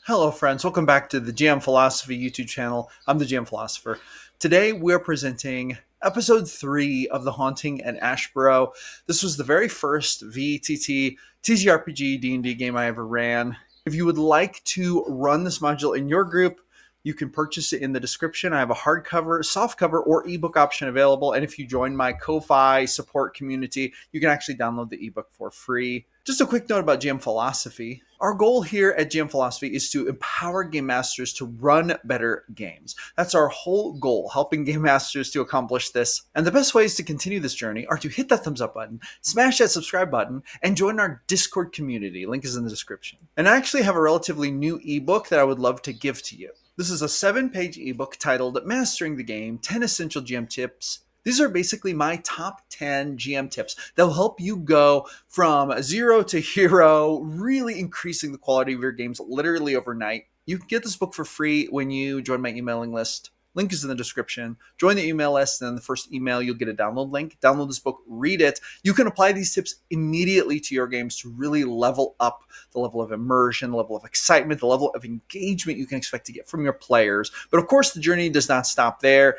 Hello, friends. Welcome back to the GM Philosophy YouTube channel. I'm the GM Philosopher. Today, we're presenting episode 3 of The Haunting at Ashburrow. This was the very first VTT TTRPG D&D game I ever ran. If you would like to run this module in your group, you can purchase it in the description. I have a hardcover, softcover, or ebook option available. And if you join my Ko-Fi support community, you can actually download the ebook for free. Just a quick note about GM Philosophy. Our goal here at GM Philosophy is to empower game masters to run better games. That's our whole goal, helping game masters to accomplish this. And the best ways to continue this journey are to hit that thumbs up button, smash that subscribe button, and join our Discord community. Link is in the description. And I actually have a relatively new ebook that I would love to give to you. This is a 7-page ebook titled Mastering the Game, 10 Essential GM Tips. These are basically my top 10 GM tips that will help you go from zero to hero, really increasing the quality of your games literally overnight. You can get this book for free when you join my emailing list. Link is in the description. Join the email list, and in the first email, you'll get a download link. Download this book, read it. You can apply these tips immediately to your games to really level up the level of immersion, the level of excitement, the level of engagement you can expect to get from your players. But of course, the journey does not stop there.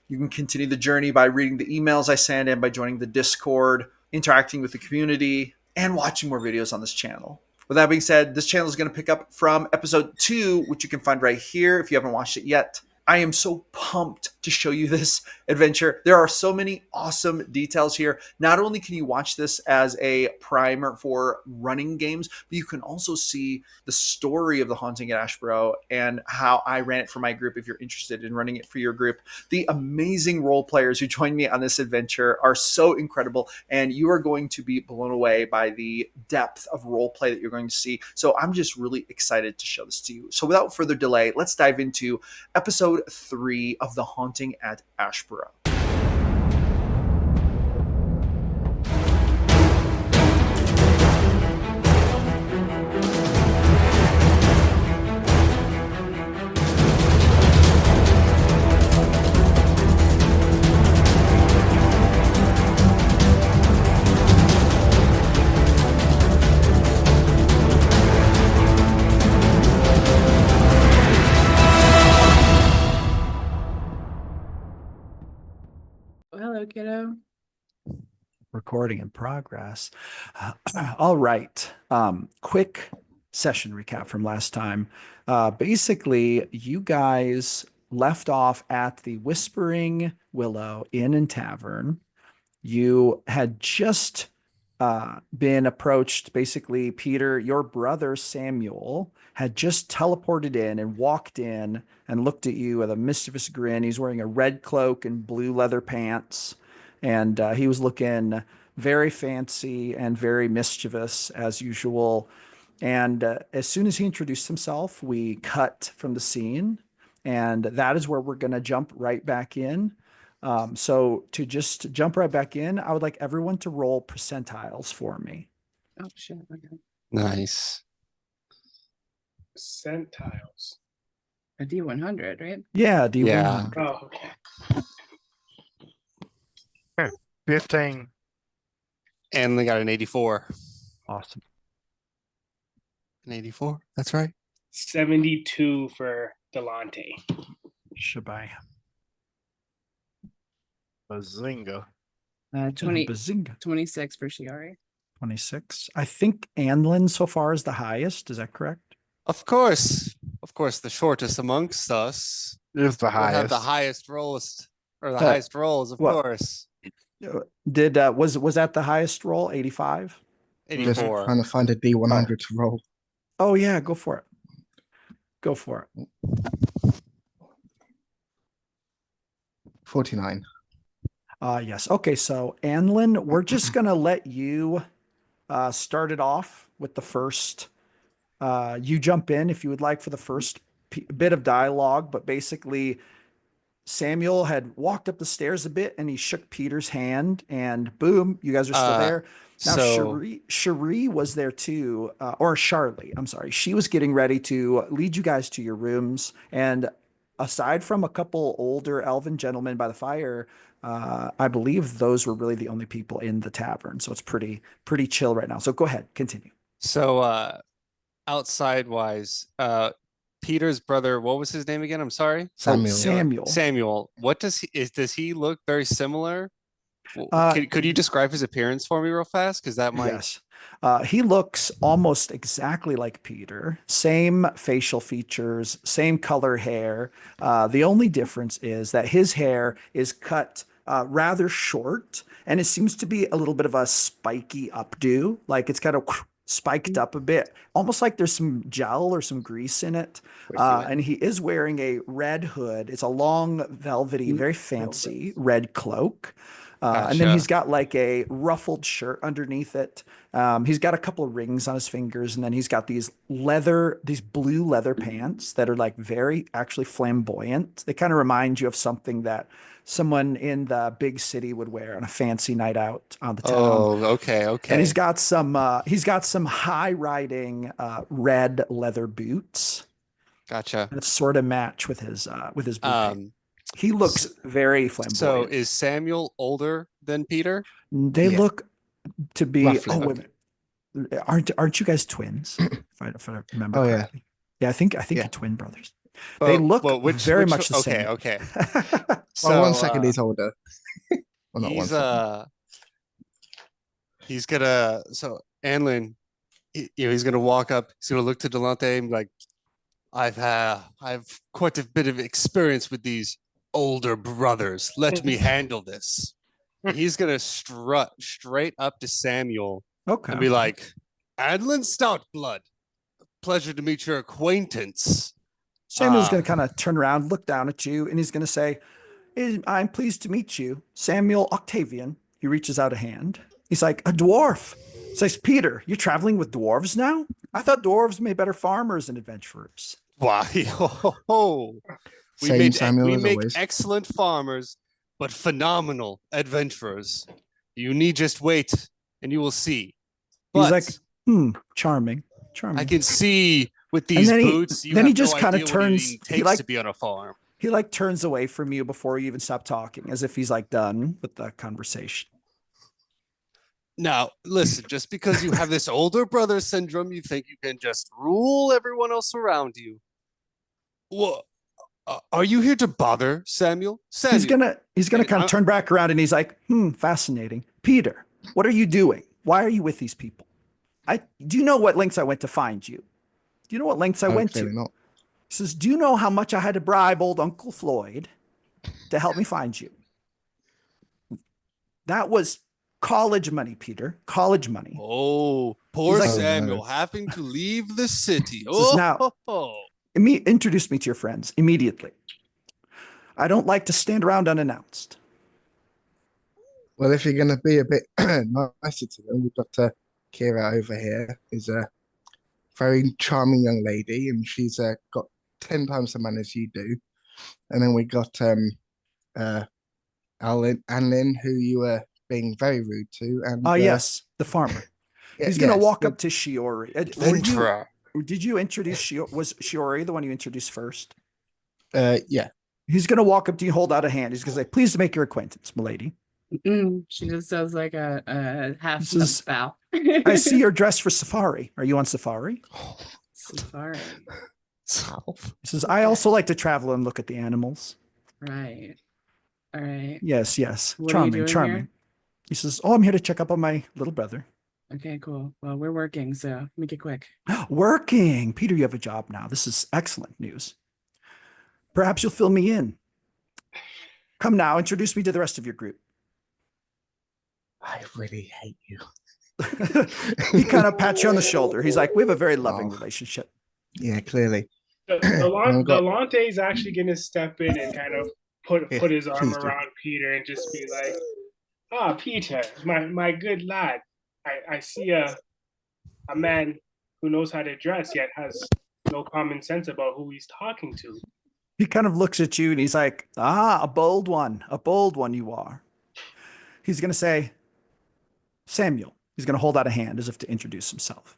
You can continue the journey by reading the emails I send and by joining the Discord, interacting with the community, and watching more videos on this channel. With that being said, this channel is going to pick up from episode 2, which you can find right here if you haven't watched it yet. I am so pumped to show you this adventure. There are so many awesome details here. Not only can you watch this as a primer for running games, but you can also see the story of The Haunting at Ashburrow and how I ran it for my group if you're interested in running it for your group. The amazing role players who joined me on this adventure are so incredible, and you are going to be blown away by the depth of role play that you're going to see. So I'm just really excited to show this to you. So without further delay, let's dive into episode 3 of The Haunting at Ashburrow. Hello, kiddo. Recording in progress. All right. Quick session recap from last time. Basically, you guys left off at the Whispering Willow Inn and Tavern. You had just been approached. Basically, Peter, your brother Samuel, had just teleported in and walked in and looked at you with a mischievous grin. He's wearing a red cloak and blue leather pants, and he was looking very fancy and very mischievous as usual. And as soon as he introduced himself, we cut from the scene, and that is where we're going to jump right back in. So to just jump right back in, I would like everyone to roll percentiles for me. Oh shit. Okay. Nice. Percentiles. A D100, right? Yeah, D100. Yeah. Oh, okay. 15. And they got an 84. Awesome. An 84. That's right. 72 for Delante. Shabai. Bazinga. 20, Bazinga. 26 for Shiari. 26. I think Anlin so far is the highest. Is that correct? Of course. Of course, the shortest amongst us Is the will have highest. the highest rolls, or the Uh, highest rolls, of what? course. Did was that the highest roll? 85? Just 84. trying to find a D100 to roll. Oh yeah, go for it. Go for it. 49. Yes. Okay, so Anlin, we're just gonna let you start it off with the first. You jump in if you would like for the first bit of dialogue, but basically, Samuel had walked up the stairs a bit and he shook Peter's hand, and boom, you guys are still there. Now, So Cherie was there too, or Charlie, I'm sorry. She was getting ready to lead you guys to your rooms. And aside from a couple older elven gentlemen by the fire, I believe those were really the only people in the tavern. So it's pretty chill right now. So go ahead, continue. So outside wise, Peter's brother, what was his name again? I'm sorry. Samuel. Samuel. Samuel. What does he look very similar? Uh, Could you describe his appearance for me real fast? Because that might. Yes. He looks almost exactly like Peter. Same facial features, same color hair. The only difference is that his hair is cut rather short, and it seems to be a little bit of a spiky updo. Like it's kind of spiked up a bit, almost like there's some gel or some grease in it. And he is wearing a red hood. It's a long, velvety, very fancy red cloak. And then Gotcha. he's got like a ruffled shirt underneath it. He's got a couple of rings on his fingers, and then he's got these blue leather pants that are like very actually flamboyant. They kind of remind you of something that someone in the big city would wear on a fancy night out on the town. Oh, okay, And he's okay. got some high riding red leather boots Gotcha. that sort of match with his blue pants. Um, He looks s- very so flamboyant. is Samuel older than Peter? They Yeah. look to be. Roughly. Oh, wait a minute. Aren't you guys twins? If I remember Oh, yeah. correctly. Yeah, I think Yeah. you're twin brothers. They look very much the okay, same. okay. Well, So 1 second he's older. Well, not 1 he's second. he's gonna so Anlin, he's gonna walk up, he's gonna look to Delante and be like, I've quite a bit of experience with these older brothers. Let me handle this. And he's gonna strut straight up to Samuel Okay. and be like, Adlin Stoutblood, pleasure to meet your acquaintance. Samuel's going to kind of turn around, look down at you, and he's going to say, I'm pleased to meet you, Samuel Octavian. He reaches out a hand. He's like, a dwarf. He says, Peter, you're traveling with dwarves now? I thought dwarves made better farmers and adventurers. Why? Same Samuel we as make always. excellent farmers, but phenomenal adventurers. You need just wait, and you will see. He's But like, charming, charming. I can see with And these then boots, you then he have just no kind of idea what it turns, even he takes like, to be on a farm. he like turns away from you before you even stop talking, as if he's like done with the conversation. Now, listen, just because you have this older brother syndrome, you think you can just rule everyone else around you. Well, are you here to bother Samuel? Samuel, He's gonna and kind of turn back around and he's like, fascinating. Peter, what are you doing? Why are you with these people? Do you know what lengths I went to find you? Do you know what lengths I Oh, went clearly to? not. He says, do you know how much I had to bribe old Uncle Floyd to help me find you? That was college money, Peter. College money. Oh, poor He's like- Samuel having to leave the city. Says, now- Oh, Introduce me to your friends immediately. I don't like to stand around unannounced. Well, if you're going to be a bit nicer to them, we've got Kira over here. Is a very charming young lady, and she's got 10 times the manners you do. And then we got Anlin, who you were being very rude to. And Yes, the farmer. He's going to walk up to Shiori. adventurer. Did you introduce Shiori? Was Shiori the one you introduced first? Yeah. He's going to walk up to you, hold out a hand. He's going to say, pleased to make your acquaintance, milady. She just does like a half This is- bow. I see you're dressed for safari. Are you on safari? Safari. He says, I also like to travel and look at the animals. Right. All right. Yes, yes. What are you doing Charming. here? He says, oh, I'm here to check up on my little brother. Okay, cool. Well, we're working, so make it quick. Working. Peter, you have a job now. This is excellent news. Perhaps you'll fill me in. Come now, introduce me to the rest of your group. I really hate you. He kind of pats you on the shoulder. He's like, we have a very loving Oh. relationship. Yeah, clearly. The got- Delante is actually going to step in and kind of put his arm please do. around Peter and just be like, Peter, my good lad. I see a man who knows how to dress yet has no common sense about who he's talking to. He kind of looks at you and he's like, a bold one you are. He's going to say, Samuel. He's going to hold out a hand as if to introduce himself.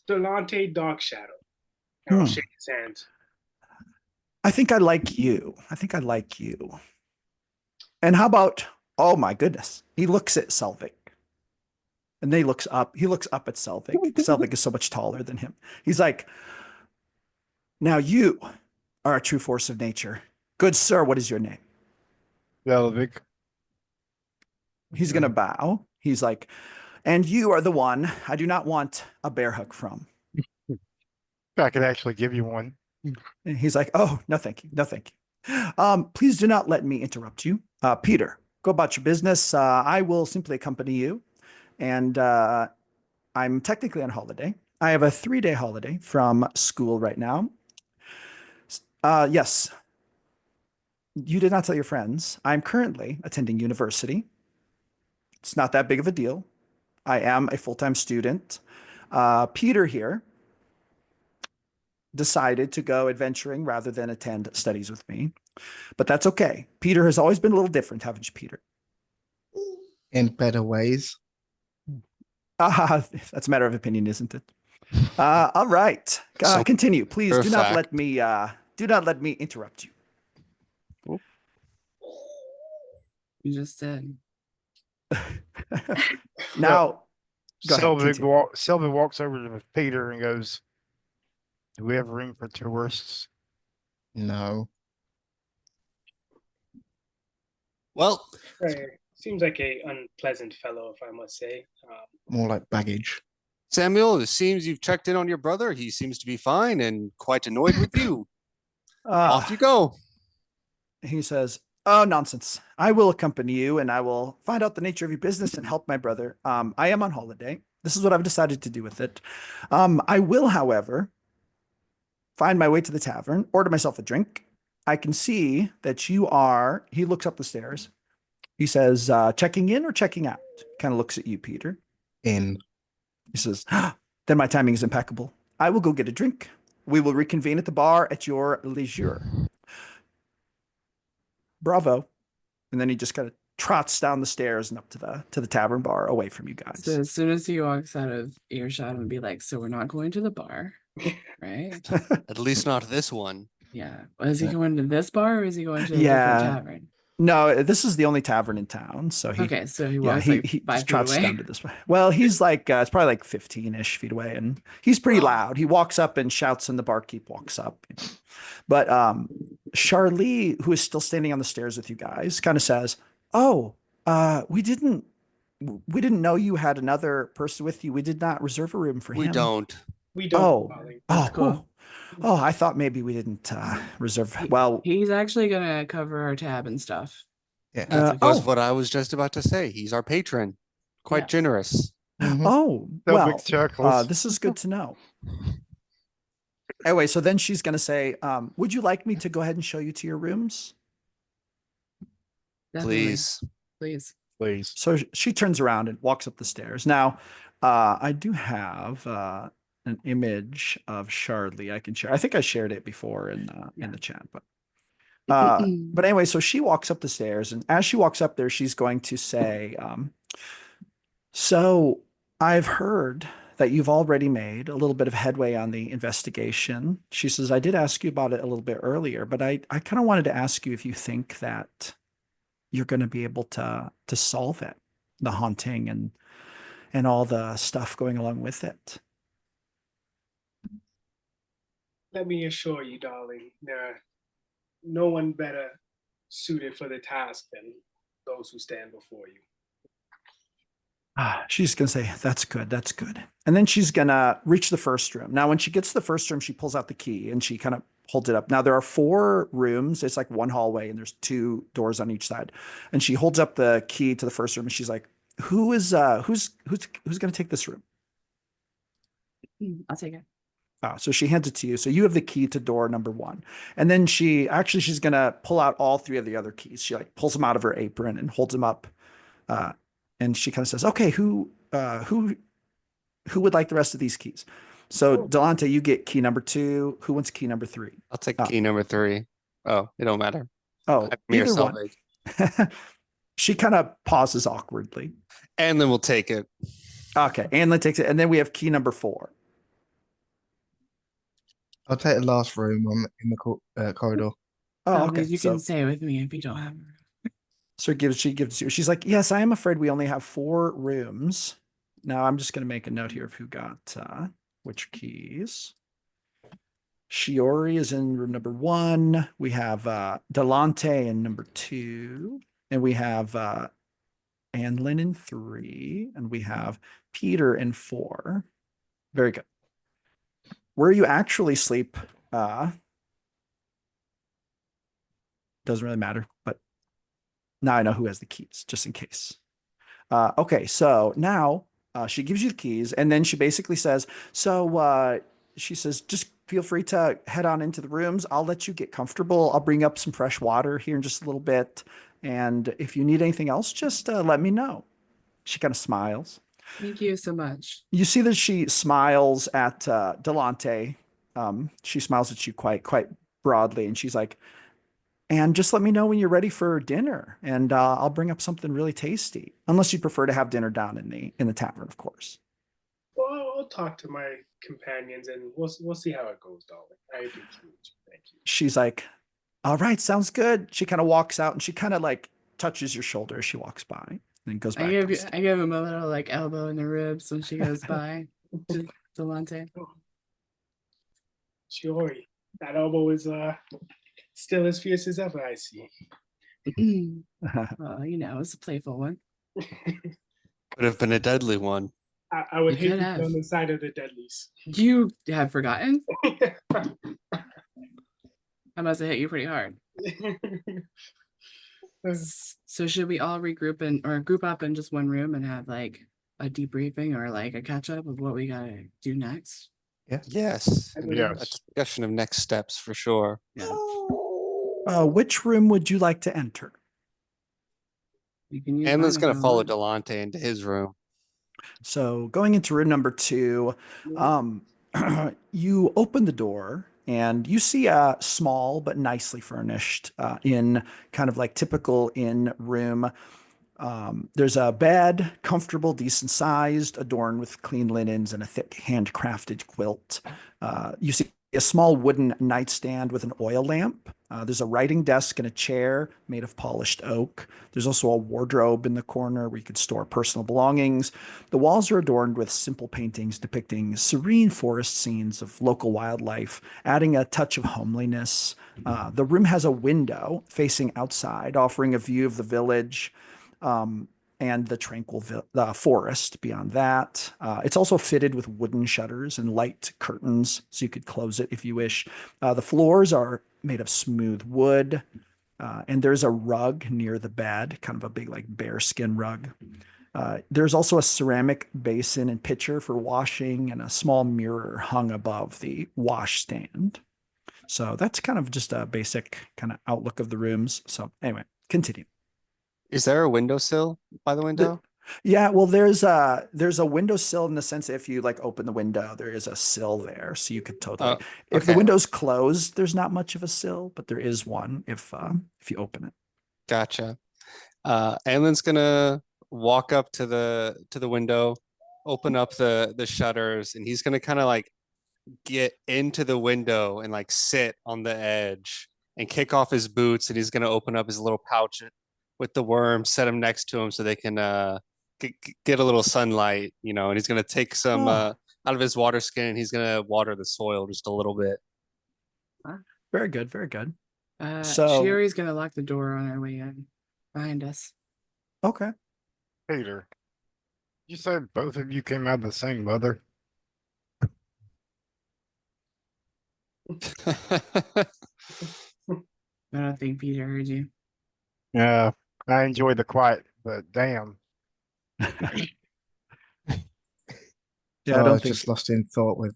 Delante Dark Shadow. And I'll shake his hand. I think I like you. And how about, oh my goodness. He looks at Selvig. And then he looks up at Selvig. Selvig is so much taller than him. He's like, Now you are a true force of nature. Good sir, what is your name? Velvik. He's going to bow. He's like, and you are the one I do not want a bear hug from. I could actually give you one. And he's like, oh, no, thank you. No, thank you. Please do not let me interrupt you. Peter, go about your business. I will simply accompany you. And I'm technically on holiday. I have a 3-day holiday from school right now. Yes, you did not tell your friends. I'm currently attending university. It's not that big of a deal. I am a full-time student. Peter here decided to go adventuring rather than attend studies with me, but that's okay. Peter has always been a little different, haven't you, Peter? In better ways. That's a matter of opinion, isn't it? All right. So- Continue, please. for Do not fact. let me interrupt you. You just said. Now, go ahead. Continue. Sylvie walks over to Peter and goes, "Do we have room for tourists?" No. Well, Seems like a unpleasant fellow, if I must say. More like baggage. Samuel, it seems you've checked in on your brother. He seems to be fine and quite annoyed with you. Off you go. He says, oh, nonsense. I will accompany you and I will find out the nature of your business and help my brother. I am on holiday. This is what I've decided to do with it. I will, however, find my way to the tavern, order myself a drink. I can see that you are, he looks up the stairs. He says, checking in or checking out? Kind of looks at you, Peter. In. He says, then my timing is impeccable. I will go get a drink. We will reconvene at the bar at your leisure. Bravo. And then he just kind of trots down the stairs and up to the tavern bar away from you guys. So as soon as he walks out of earshot and be like, so we're not going to the bar, right? At least not this one. Yeah. Is he going to this bar or is he going to a Yeah. different tavern? No, this is the only tavern in town. So he, Okay, so he yeah, walks he like 5 just feet trots away. down to this way. Well, he's like, it's probably like 15-ish feet away and he's pretty loud. He walks up and shouts and the barkeep walks up. You know. But Charlie, who is still standing on the stairs with you guys, kind of says, oh, we didn't know you had another person with you. We did not reserve a room for We him. don't. We don't. Oh, Molly. That's oh, cool. oh, I thought maybe we didn't reserve. Well, He's actually gonna cover our tab and stuff. Yeah. That's okay. That's oh, what I was just about to say. He's our patron. Quite Yeah. generous. Mhm. oh, No well, big chuckles. this is good to know. Anyway, so then she's going to say, would you like me to go ahead and show you to your rooms? Definitely. Please. Please. Please. So she turns around and walks up the stairs. Now, I do have an image of Charlie I can share. I think I shared it before in the chat, but anyway, so she walks up the stairs, and as she walks up there, she's going to say, so I've heard that you've already made a little bit of headway on the investigation. She says, I did ask you about it a little bit earlier, but I kind of wanted to ask you if you think that you're going to be able to solve it, the haunting and all the stuff going along with it. Let me assure you, darling, there are no one better suited for the task than those who stand before you. She's going to say, that's good. That's good. And then she's going to reach the first room. Now, when she gets to the first room, she pulls out the key and she kind of holds it up. Now, there are 4 rooms. It's like one hallway and there's 2 doors on each side. And she holds up the key to the first room and she's like, who's going to take this room? I'll take it. So she hands it to you. So you have the key to door number 1. And then she's going to pull out all 3 of the other keys. She like pulls them out of her apron and holds them up. And she kind of says, okay, who would like the rest of these keys? So Delante, you get key number 2. Who wants key number 3? I'll take key number 3. Oh, it don't matter. Oh, Me or either one. Selvig. She kind of pauses awkwardly. And then we'll take it. Okay. Anlin takes it. And then we have key number 4. I'll take the last room in the corridor. Oh, okay. You So, can stay with me if you don't have a room. so she gives you, she's like, yes, I am afraid we only have 4 rooms. Now I'm just going to make a note here of who got which keys. Shiori is in room number 1. We have Delante in number 2. And we have Anlin in 3. And we have Peter in 4. Very good. Where you actually sleep doesn't really matter, but now I know who has the keys, just in case. Okay, so now she gives you the keys, and then she basically says, she says, just feel free to head on into the rooms. I'll let you get comfortable. I'll bring up some fresh water here in just a little bit. And if you need anything else, just let me know. She kind of smiles. Thank you so much. You see that she smiles at Delante. She smiles at you quite broadly, and she's like, and just let me know when you're ready for dinner, and I'll bring up something really tasty. Unless you prefer to have dinner down in the tavern, of course. Well, I'll talk to my companions and we'll see how it goes, darling. I appreciate you. Thank you. She's like, all right, sounds good. She kind of walks out, and she kind of like touches your shoulder as she walks by, and goes back. I give him a little like elbow in the ribs when she goes by. to Delante. Shiori, that elbow is still as fierce as ever, I see. Well, it's a playful one. Could have been a deadly one. I would You hate could to have. be on the side of the deadlies. You have forgotten? I must have hit you pretty hard. So should we all regroup or group up in just one room and have like a debriefing or like a catch up of what we gotta do next? Yes. A Yes. discussion of next steps for sure. Yeah. Which room would you like to enter? You can use Anlin's mine gonna if you follow want. Delante into his room. So going into room number 2, you open the door and you see a small but nicely furnished inn, kind of like typical inn room. There's a bed, comfortable, decent sized, adorned with clean linens and a thick handcrafted quilt. You see a small wooden nightstand with an oil lamp. There's a writing desk and a chair made of polished oak. There's also a wardrobe in the corner where you could store personal belongings. The walls are adorned with simple paintings depicting serene forest scenes of local wildlife, adding a touch of homeliness. The room has a window facing outside, offering a view of the village. And the tranquil forest beyond that. It's also fitted with wooden shutters and light curtains, so you could close it if you wish. The floors are made of smooth wood, and there's a rug near the bed, kind of a big like bearskin rug. There's also a ceramic basin and pitcher for washing and a small mirror hung above the wash stand. So that's kind of just a basic kind of outlook of the rooms. So anyway, continue. Is there a windowsill by the window? Yeah, well, there's a windowsill in the sense that if you like open the window, there is a sill there, so you could totally. If the okay. window's closed, there's not much of a sill, but there is one if you open it. Gotcha. Anlin's gonna walk up to the window, open up the shutters, and he's gonna kind of like get into the window and like sit on the edge and kick off his boots, and he's gonna open up his little pouch with the worm, set him next to him so they can get a little sunlight, and he's gonna take some out of his water skin and he's gonna water the soil just a little bit. Very good, very good. So Shiori's gonna lock the door on our way in behind us. Okay. Peter, you said both of you came out of the same mother? I don't think Peter heard you. Yeah, I enjoy the quiet, but damn. Yeah, I I don't was think. just lost in thought with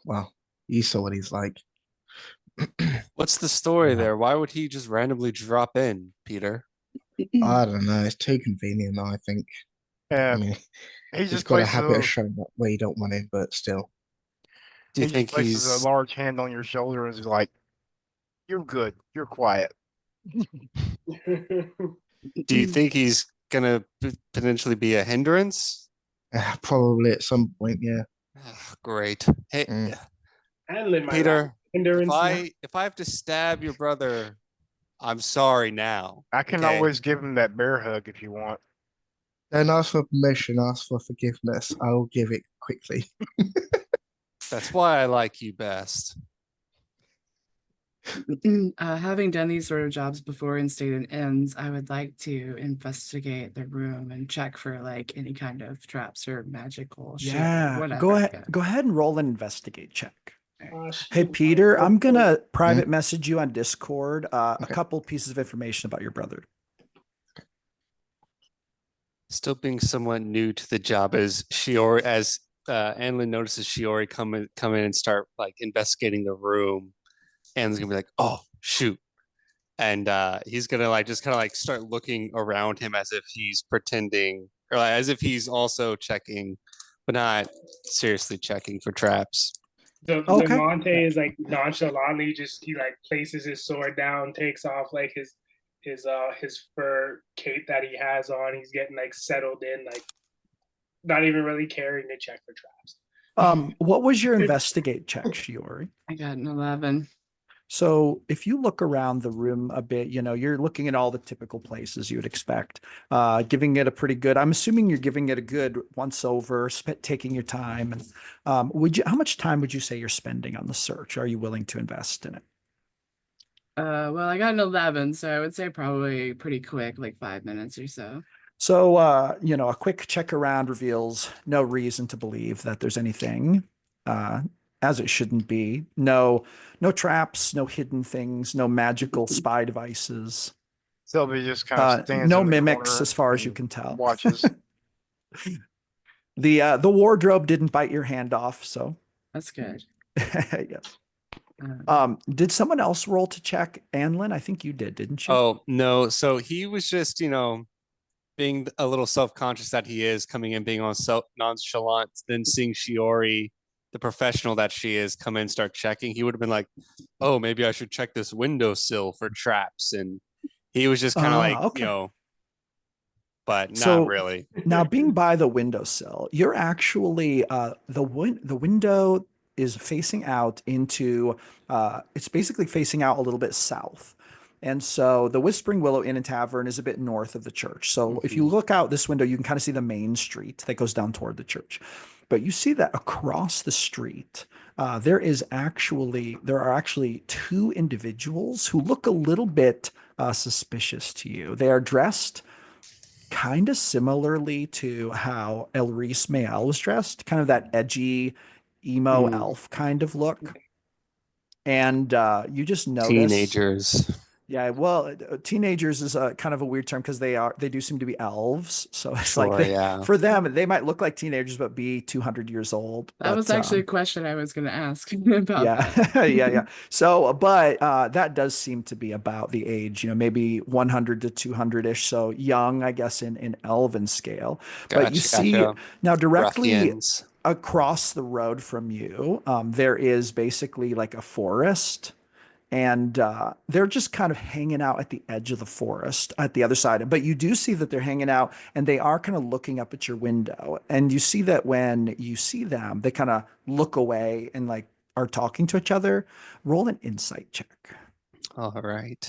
well, you saw what he's like. What's the story there? Why would he just randomly drop in, Peter? I don't know. It's too convenient, I think. I Yeah, mean, he he's just got a places habit a, of showing up where you don't want him, but still. Do you he just think places a he's large hand on your shoulder and is like, "You're good. You're quiet." do you think he's gonna potentially be a hindrance? Probably at some point, yeah. Great. Hey, Mm. Anlin, my Peter, last hindrance now. if I have to stab your brother, I'm sorry now. I can Okay. always give him that bear hug if you want. Don't ask for permission, ask for forgiveness. I will give it quickly. That's why I like you best. Having done these sort of jobs before in state and ends, I would like to investigate the room and check for like any kind of traps or magical shit or Yeah, whatever. Yeah. go ahead and roll an investigate check. Hey, Shoot, Peter, I'm gonna Hmm? private message you on Discord a Okay. couple pieces of information about your brother. Still being somewhat new to the job as Shiori, as Anlin notices Shiori come in and start like investigating the room. Anlin's gonna be like, oh shoot. And he's gonna like just kind of like start looking around him as if he's pretending or like, as if he's also checking, but not seriously checking for traps. Okay. Delonte is like nonchalantly he like places his sword down, takes off like his fur cape that he has on. He's getting like settled in, like not even really caring to check for traps. What was your investigate check, Shiori? I got an 11. So if you look around the room a bit, you're looking at all the typical places you would expect, giving it a pretty good, I'm assuming you're giving it a good once over, taking your time. And how much time would you say you're spending on the search? Are you willing to invest in it? Well, I got an 11, so I would say probably pretty quick, like 5 minutes or so. So, a quick check around reveals no reason to believe that there's anything, as it shouldn't be. No traps, no hidden things, no magical spy devices. Sylvie just kind of stands No in the mimics corner as far as you and can tell. watches. The wardrobe didn't bite your hand off, so That's good. yeah. Um, Did someone else roll to check, Anlin? I think you did, didn't you? Oh no, so he was just being a little self-conscious that he is coming in being on nonchalant, then seeing Shiori, the professional that she is, come in and start checking, he would have been like, oh, maybe I should check this windowsill for traps. And he was just kind of like, Okay. But not So really. now being by the windowsill, you're actually the window is facing out into it's basically facing out a little bit south. And so the Whispering Willow Inn and Tavern is a bit north of the church. So if you look out this window, you can kind of see the main street that goes down toward the church. But you see that across the street, there are actually two individuals who look a little bit suspicious to you. They are dressed kind of similarly to how Elrise Mayel was dressed, kind of that edgy emo elf kind of look. And you just notice Teenagers. yeah, well, teenagers is a kind of a weird term because they do seem to be elves. So it's like Sure, yeah. for them, they might look like teenagers but be 200 years old. that was actually a question I was going to ask about yeah, that. yeah. So, but that does seem to be about the age, maybe 100 to 200-ish. So young, I guess, in elven scale. But you see now directly Ruffians. across the road from you, there is basically like a forest. And they're just kind of hanging out at the edge of the forest at the other side. But you do see that they're hanging out and they are kind of looking up at your window. And you see that when you see them, they kind of look away and like are talking to each other. Roll an insight check. All right.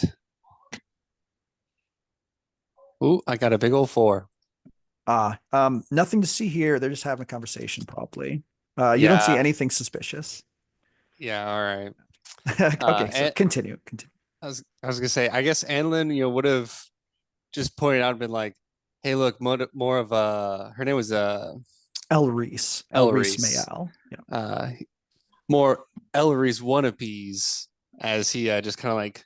Ooh, I got a big old 4. Nothing to see here. They're just having a conversation probably. You don't see anything suspicious. Yeah, all right. Okay, so continue. I was gonna say, I guess Anlin, would have just pointed out and been like, "Hey, look, more of her name was Elrise Mayel. Yeah. More Elrise wannabes," as he just kind of like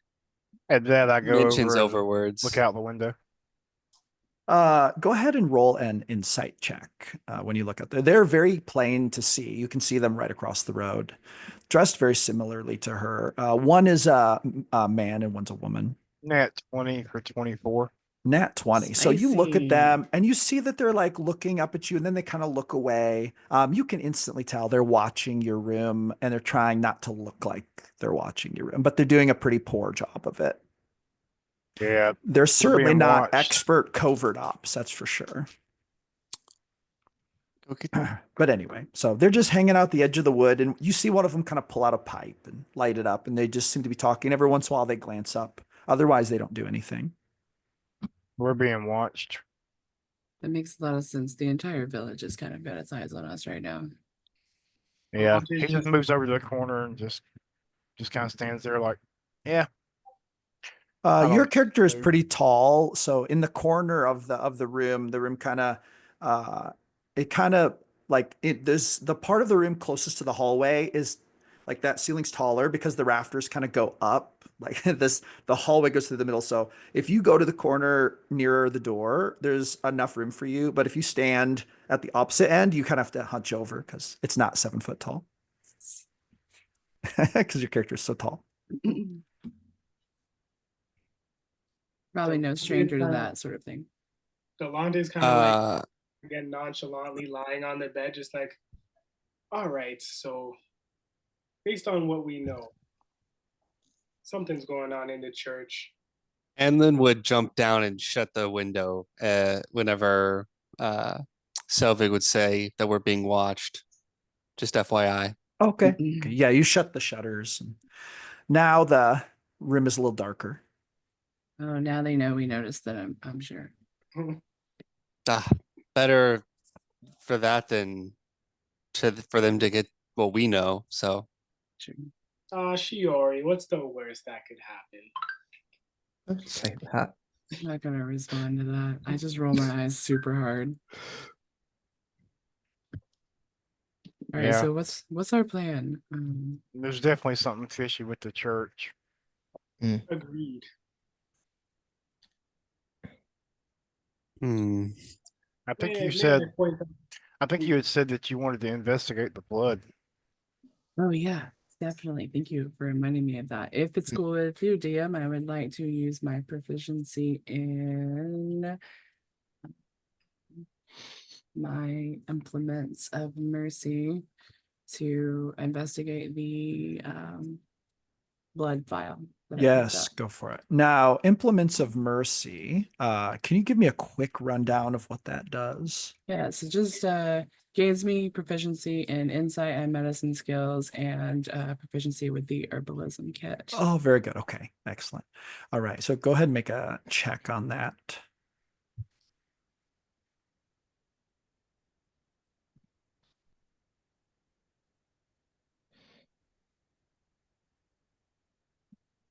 At that, I go mentions over over words. look out the window. Go ahead and roll an insight check when you look at them. They're very plain to see. You can see them right across the road, dressed very similarly to her. One is a man and one's a woman. Nat 20 for 24. Nat 20. So you look at Spicy. them and you see that they're like looking up at you and then they kind of look away. You can instantly tell they're watching your room and they're trying not to look like they're watching your room, but they're doing a pretty poor job of it. Yeah, They're certainly being not watched. expert covert ops, that's for sure. Okay. But anyway, so they're just hanging out the edge of the wood, and you see one of them kind of pull out a pipe and light it up, and they just seem to be talking. Every once in a while, they glance up. Otherwise, they don't do anything. We're being watched. That makes a lot of sense. The entire village has kind of got its eyes on us right now. Yeah, Monty's he just moves over to the corner and just kind of stands there like, yeah, I don't know Your what to character is do. pretty tall, so in the corner of the room, the room kind of it kind of like it there's the part of the room closest to the hallway is like that ceiling's taller because the rafters kind of go up like this the hallway goes through the middle. So if you go to the corner nearer the door, there's enough room for you. But if you stand at the opposite end, you kind of have to hunch over because it's not 7 foot tall because your character is so tall. Probably no stranger to Kinda- that sort of thing. Delante's kind of like Uh, again nonchalantly lying on the bed, just like, all right, so based on what we know, something's going on in the church. Anlin would jump down and shut the window whenever uh, Selvig would say that we're being watched. Just FYI. Okay. Okay. Yeah, you shut the shutters. Now the room is a little darker. Oh, now they know we noticed that, I'm sure. Ah, better for that than for them to get what we know. So Sure. Shiori, what's the worst that could happen? Don't say that. I'm not gonna respond to that. I just roll my eyes super hard. All right, Yeah, so what's our plan? there's definitely something fishy with the church. Agreed. hmm. I think May- you may said, I point out- I think you had said that you wanted to investigate the blood. Oh yeah, definitely. Thank you for reminding me of that. If it's cool with you, DM, I would like to use my proficiency in my implements of mercy to investigate the blood file that I picked Yes, up. go for it. Now, implements of mercy. Can you give me a quick rundown of what that does? Yeah, so just gains me proficiency in insight and medicine skills and proficiency with the herbalism kit. Oh, very good. Okay, excellent. All right, so go ahead and make a check on that.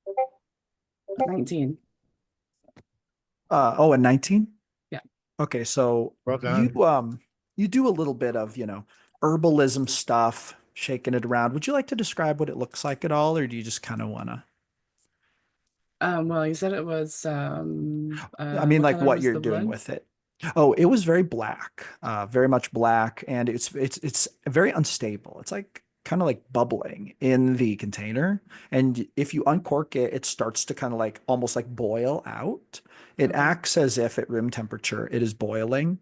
Oh, 19. Oh, a 19? Yeah. Okay, so Well you done. you do a little bit of, herbalism stuff, shaking it around. Would you like to describe what it looks like at all, or do you just kind of want to? Well, you said it was I mean, what like color what was you're the doing blood? with it. Oh, it was very black, very much black, and it's very unstable. It's like kind of like bubbling in the container, and if you uncork it, it starts to kind of like almost like boil out. It Okay. acts as if at room temperature it is boiling.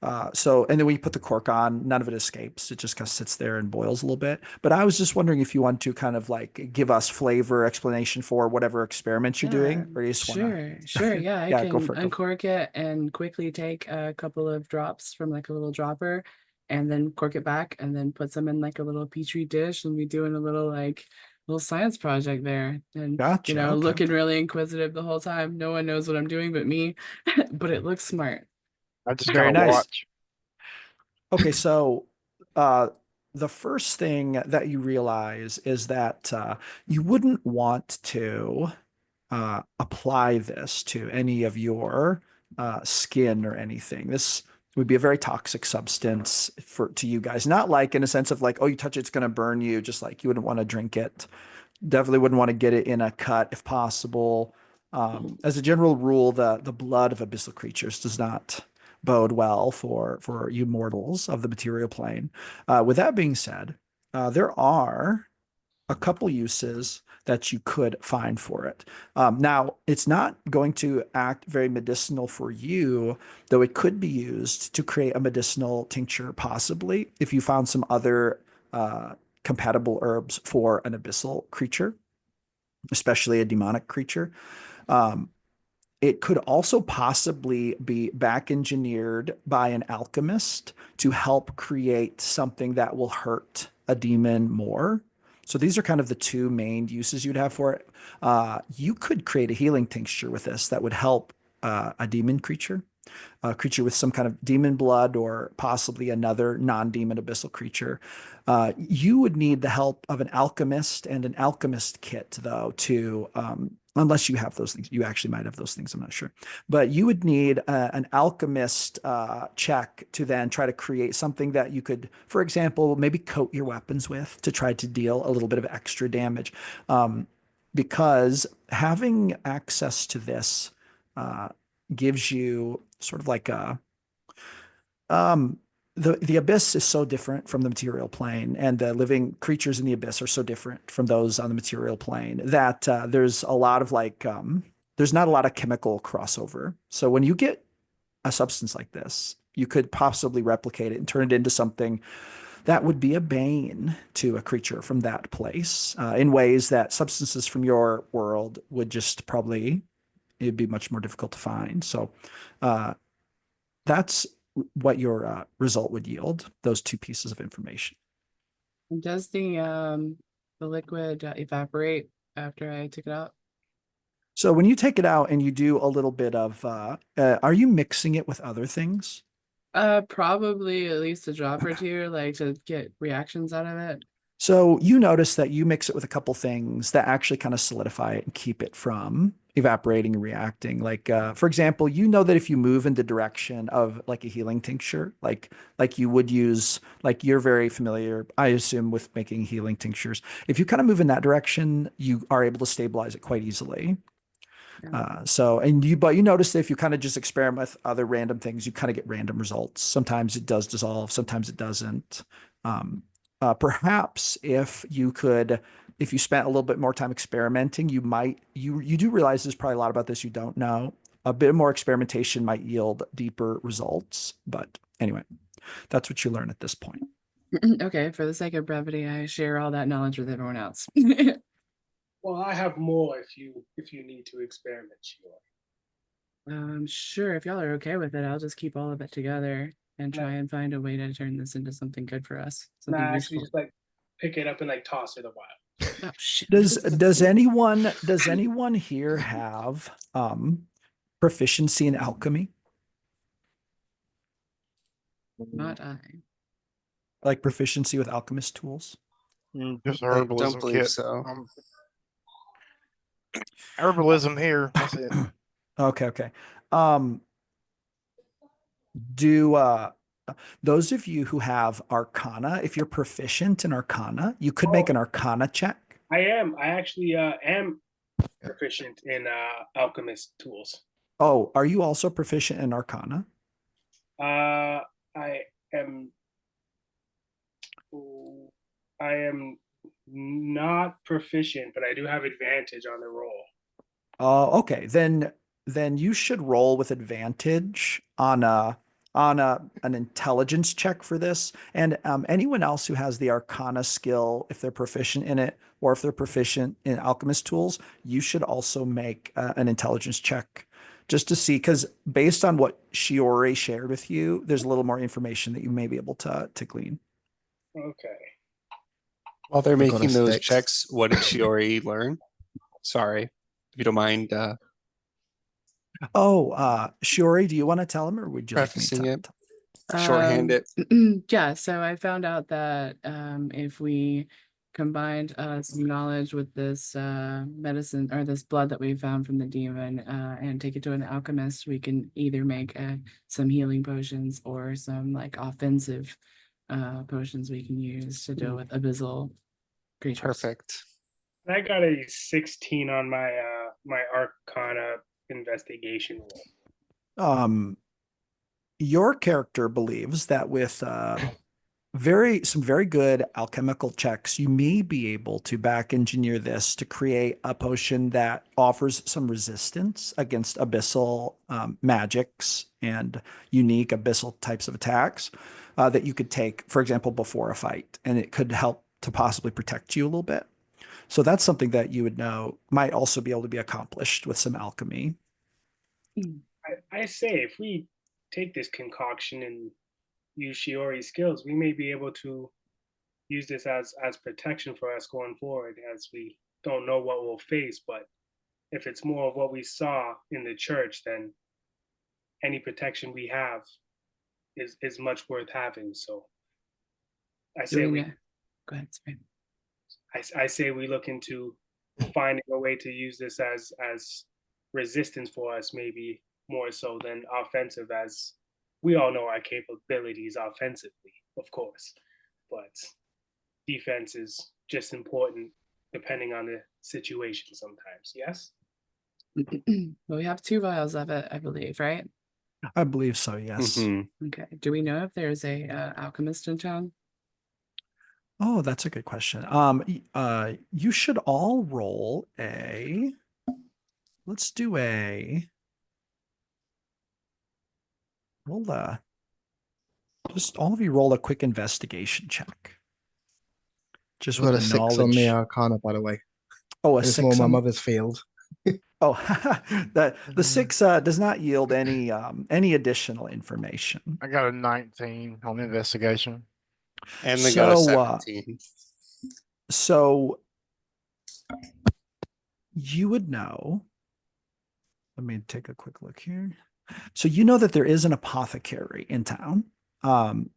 And then when you put the cork on, none of it escapes. It just kind of sits there and boils a little bit. But I was just wondering if you want to kind of like give us flavor explanation for whatever experiments you're Yeah, doing, or you just want sure. to, Yeah, I yeah, go can for it. uncork it and quickly take a couple of drops from like a little dropper and then cork it back and then put some in like a little petri dish and be doing a little science project there. And Gotcha. Okay. looking really inquisitive the whole time. No one knows what I'm doing but me, but it looks smart. I just Very kind of nice. watch. Okay, so uh, the first thing that you realize is that you wouldn't want to apply this to any of your skin or anything. This would be a very toxic substance to you guys. Not like in a sense of like, oh, you touch it, it's going to burn you. Just like you wouldn't want to drink it. Definitely wouldn't want to get it in a cut if possible. As a general rule, the blood of abyssal creatures does not bode well for you mortals of the material plane. With that being said, there are a couple uses that you could find for it. Now, it's not going to act very medicinal for you, though it could be used to create a medicinal tincture, possibly, if you found some other compatible herbs for an abyssal creature, especially a demonic creature. Um, it could also possibly be back engineered by an alchemist to help create something that will hurt a demon more. So these are kind of the two main uses you'd have for it. You could create a healing tincture with this that would help a demon creature a creature with some kind of demon blood or possibly another non-demon abyssal creature. You would need the help of an alchemist and an alchemist kit, though, to unless you have those things. You actually might have those things. I'm not sure, but you would need an alchemist check to then try to create something that you could, for example, maybe coat your weapons with to try to deal a little bit of extra damage. Because having access to this gives you sort of like a the abyss is so different from the material plane, and the living creatures in the abyss are so different from those on the material plane that there's a lot of there's not a lot of chemical crossover. So when you get a substance like this, you could possibly replicate it and turn it into something that would be a bane to a creature from that place in ways that substances from your world would just probably, it'd be much more difficult to find. So that's what your result would yield, those two pieces of information. And does the liquid evaporate after I took it out? So when you take it out and you do a little bit of, are you mixing it with other things? Probably at least a drop or two, like to get reactions out of it. So you notice that you mix it with a couple things that actually kind of solidify it and keep it from evaporating and reacting. Like, for example, you know that if you move in the direction of like a healing tincture, like you would use, like you're very familiar, I assume, with making healing tinctures. If you kind of move in that direction, you are able to stabilize it quite easily. But you notice that if you kind of just experiment with other random things, you kind of get random results. Sometimes it does dissolve, sometimes it doesn't. Perhaps if you spent a little bit more time experimenting, you do realize there's probably a lot about this you don't know. A bit more experimentation might yield deeper results. But anyway, that's what you learn at this point. Okay, for the sake of brevity, I share all that knowledge with everyone else. Well, I have more if you need to experiment, sure. Sure, if y'all are okay with it, I'll just keep all of it together and try and find a way to turn this into something good for us. Something Actually, useful. just like pick it up and like toss it a while. Oh shit. Does anyone here have proficiency in alchemy? Not I. Like proficiency with alchemist tools? Just a I don't herbalism believe kit. so. Herbalism here. That's it. Okay. Um, do those of you who have Arcana, if you're proficient in Arcana, you could make an Arcana check. I actually am proficient in alchemist tools. Oh, are you also proficient in Arcana? I am not proficient, but I do have advantage on the roll. Okay. Then you should roll with advantage on an intelligence check for this. And anyone else who has the Arcana skill, if they're proficient in it, or if they're proficient in alchemist tools, you should also make an intelligence check just to see, because based on what Shiori shared with you, there's a little more information that you may be able to glean. Okay. While they're I got a making those six. checks, what did Shiori learn? Sorry, if you don't mind Shiori, do you want to tell him, or would you like me prefacing to? it. Shorthand it. Yeah, so I found out that if we combined some knowledge with this medicine or this blood that we found from the demon and take it to an alchemist, we can either make some healing potions or some like offensive potions we can use to deal with abyssal creatures. Perfect. I got a 16 on my my Arcana investigation roll. Your character believes that with some very good alchemical checks, you may be able to back engineer this to create a potion that offers some resistance against abyssal magics and unique abyssal types of attacks that you could take, for example, before a fight, and it could help to possibly protect you a little bit. So that's something that you would know might also be able to be accomplished with some alchemy. I say if we take this concoction and use Shiori's skills, we may be able to use this as protection for us going forward, as we don't know what we'll face. But if it's more of what we saw in the church, then any protection we have is much worth having. So I say Doing we it. Go ahead, sorry. I say we look into finding a way to use this as resistance for us, maybe more so than offensive, as we all know our capabilities offensively, of course, but defense is just important depending on the situation sometimes. Yes. Well, we have 2 vials of it, I believe, right? I believe so, yes. Mhm. Okay. Do we know if there's a alchemist in town? Oh, that's a good question. You should all roll a. Let's do a. Roll a. Just all of you roll a quick investigation check. Just I've with got the a 6 on the knowledge. Arcana, by the way. Oh, a It's more 6 my on. mother's field. Oh, the 6 does not yield any additional information. I got a 19 on investigation. And then got a So, 17. so you would know. Let me take a quick look here. So you know that there is an apothecary in town.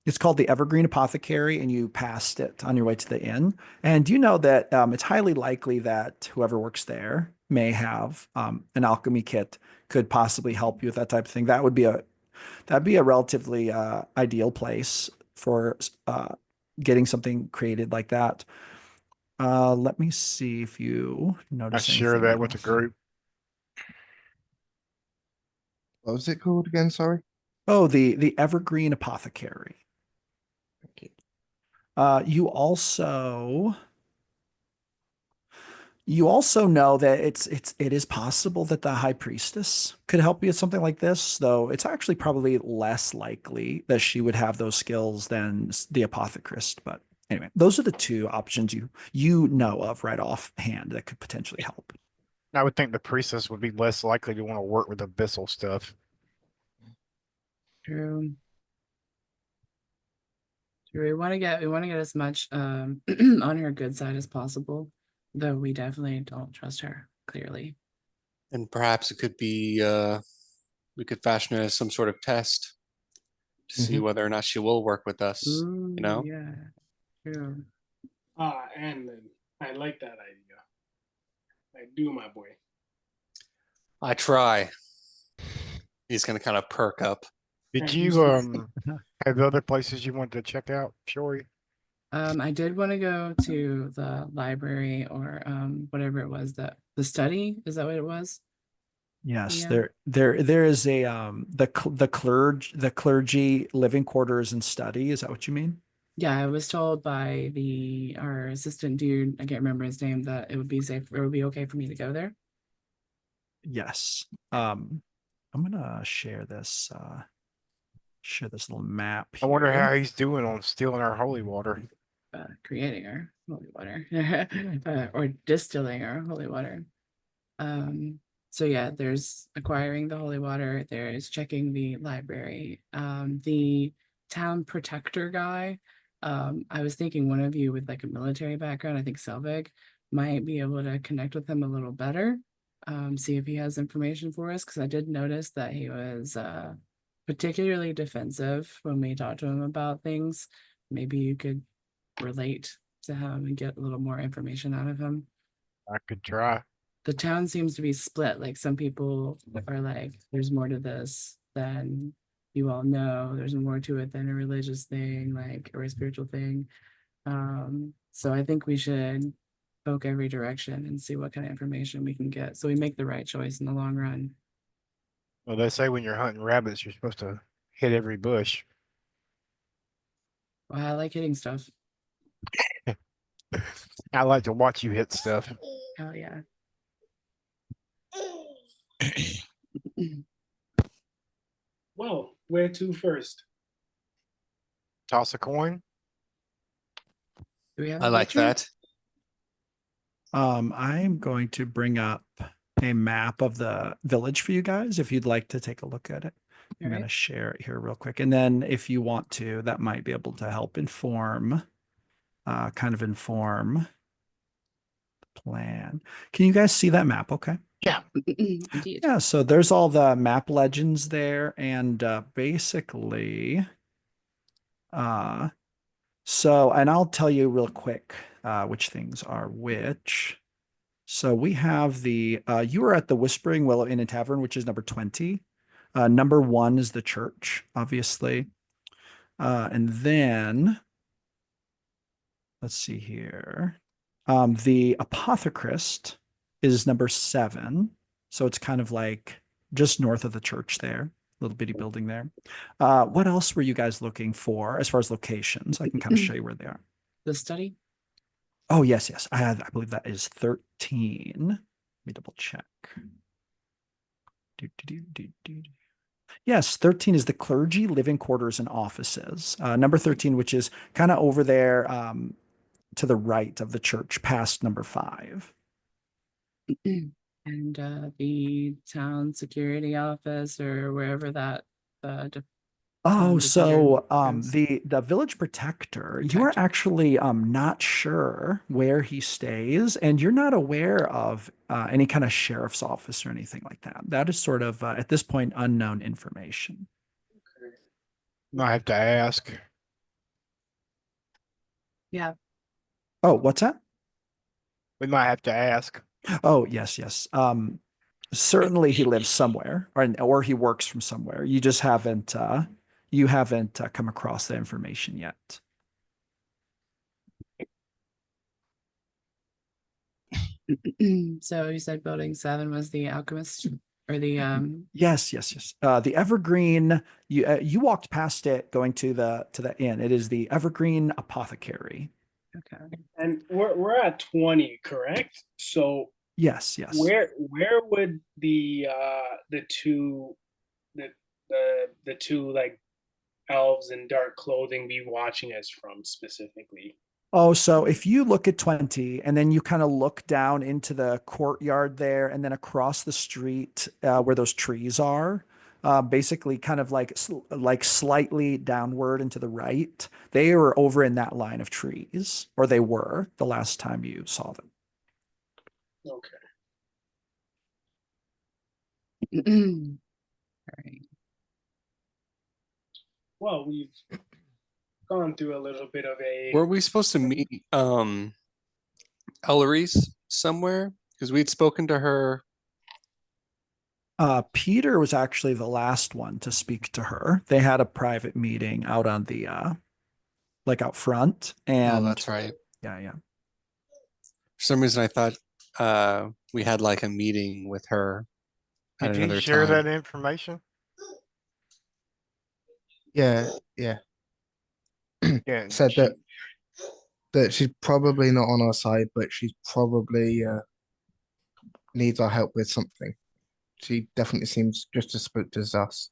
It's called the Evergreen Apothecary, and you passed it on your way to the inn. And you know that it's highly likely that whoever works there may have an alchemy kit, could possibly help you with that type of thing. That'd be a relatively ideal place for getting something created like that. Let me see if you I notice share anything that with the else. group. What was it called again? Sorry. Oh, the Evergreen Apothecary. Thank you. You also know that it is possible that the high priestess could help you with something like this, though it's actually probably less likely that she would have those skills than the apothecarist. But anyway, those are the 2 options you know of right offhand that could potentially help. I would think the priestess would be less likely to want to work with abyssal stuff. True. True. We want to get as much on her good side as possible, though we definitely don't trust her, clearly. And perhaps it could be we could fashion it as some sort of test to see whether or not she will work with us. Ooh, You know? yeah. True. And then I like that idea. I do, my boy. I try. He's gonna kind of perk up. Did And you you have other places you wanted to check out, Shory? I did want to go to the library or whatever it was, that the study, is that what it was? Yes, Yeah. there is a the clergy living quarters and study. Is that what you mean? Yeah, I was told by our assistant dude, I can't remember his name, that it would be safe, or it would be okay for me to go there. Yes. I'm gonna share this little map I wonder here. how he's doing on stealing our holy water. Creating our holy water or distilling our holy water. So yeah, there's acquiring the holy water, there's checking the library. The town protector guy, I was thinking one of you with like a military background, I think Selvig, might be able to connect with him a little better. See if he has information for us, because I did notice that he was particularly defensive when we talked to him about things. Maybe you could relate to him and get a little more information out of him. I could try. The town seems to be split. Like, some people are like, there's more to this than you all know. There's more to it than a religious thing, like, or a spiritual thing. So I think we should poke every direction and see what kind of information we can get, so we make the right choice in the long run. Well, they say when you're hunting rabbits, you're supposed to hit every bush. Well, I like hitting stuff. I like to watch you hit stuff. Hell yeah. Well, where to first? Toss a coin. Do we have I a like picture? that. I'm going to bring up a map of the village for you guys if you'd like to take a look at it. I'm going to share it here real quick. And then if you want to, that might be able to help inform the plan. Can you guys see that map okay? Yeah. Indeed. Yeah, so there's all the map legends there, and basically, uh, and I'll tell you real quick which things are which. So we have you were at the Whispering Willow Inn and Tavern, which is number 20. Number 1 is the church, obviously. And then, let's see here. The Apothecrist is number 7. So it's kind of like just north of the church there, little bitty building there. What else were you guys looking for as far as locations? I can kind of show you where they are. The study. Oh, yes, yes. I believe that is 13. Let me double check. Yes, 13 is the clergy, living quarters, and offices. Number 13, which is kind of over there to the right of the church, past number 5. And the town security office or wherever that Oh, the so leader is. the village protector, you are actually not sure where he stays, and you're not aware of any kind of sheriff's office or anything like that. That is sort of at this point unknown information. Might have to ask. Yeah. Oh, what's that? We might have to ask. Oh, yes, yes. Certainly he lives somewhere, or he works from somewhere. You just haven't come across the information yet. So you said building 7 was the alchemist or the Yes, yes, yes. The Evergreen. You walked past it going to the inn. It is the Evergreen Apothecary. okay. And we're at 20, correct? So Yes, yes. where would the two the two like elves in dark clothing be watching us from specifically? Oh, so if you look at 20 and then you kind of look down into the courtyard there and then across the street where those trees are, basically kind of like slightly downward and to the right, they were over in that line of trees, or they were the last time you saw them. Okay. All right. Well, we've gone through a little bit of a Were we supposed to meet Ellery's somewhere? Because we'd spoken to her. Peter was actually the last one to speak to her. They had a private meeting out on the like out front, Oh, and that's right. yeah, yeah. For some reason, I thought we had like a meeting with her at Did you another share time. that information? Yeah, yeah. Yeah. Said that she's probably not on our side, but she's probably needs our help with something. She definitely seems just as spooked as us.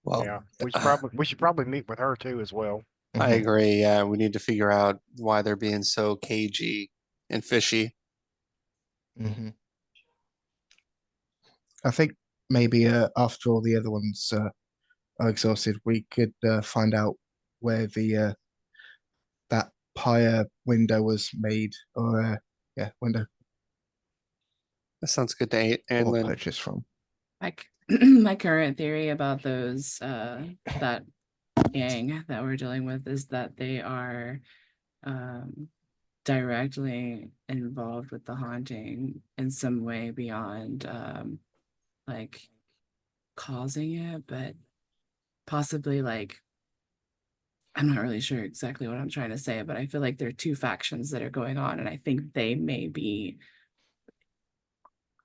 Well, Yeah. We should probably meet with her too as well. I Mhm, agree. Yeah, we need to figure out why they're being so cagey and fishy. mhm. I think maybe after all the other ones are exhausted, we could find out where the that pyre window was made, or yeah, window That sounds good to or Anlin. purchased from. Like my current theory about those that gang that we're dealing with is that they are directly involved with the haunting in some way beyond like causing it, but possibly like I'm not really sure exactly what I'm trying to say, but I feel like there are two factions that are going on, and I think they may be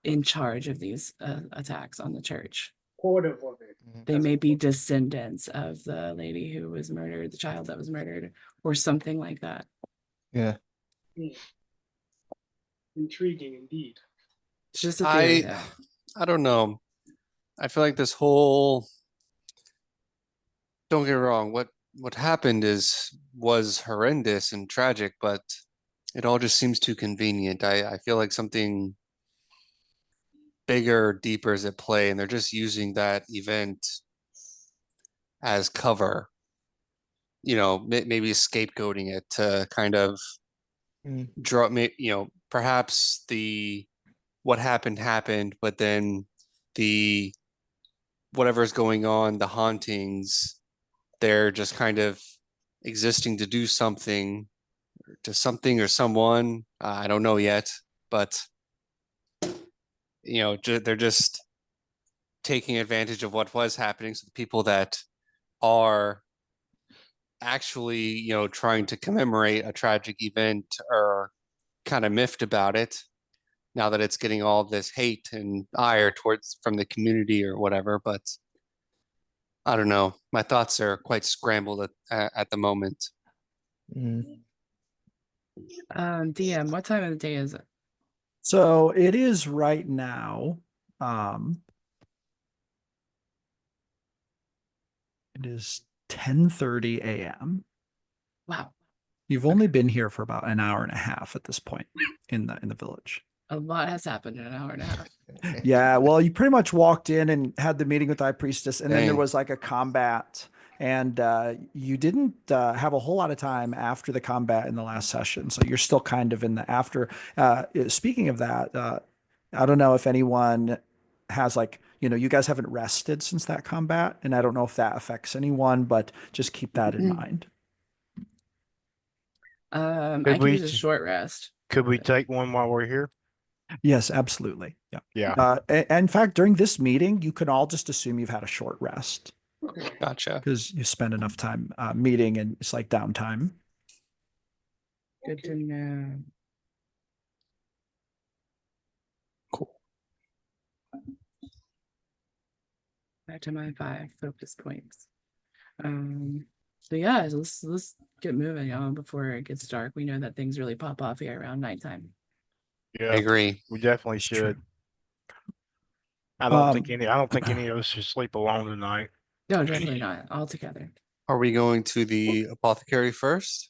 in charge of these attacks on the church. quarter of it. They As may a- be descendants of the lady who was murdered, the child that was murdered, or something like that. Yeah. Intriguing indeed. It's just a theory, I though. I don't know. I feel like this whole, don't get me wrong, what happened was horrendous and tragic, but it all just seems too convenient. I feel like something bigger, deeper is at play, and they're just using that event as cover. Maybe scapegoating it to kind of Mm. draw me, perhaps what happened, but then the whatever's going on, the hauntings, they're just kind of existing to do something to something or someone. I don't know yet, but they're just taking advantage of what was happening. So the people that are actually, trying to commemorate a tragic event are kind of miffed about it now that it's getting all this hate and ire towards from the community or whatever. But I don't know. My thoughts are quite scrambled at the moment. Mm. DM, what time of the day is it? So it is right now. It is 10:30 a.m. Wow, You've only been here for about an hour and a half at this point in the village. a lot has happened in an hour and a half. Yeah, well, you pretty much walked in and had the meeting with the High Priestess, and then there Dang. was like a combat, and you didn't have a whole lot of time after the combat in the last session, so you're still kind of in the after. Speaking of that, I don't know if anyone has like, you guys haven't rested since that combat, and I don't know if that affects anyone, but just keep that in mind. I Could could we use a t- short rest. Could we take one while we're here? Yes, absolutely. Yeah. Yeah. In fact, during this meeting, you can all just assume you've had a short rest Gotcha. because you spend enough time meeting and it's like downtime. Good to know. Cool. Back to my 5 focus points. So yeah, let's get moving on before it gets dark. We know that things really pop off here around nighttime. I Yeah. agree. We definitely It's should. true. I don't think any of us should sleep alone tonight. No, definitely not. All together. Are we going to the apothecary first?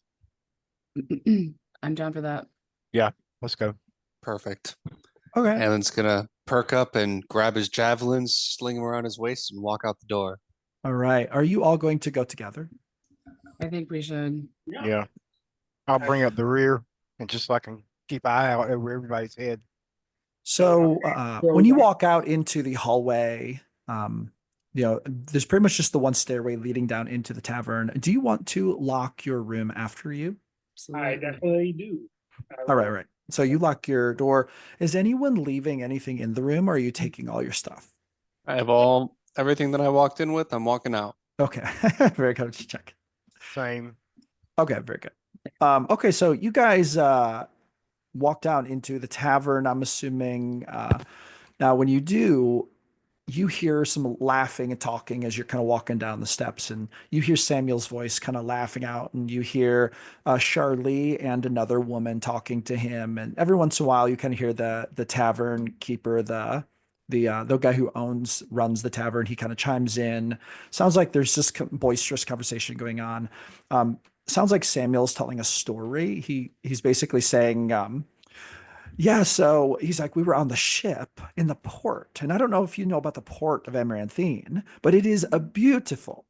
I'm down for that. Yeah, let's go. Perfect. Okay. Alan's gonna perk up and grab his javelins, sling them around his waist, and walk out the door. All right. Are you all going to go together? I think we should. Yeah. I'll bring up the rear and just so I can keep an eye out over everybody's head. So when you walk out into the hallway, there's pretty much just the one stairway leading down into the tavern. Do you want to lock your room after you? I Absolutely. definitely do. All right, right. So you lock your door. Is anyone leaving anything in the room, or are you taking all your stuff? I have everything that I walked in with. I'm walking out. Okay, very good. Just check. Same. Okay, very good. Okay, so you guys walk down into the tavern. I'm assuming now when you do, you hear some laughing and talking as you're kind of walking down the steps, and you hear Samuel's voice kind of laughing out, and you hear Charlie and another woman talking to him, and every once in a while you kind of hear the tavern keeper, the guy who runs the tavern. He kind of chimes in. Sounds like there's this boisterous conversation going on. Sounds like Samuel's telling a story. He's basically saying. Yeah, so he's like, we were on the ship in the port, and I don't know if you know about the port of Amaranthine, but it is beautiful,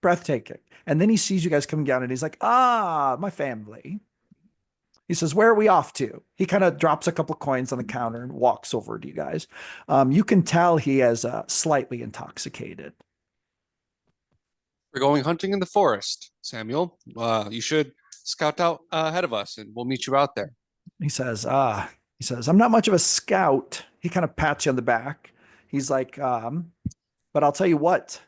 breathtaking. And then he sees you guys coming down, and he's like, my family. He says, where are we off to? He kind of drops a couple of coins on the counter and walks over to you guys. You can tell he is slightly intoxicated. We're going hunting in the forest, Samuel. You should scout out ahead of us, and we'll meet you out there. He says, I'm not much of a scout. He kind of pats you on the back. He's like, but I'll tell you what.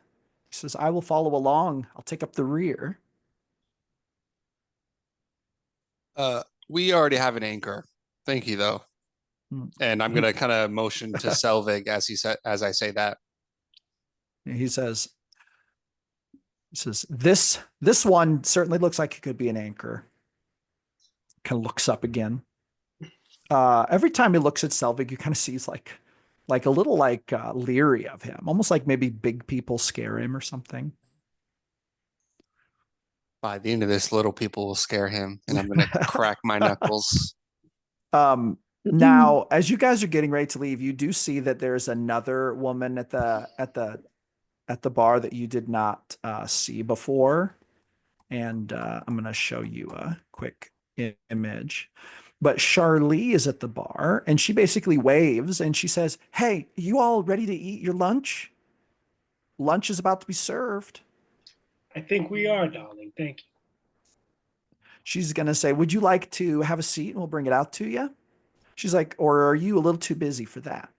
He says, I will follow along. I'll take up the rear. We already have an anchor. Thank you, though. And I'm gonna kind of motion to Selvig as I say that. He says, this one certainly looks like it could be an anchor. Kind of looks up again. Every time he looks at Selvig, you kind of see he's like a little leery of him, almost like maybe big people scare him or something. By the end of this, little people will scare him, and I'm gonna crack my knuckles. Now, as you guys are getting ready to leave, you do see that there's another woman at the bar that you did not see before, and I'm gonna show you a quick image. But Charlie is at the bar and she basically waves and she says, "Hey, you all ready to eat your lunch? Lunch is about to be served." I think we are, darling. Thank you. She's going to say, "Would you like to have a seat and we'll bring it out to you?" She's like, "Or are you a little too busy for that?"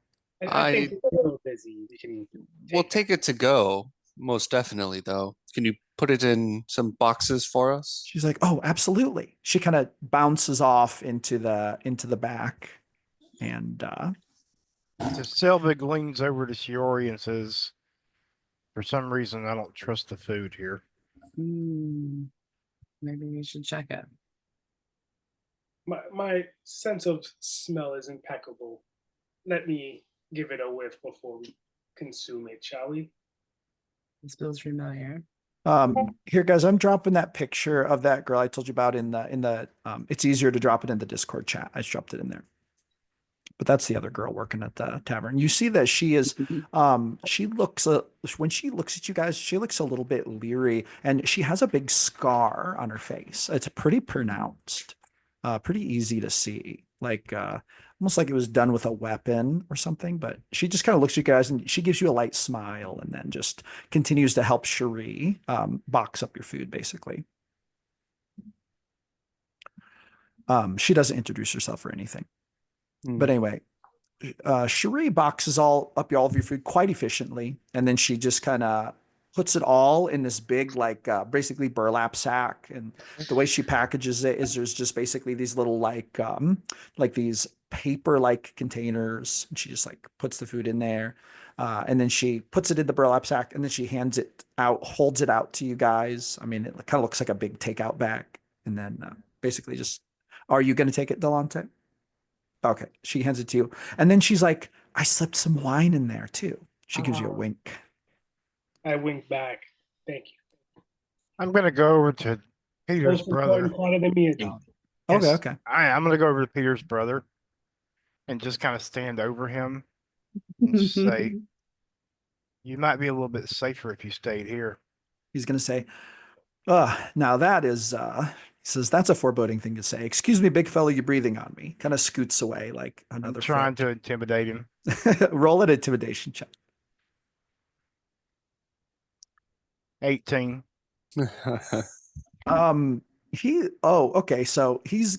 I think we're a little busy. We can We'll take take it to go, most definitely, though. Can you put it in some boxes for us? She's like, "Oh, absolutely." She kind of bounces off into the back and So Selvig leans over to Shiori and says, "For some reason, I don't trust the food here." Maybe we should check it. my sense of smell is impeccable. Let me give it a whiff before we consume it, shall we? This feels familiar. here guys, I'm dropping that picture of that girl I told you about in the it's easier to drop it in the Discord chat. I just dropped it in there. But that's the other girl working at the tavern. You see that she is she looks when she looks at you guys, she looks a little bit leery and she has a big scar on her face. It's pretty pronounced. Pretty easy to see. Like almost like it was done with a weapon or something, but she just kind of looks at you guys and she gives you a light smile and then just continues to help Cherie box up your food basically. She doesn't introduce herself or anything. But anyway, Cherie boxes all of your food quite efficiently, and then she just kind of puts it all in this big, like basically burlap sack. And the way she packages it is there's just basically these little like these paper-like containers, and she just like puts the food in there, and then she puts it in the burlap sack, and then she hands it out, holds it out to you guys. I mean, it kind of looks like a big takeout bag, and then basically just, are you going to take it, Delante? Okay, she hands it to you. And then she's like, "I slipped some wine in there too." She gives you a wink. I wink back. Thank you. I'm gonna go over to Peter's Most brother. important part of the meal, darling. Okay, Yes. okay. I'm gonna go over to Peter's brother and just kind of stand over him and say, "You might be a little bit safer if you stayed here." He's gonna say, now that is he says, "That's a foreboding thing to say. Excuse me, big fella, you're breathing on me." Kind of scoots away like I'm another trying to intimidate him. roll an intimidation check. 18. Okay, so he's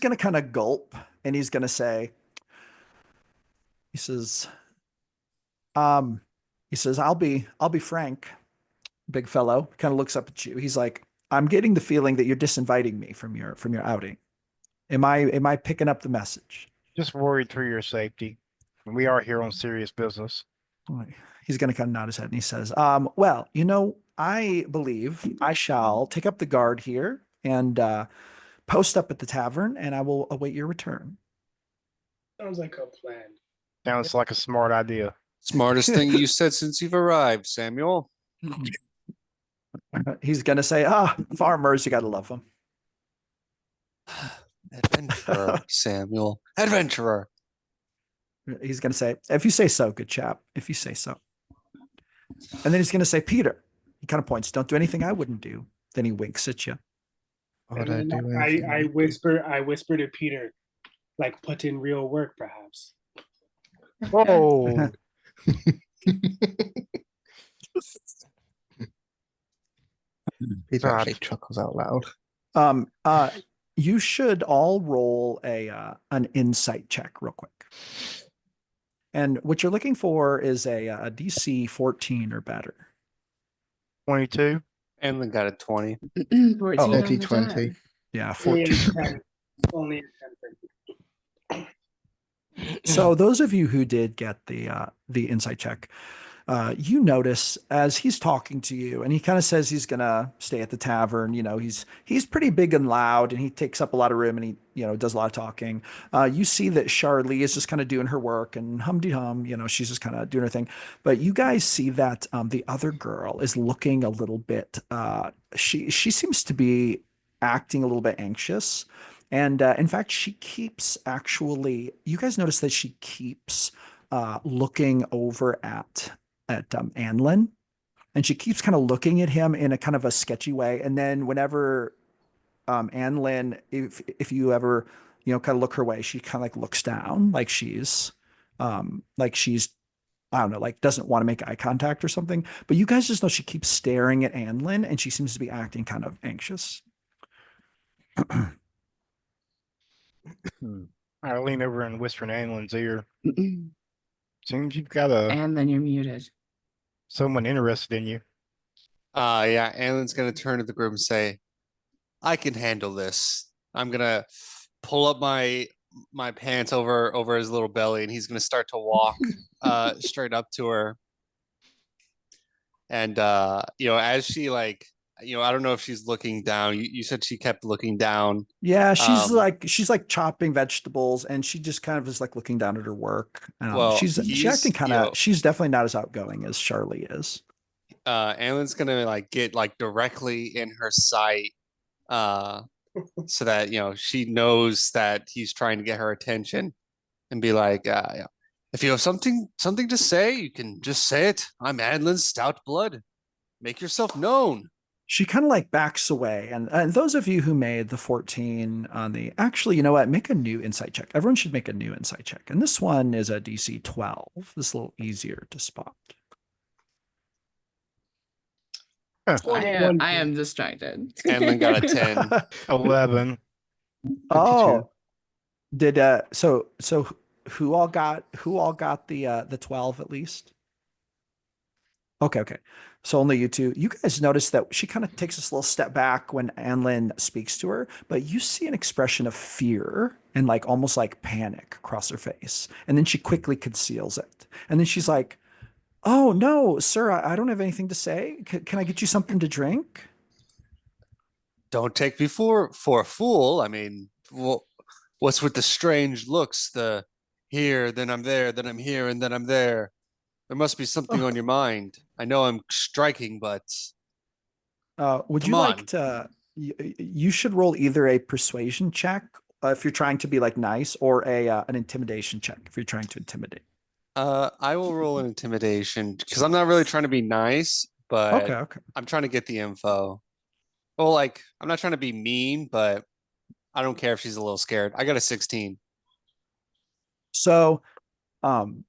gonna kind of gulp and he's gonna say, he says, um, I'll be frank, big fellow. Kind of looks up at you. He's like, "I'm getting the feeling that you're disinviting me from your outing. Am I picking up the message?" Just worried for your safety. We are here on serious business. He's going to kind of nod his head and he says, "Well, I believe I shall take up the guard here and post up at the tavern, and I will await your return." Sounds like a plan. Sounds like a smart idea. Smartest thing you said since you've arrived, Samuel. He's going to say, farmers, you got to love them. Adventurer, Samuel. Adventurer. He's going to say, "If you say so, good chap. If you say so." And then he's going to say, "Peter," he kind of points, "don't do anything I wouldn't do." Then he winks at you. Would I And do then anything? I whisper to Peter, like put in real work, perhaps. Whoa. Peter God. actually chuckles out loud. You should all roll an insight check real quick. And what you're looking for is a DC 14 or better. 22. And then got a 20. 14 Oh, on the D20. dot. Yeah, Only 14. a 10. Only a 10. So those of you who did get the insight check, you notice as he's talking to you, and he kind of says he's gonna stay at the tavern. He's pretty big and loud, and he takes up a lot of room, and he does a lot of talking. You see that Charlie is just kind of doing her work, and hum-de-hum, she's just kind of doing her thing. But you guys see that the other girl is looking a little bit. She seems to be acting a little bit anxious. And in fact, she keeps you guys notice that she keeps looking over at Anlin, and she keeps kind of looking at him in a kind of a sketchy way. And then whenever Anlin, if you ever kind of look her way. She kind of like looks down, like she's, I don't know, like doesn't want to make eye contact or something. But you guys just know she keeps staring at Anlin, and she seems to be acting kind of anxious. I lean over and whisper in Anlin's ear. Seems you've got And then you're muted. someone interested in you. Yeah, Alan's gonna turn to the group and say, I can handle this. I'm gonna pull up my pants over his little belly, and he's gonna start to walk straight up to her. And as she like, I don't know if she's looking down. You said she kept looking down. Yeah, she's Um, like chopping vegetables, and she just kind of is like looking down at her work. well, She's acting he's kind of. She's definitely not as outgoing as Charlie is. Alan's gonna like get like directly in her sight, so that she knows that he's trying to get her attention, and be like, yeah, if you have something to say, you can just say it. I'm Adlin's stout blood. Make yourself known. She kind of like backs away, and those of you who made the 14 on the, actually, you know what? Make a new insight check. Everyone should make a new insight check, and this one is a DC 12. This is a little easier to spot. I am distracted. Adlin got a 10. 11. Oh, did so who all got the 12 at least? Okay. So only you two. You guys notice that she kind of takes this little step back when Anlin speaks to her, but you see an expression of fear and like almost like panic across her face. And then she quickly conceals it. And then she's like, "Oh no, sir, I don't have anything to say. Can I get you something to drink?" Don't take me for a fool. I mean, what's with the strange looks? The here, then I'm there, then I'm here, and then I'm there. There must be something on your mind. I know I'm striking, but Would come you on. like to? You should roll either a persuasion check if you're trying to be like nice, or an intimidation check if you're trying to intimidate. I will roll an intimidation because I'm not really trying to be nice, but Okay. I'm trying to get the info. Well, like I'm not trying to be mean, but I don't care if she's a little scared. I got a 16. So, um,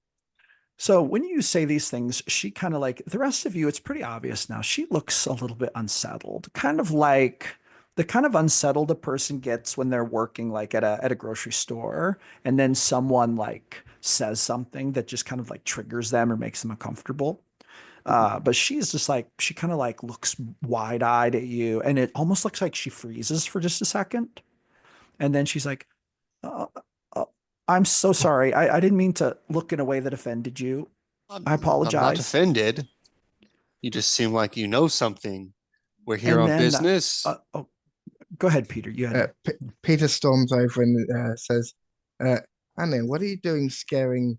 so when you say these things, she kind of like the rest of you, it's pretty obvious now. She looks a little bit unsettled, kind of like the kind of unsettled a person gets when they're working like at a grocery store, and then someone like says something that just kind of like triggers them or makes them uncomfortable. But she's just like she kind of like looks wide-eyed at you, and it almost looks like she freezes for just a second, and then she's like, uh, uh, I'm so sorry. I didn't mean to look in a way that offended you. I I'm not apologize. offended. You just seem like you know something. We're here And on then, business. oh, go ahead, Peter. You had Peter storms over and says, Annie, what are you doing scaring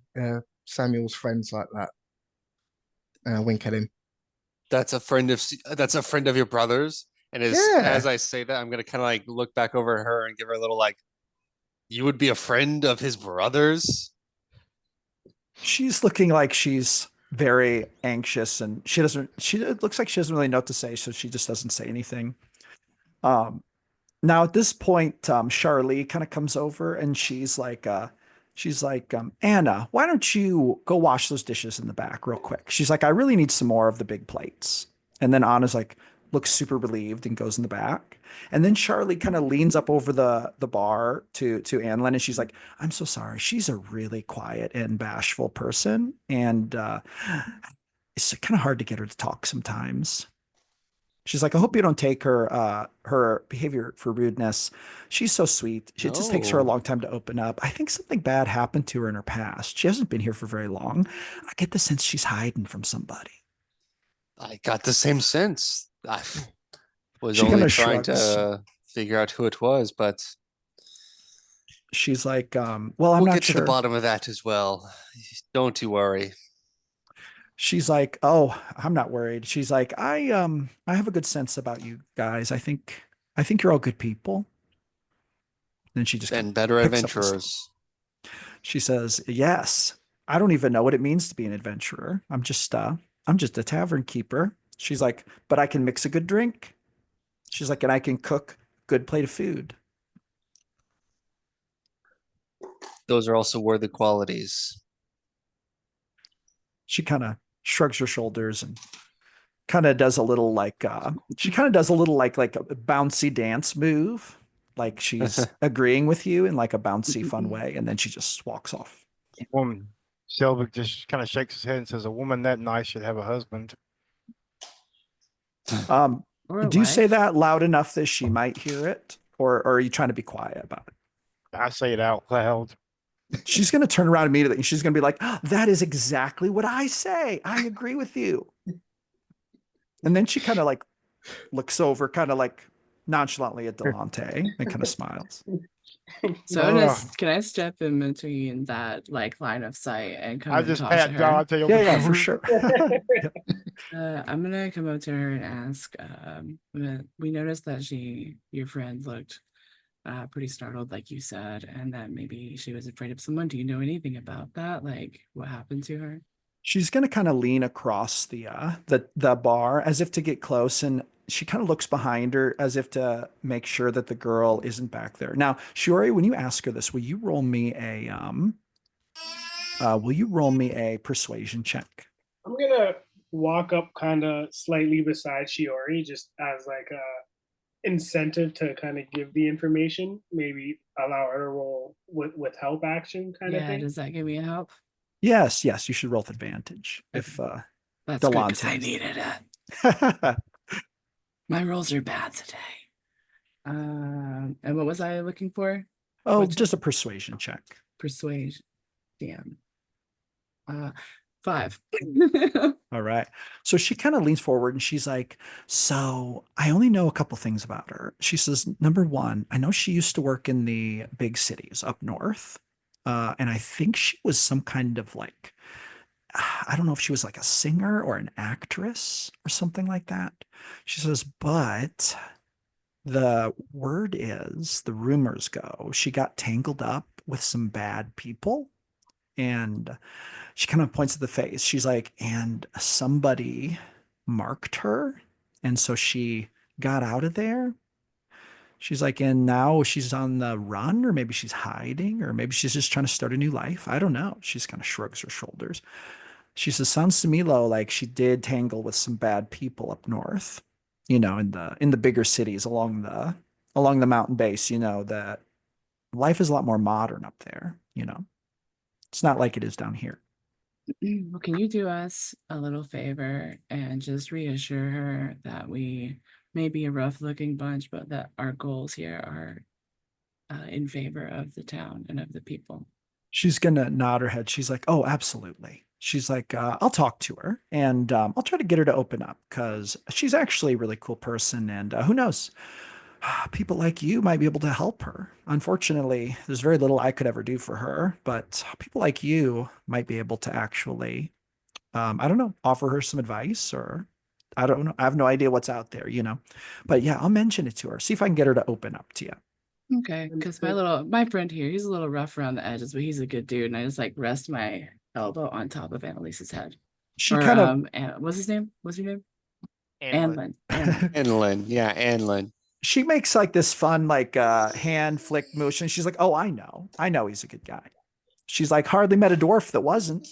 Samuel's friends like that? Wink at him. That's a friend of your brother's. And as Yeah. I say that, I'm gonna kind of like look back over at her and give her a little like, you would be a friend of his brother's? she's looking like she's very anxious, and it looks like she doesn't really know what to say, so she just doesn't say anything. Now at this point, Charlie kind of comes over, and she's like, Anna, why don't you go wash those dishes in the back real quick? She's like, I really need some more of the big plates. And then Anna's like, looks super relieved and goes in the back. And then Charlie kind of leans up over the bar to Anlin, and she's like, I'm so sorry. She's a really quiet and bashful person, and it's kind of hard to get her to talk sometimes. She's like, I hope you don't take her behavior for rudeness. She's so sweet. It just takes her a No. long time to open up. I think something bad happened to her in her past. She hasn't been here for very long. I get the sense she's hiding from somebody. I got the same sense. I was She only kinda trying shrugs. to figure out who it was, but She's like, well, I'm we'll not get to the sure. bottom of that as well. Don't you worry. She's like, oh, I'm not worried. She's like, I have a good sense about you guys. I think you're all good people. Then she just kind And of better picks up this. adventurers. She says, yes, I don't even know what it means to be an adventurer. I'm just a tavern keeper. She's like, but I can mix a good drink. She's like, and I can cook good plate of food. Those are also worthy qualities. She kind of shrugs her shoulders and kind of does a little like she kind of does a little like a bouncy dance move, like she's agreeing with you in like a bouncy fun way, and then she just walks off. Woman, Selvig just kind of shakes his head and says, "A woman that nice should have a husband." Or a Do you say wife. that loud enough that she might hear it, or are you trying to be quiet about it? I say it out loud. She's going to turn around immediately and she's going to be like, "Oh, that is exactly what I say. I agree with you." And then she kind of like looks over, kind of like nonchalantly at Delante and kind of smiles. So can I step in between that like line of sight and come I and just talk to pat her? Dante on Yeah, the yeah, for shoulder. sure. I'm gonna come up to her and ask. We noticed that your friend, looked pretty startled, like you said, and that maybe she was afraid of someone. Do you know anything about that? Like, what happened to her? She's going to kind of lean across the bar as if to get close, and she kind of looks behind her as if to make sure that the girl isn't back there. Now, Shiori, when you ask her this, will you roll me a persuasion check? I'm gonna walk up kind of slightly beside Shiori, just as like a incentive to kind of give the information, maybe allow her to roll with help action kind of Yeah, thing. does that give me a help? Yes, yes, you should roll with advantage if That's good because Delante I is- needed it. My rolls are bad today. And what was I looking for? Oh, What check? just a persuasion check. Persuasion. Damn. 5. All right. So she kind of leans forward and she's like, "So I only know a couple things about her." She says, "Number one, I know she used to work in the big cities up north. And I think she was some kind of like, I don't know if she was like a singer or an actress or something like that." She says, "But the word is, the rumors go, she got tangled up with some bad people." And she kind of points to the face. She's like, "And somebody marked her. And so she got out of there." She's like, "And now she's on the run, or maybe she's hiding, or maybe she's just trying to start a new life. I don't know." She's kind of shrugs her shoulders. She says, "Sounds to me, Lo, like she did tangle with some bad people up north, in the bigger cities along the mountain base, that life is a lot more modern up there, It's not like it is down here." Well, can you do us a little favor and just reassure her that we may be a rough looking bunch, but that our goals here are in favor of the town and of the people? She's gonna nod her head. She's like, "Oh, absolutely." She's like, "I'll talk to her and I'll try to get her to open up because she's actually a really cool person. And who knows, people like you might be able to help her. Unfortunately, there's very little I could ever do for her, but people like you might be able to actually, I don't know, offer her some advice, or I don't know. I have no idea what's out there. But yeah, I'll mention it to her. See if I can get her to open up to you." Okay, because my friend here, he's a little rough around the edges, but he's a good dude, and I just like rest my elbow on top of Annalise's head. She Or kind of what's his name? What's your name? Anlin. Anlin. Anlin, yeah, Anlin. she makes like this fun like hand flick motion. She's like, "Oh, I know he's a good guy." She's like, "Hardly met a dwarf that wasn't."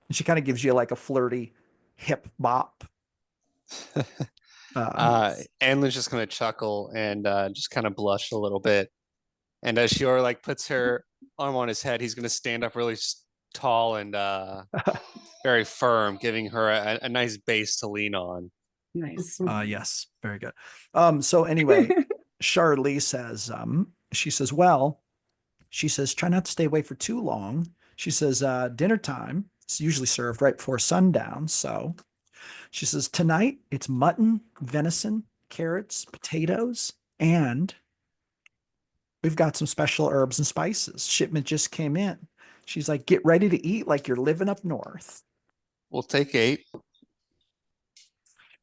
And she kind of gives you like a flirty hip bop. Anlin's just gonna chuckle and just kind of blush a little bit. And as Shiora like puts her arm on his head, he's gonna stand up really tall and very firm, giving her a nice base to lean on. Nice. Yes, very good. So anyway, Charlie says, she says, "Well," she says, "try not to stay away for too long." She says, "Dinner time is usually served right before sundown. So," she says, "tonight it's mutton, venison, carrots, potatoes, and we've got some special herbs and spices. Shipment just came in." She's like, "Get ready to eat like you're living up north." We'll take 8.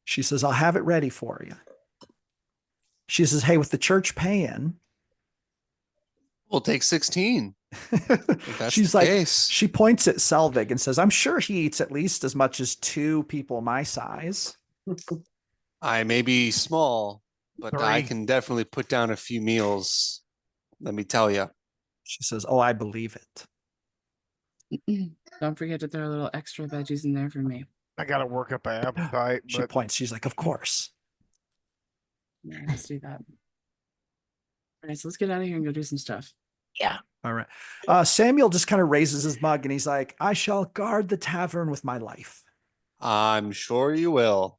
She says, "I'll have it ready for you." She says, "Hey, with the church paying," We'll take 16. If that's she's the like, case. she points at Selvig and says, "I'm sure he eats at least as much as 2 people my size." I may be small, but I 3. can definitely put down a few meals. Let me tell you. She says, "Oh, I believe it." Don't forget to throw a little extra veggies in there for me. I got to work up an appetite, She but points. She's like, of course. Yeah, let's do that. All right, so let's get out of here and go do some stuff. All right. Samuel just kind of raises his mug and he's like, I shall guard the tavern with my life. I'm sure you will.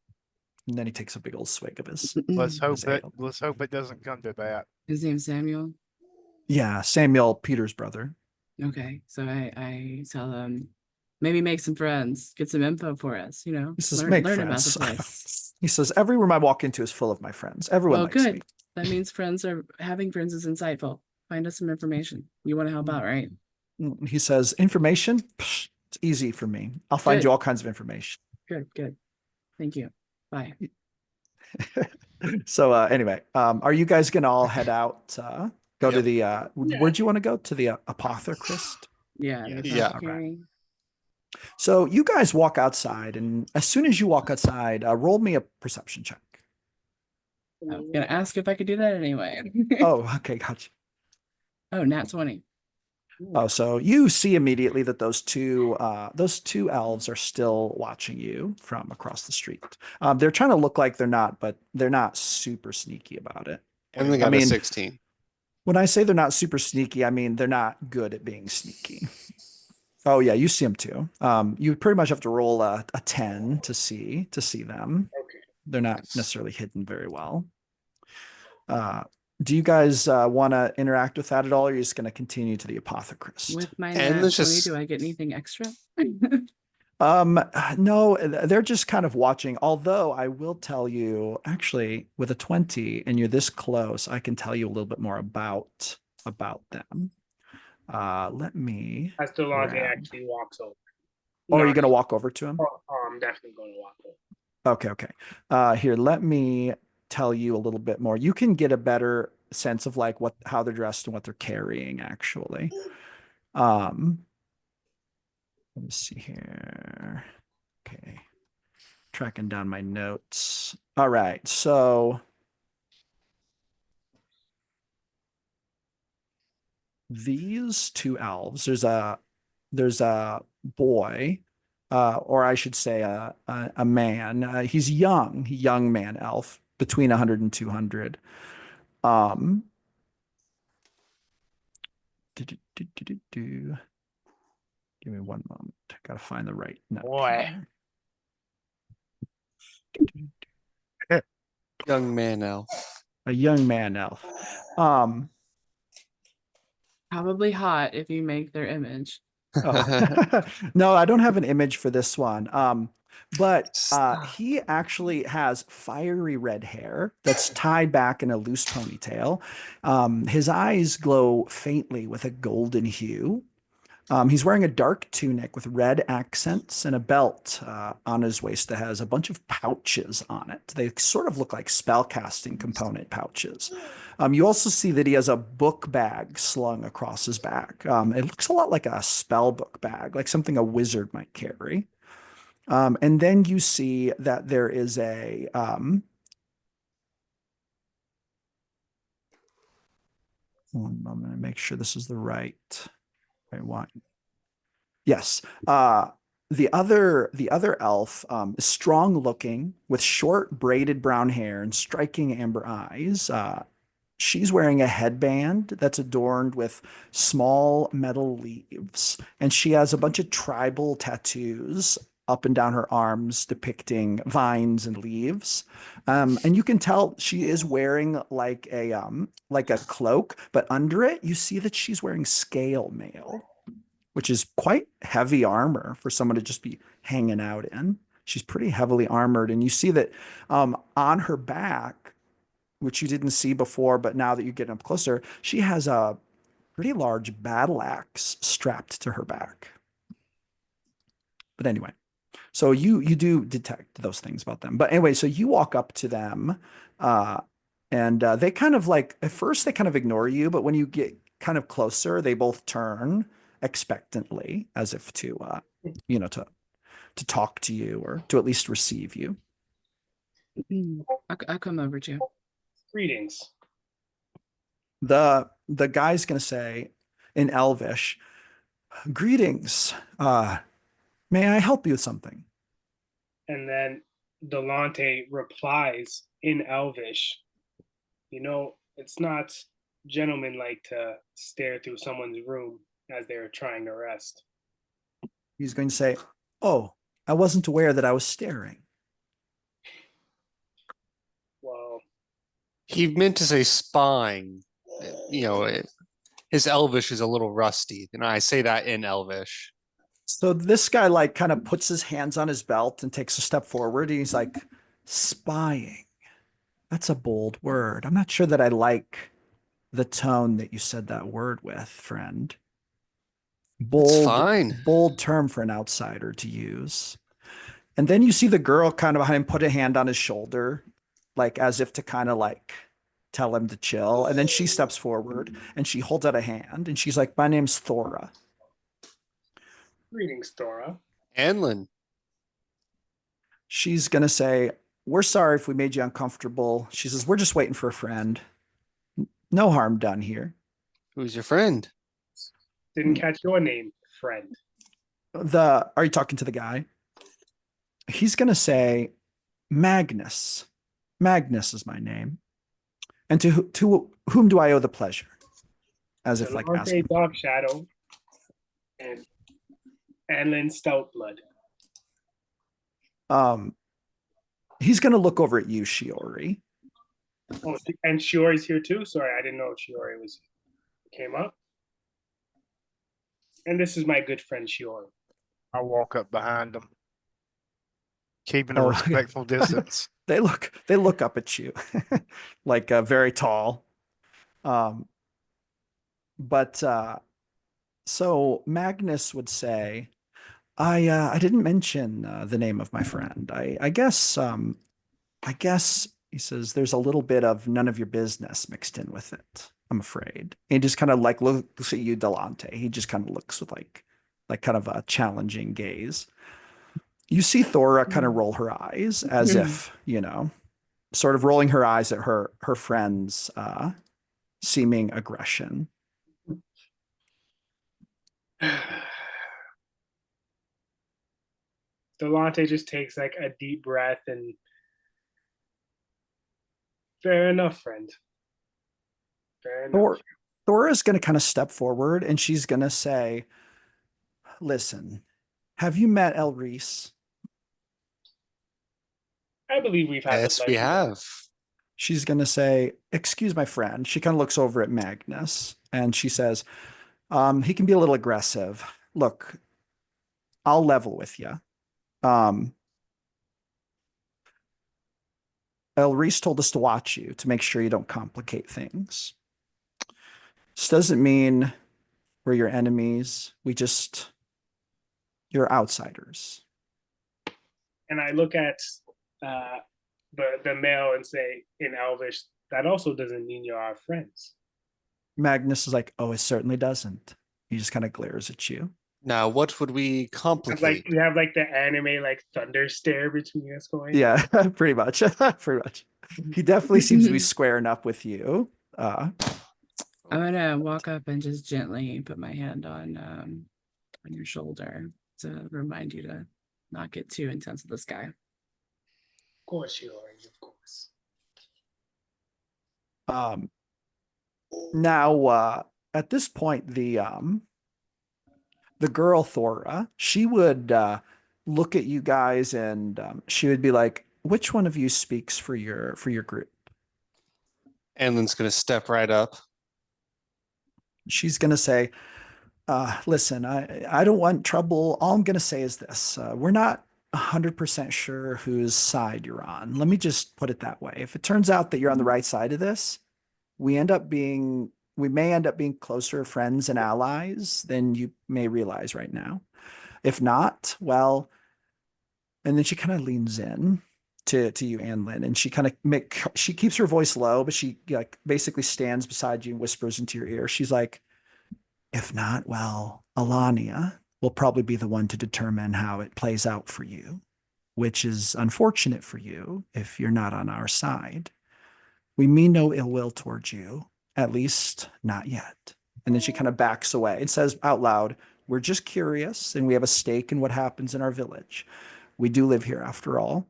And then he takes a big old swig of his. let's hope ale. it doesn't come to that. His name's Samuel. Yeah, Samuel, Peter's brother. Okay, so I tell him maybe make some friends, get some info for us. You know, He says, learn make about friends. the place. He says, every room I walk into is full of my friends. Everyone Well, likes good. me. That means having friends is insightful. Find us some information. You want to help out, right? He says, information? Psh, it's easy for me. I'll find Good. you all kinds of information. Good. Thank you. Bye. So anyway, are you guys gonna all head out? Go to Yep. the where'd you want to go? To the apothecrist? Yeah. Yes. the Yeah. apothecary. So you guys walk outside, and as soon as you walk outside, roll me a perception check. I was gonna ask if I could do that anyway. Oh, okay, gotcha. Oh, nat 20. Oh, so you see immediately that those two elves are still watching you from across the street. They're trying to look like they're not, but they're not super sneaky about it. And they I got mean- a 16. When I say they're not super sneaky, I mean they're not good at being sneaky. Oh yeah, you see them too. You pretty much have to roll a 10 to see them. Okay. They're not Nice. necessarily hidden very well. Do you guys want to interact with that at all, or are you just going to continue to the apothecrist? With my And nat 20, let's just- do I get anything extra? No, they're just kind of watching. Although I will tell you, actually, with a 20 and you're this close, I can tell you a little bit more about them. Let me. As Delonte grab- actually walks over. Or are you Not- going to walk over to him? I'm definitely going to walk over. Okay. Here, let me tell you a little bit more. You can get a better sense of like how they're dressed and what they're carrying, actually. Let me see here. Okay. Tracking down my notes. All right. So these two elves, there's a boy, or I should say a man. He's young man elf, between 100 and 200. Give me one moment. I gotta find the right note. Boy. here. Young man now. A young man elf. Probably hot if you make their image. Oh. No, I don't have an image for this one. But Stop. he actually has fiery red hair that's tied back in a loose ponytail. His eyes glow faintly with a golden hue. He's wearing a dark tunic with red accents and a belt on his waist that has a bunch of pouches on it. They sort of look like spellcasting component pouches. You also see that he has a book bag slung across his back. It looks a lot like a spell book bag, like something a wizard might carry. And then you see that there is a one moment, make sure this is the right one. Yes. The other elf is strong looking with short braided brown hair and striking amber eyes. She's wearing a headband that's adorned with small metal leaves, and she has a bunch of tribal tattoos up and down her arms depicting vines and leaves. And you can tell she is wearing like a cloak, but under it you see that she's wearing scale mail, which is quite heavy armor for someone to just be hanging out in. She's pretty heavily armored, and you see that on her back, which you didn't see before, but now that you get up closer, she has a pretty large battle axe strapped to her back. But anyway, so you do detect those things about them. But anyway, so you walk up to them, and they kind of like, at first they kind of ignore you, but when you get kind of closer, they both turn expectantly, as if to to talk to you or to at least receive you. I'll come over to you. Greetings. The guy's gonna say in Elvish, Greetings. May I help you with something? And then Delante replies in Elvish, it's not gentlemanlike to stare through someone's room as they're trying to rest. He's going to say, "Oh, I wasn't aware that I was staring." Well, He meant to say spying. His Elvish is a little rusty, and I say that in Elvish. So this guy like kind of puts his hands on his belt and takes a step forward. And he's like, "Spying. That's a bold word. I'm not sure that I like the tone that you said that word with, friend. It's Bold, fine. bold term for an outsider to use." And then you see the girl kind of behind him put a hand on his shoulder, like as if to kind of like tell him to chill. And then she steps forward and she holds out a hand and she's like, "My name's Thora." greetings, Thora. Anlin, She's going to say, "We're sorry if we made you uncomfortable." She says, "We're just waiting for a friend. No harm done here." who's your friend? Didn't catch your name, friend. Are you talking to the guy? He's going to say, "Magnus. Magnus is my name. And to whom do I owe the pleasure?" As if like Delante asking. Dark Shadow and Anlin Stoutblood. He's going to look over at you, Shiori. Oh, and Shiori's here too? Sorry, I didn't know Shiori came up. And this is my good friend Shiori. I walk up behind them, keeping a Oh, respectful distance. They look up at you, like very tall. But so Magnus would say, I didn't mention the name of my friend. I guess he says there's a little bit of none of your business mixed in with it, I'm afraid." He just kind of like looks at you, Delante. He just kind of looks with like kind of a challenging gaze. You see Thora kind of roll her eyes as if, sort of rolling her eyes at her friend's seeming aggression. Delante just takes like a deep breath and fair enough, friend. Fair enough. Thora's going to kind of step forward and she's going to say, "Listen, have you met El Reese?" I believe we've had Yes, the we pleasure. have. She's going to say, "Excuse my friend." She kind of looks over at Magnus and she says, "He can be a little aggressive. Look, I'll level with you. El Reese told us to watch you to make sure you don't complicate things. This doesn't mean we're your enemies. You're outsiders." And I look at the male and say in Elvish, that also doesn't mean you're our friends. Magnus is like, "Oh, it certainly doesn't." He just kind of glares at you. Now, what would we It's complicate? like you have like the anime like thunder stare between us going. Yeah, pretty much. Pretty much. He definitely seems to be squaring up with you. I'm gonna walk up and just gently put my hand on your shoulder to remind you to not get too intense with this guy. Of course you are, of course. Now, at this point, the girl Thora, she would look at you guys and she would be like, "Which one of you speaks for your group?" Anlin's going to step right up. She's gonna say, "Listen, I don't want trouble. All I'm gonna say is this: we're not 100% sure whose side you're on. Let me just put it that way. If it turns out that you're on the right side of this, we may end up being closer friends and allies than you may realize right now. If not, well," and then she kind of leans in to you, Anlin, and she kind of she keeps her voice low, but she like basically stands beside you and whispers into your ear. She's like, "If not, well, Alania will probably be the one to determine how it plays out for you, which is unfortunate for you if you're not on our side. We mean no ill will towards you, at least not yet." And then she kind of backs away and says out loud, We're just curious, and we have a stake in what happens in our village. We do live here after all,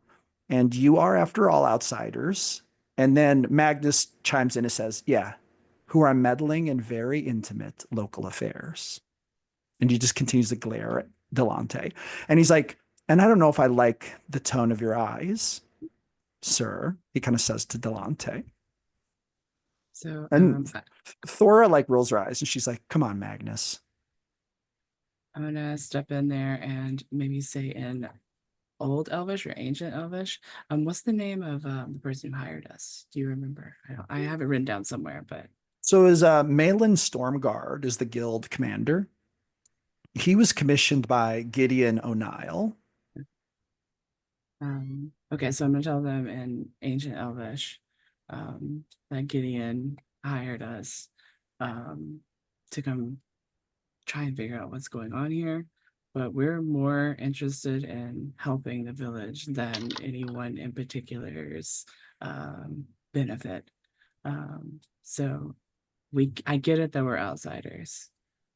and you are, after all, outsiders. And then Magnus chimes in and says, yeah, who are meddling in very intimate local affairs. And he just continues to glare at Delante. And he's like, and I don't know if I like the tone of your eyes, sir, he kind of says to Delante. So And Thora like rolls her eyes and she's like, come on, Magnus. I'm gonna step in there and maybe say in Old Elvish or Ancient Elvish. What's the name of the person who hired us? Do you remember? I have it written down somewhere, but So is Malin Stormguard is the guild commander. He was commissioned by Gideon O'Neill. okay, so I'm gonna tell them in Ancient Elvish that Gideon hired us to come try and figure out what's going on here. But we're more interested in helping the village than anyone in particular's benefit. So I get it that we're outsiders,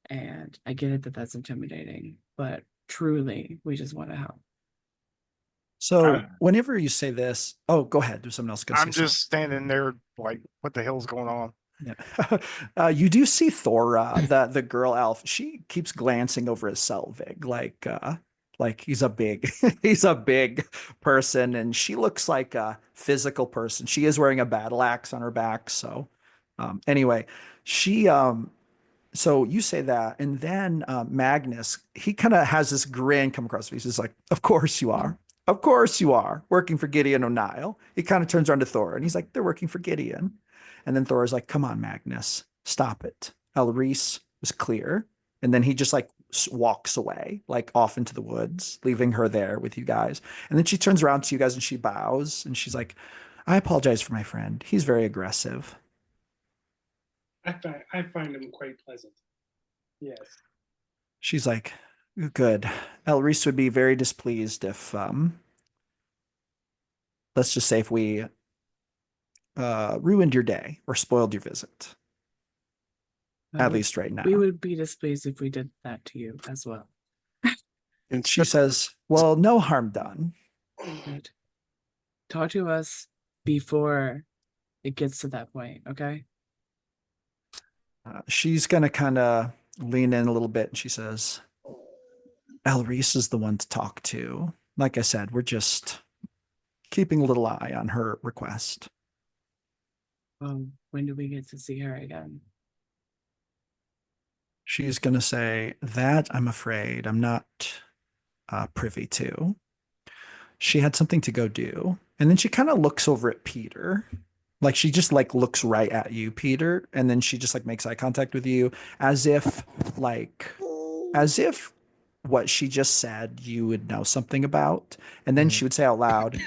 and I get it that that's intimidating, but truly, we just want to help. So whenever you say this, oh, go ahead. There's someone else going to say I'm just standing there like, what the hell's going on? Yeah. You do see Thora, the girl elf. She keeps glancing over at Selvig, like he's a big he's a big person, and she looks like a physical person. She is wearing a battle axe on her back. So anyway, she so you say that, and then Magnus, he kind of has this grin come across his face. He's like, of course you are. Of course you are working for Gideon O'Neill. He kind of turns around to Thor and he's like, they're working for Gideon. And then Thor's like, come on, Magnus, stop it. Elrys was clear. And then he just like walks away, like off into the woods, leaving her there with you guys. And then she turns around to you guys and she bows and she's like, I apologize for my friend. He's very aggressive. I find him quite pleasant. Yes. She's like, good. Elrys would be very displeased if, let's just say if we ruined your day or spoiled your visit. At least right now. We would be displeased if we did that to you as well. And she says, well, no harm done. Good. Talk to us before it gets to that point, okay? She's going to kind of lean in a little bit and she says, Elrys is the one to talk to. Like I said, we're just keeping a little eye on her request. When do we get to see her again? She's going to say, that I'm afraid I'm not privy to. She had something to go do. And then she kind of looks over at Peter. Like she just like looks right at you, Peter. And then she just like makes eye contact with you as if what she just said you would know something about. And then she would say out loud,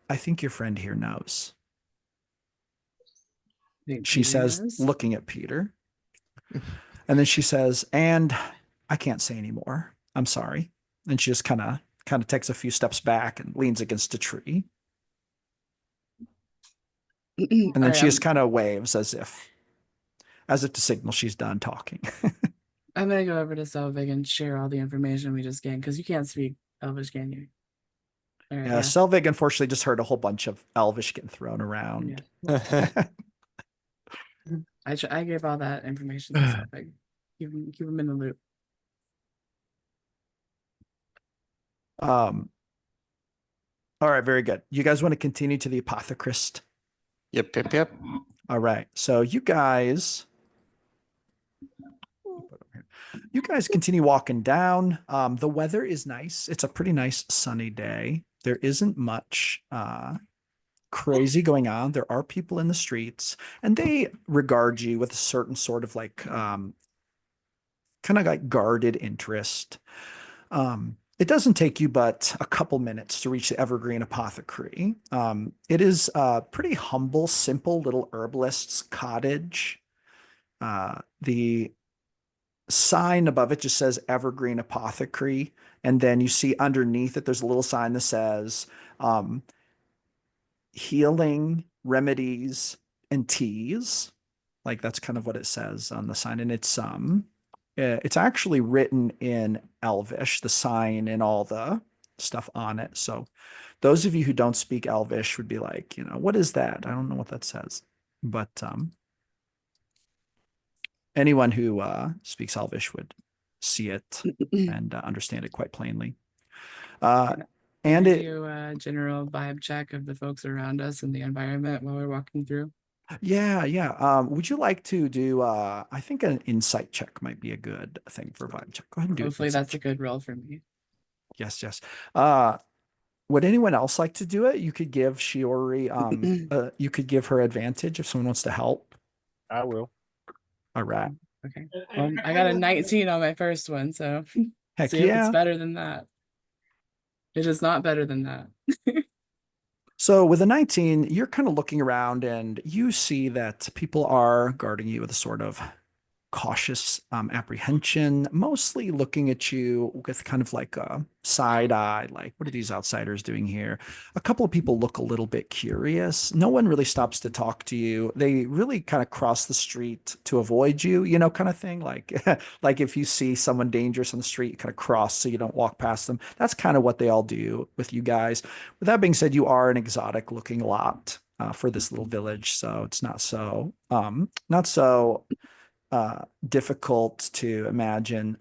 I think your friend here knows. She says, looking at Peter. And then she says, and I can't say anymore. I'm sorry. And she just kind of takes a few steps back and leans against a tree. And then she just kind of waves as if to signal she's done talking. I'm gonna go over to Selvig and share all the information we just gained, because you can't speak Elvish, can you? Right, yeah, Selvig unfortunately just heard a whole bunch of Elvish getting thrown around. Yeah. I gave all that information to Selvig. Keep him in the loop. All right, very good. You guys want to continue to the apothecrist? Yep. All right. So you guys continue walking down. The weather is nice. It's a pretty nice sunny day. There isn't much crazy going on. There are people in the streets, and they regard you with a certain sort of like kind of like guarded interest. It doesn't take you but a couple minutes to reach the Evergreen Apothecary. It is a pretty humble, simple little herbalist's cottage. The sign above it just says Evergreen Apothecary. And then you see underneath it, there's a little sign that says healing, remedies, and teas. Like that's kind of what it says on the sign. And It's actually written in Elvish, the sign and all the stuff on it. So those of you who don't speak Elvish would be like, what is that? I don't know what that says. But anyone who speaks Elvish would see it and understand it quite plainly. Can And I it, do a general vibe check of the folks around us and the environment while we're walking through? yeah. Would you like to do, I think an insight check might be a good thing for a vibe check. Go ahead and do Hopefully insight that's a check. good roll for me. Yes, yes. Would anyone else like to do it? You could give Shiori, you could give her advantage if someone wants to help. I will. All right. Okay. And I got a 19 on my first one, so Heck see if it's yeah. better than that. It is not better than that. So with a 19, you're kind of looking around and you see that people are guarding you with a sort of cautious apprehension, mostly looking at you with kind of like a side eye, like, what are these outsiders doing here? A couple of people look a little bit curious. No one really stops to talk to you. They really kind of cross the street to avoid you, kind of thing. Like, like if you see someone dangerous on the street, you kind of cross so you don't walk past them. That's kind of what they all do with you guys. With that being said, you are an exotic looking lot. For this little village, so it's not so difficult to imagine.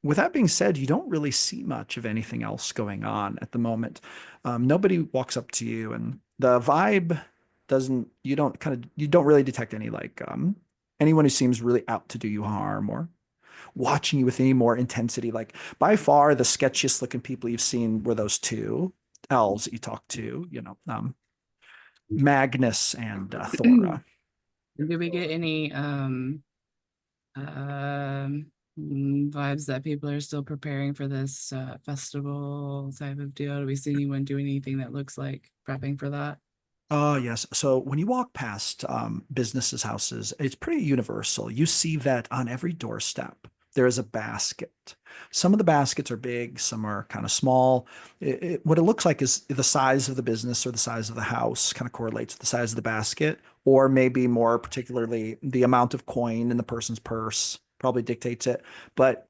With that being said, you don't really see much of anything else going on at the moment. Nobody walks up to you, and the vibe doesn't. You don't really detect any like anyone who seems really out to do you harm or watching you with any more intensity. Like by far, the sketchiest looking people you've seen were those two elves that you talked to. Magnus and Thora. Do we get any vibes that people are still preparing for this festival type of deal? Do we see anyone doing anything that looks like prepping for that? Oh, yes. So when you walk past businesses' houses, it's pretty universal. You see that on every doorstep, there is a basket. Some of the baskets are big, some are kind of small. What it looks like is the size of the business or the size of the house kind of correlates with the size of the basket, or maybe more particularly the amount of coin in the person's purse probably dictates it. But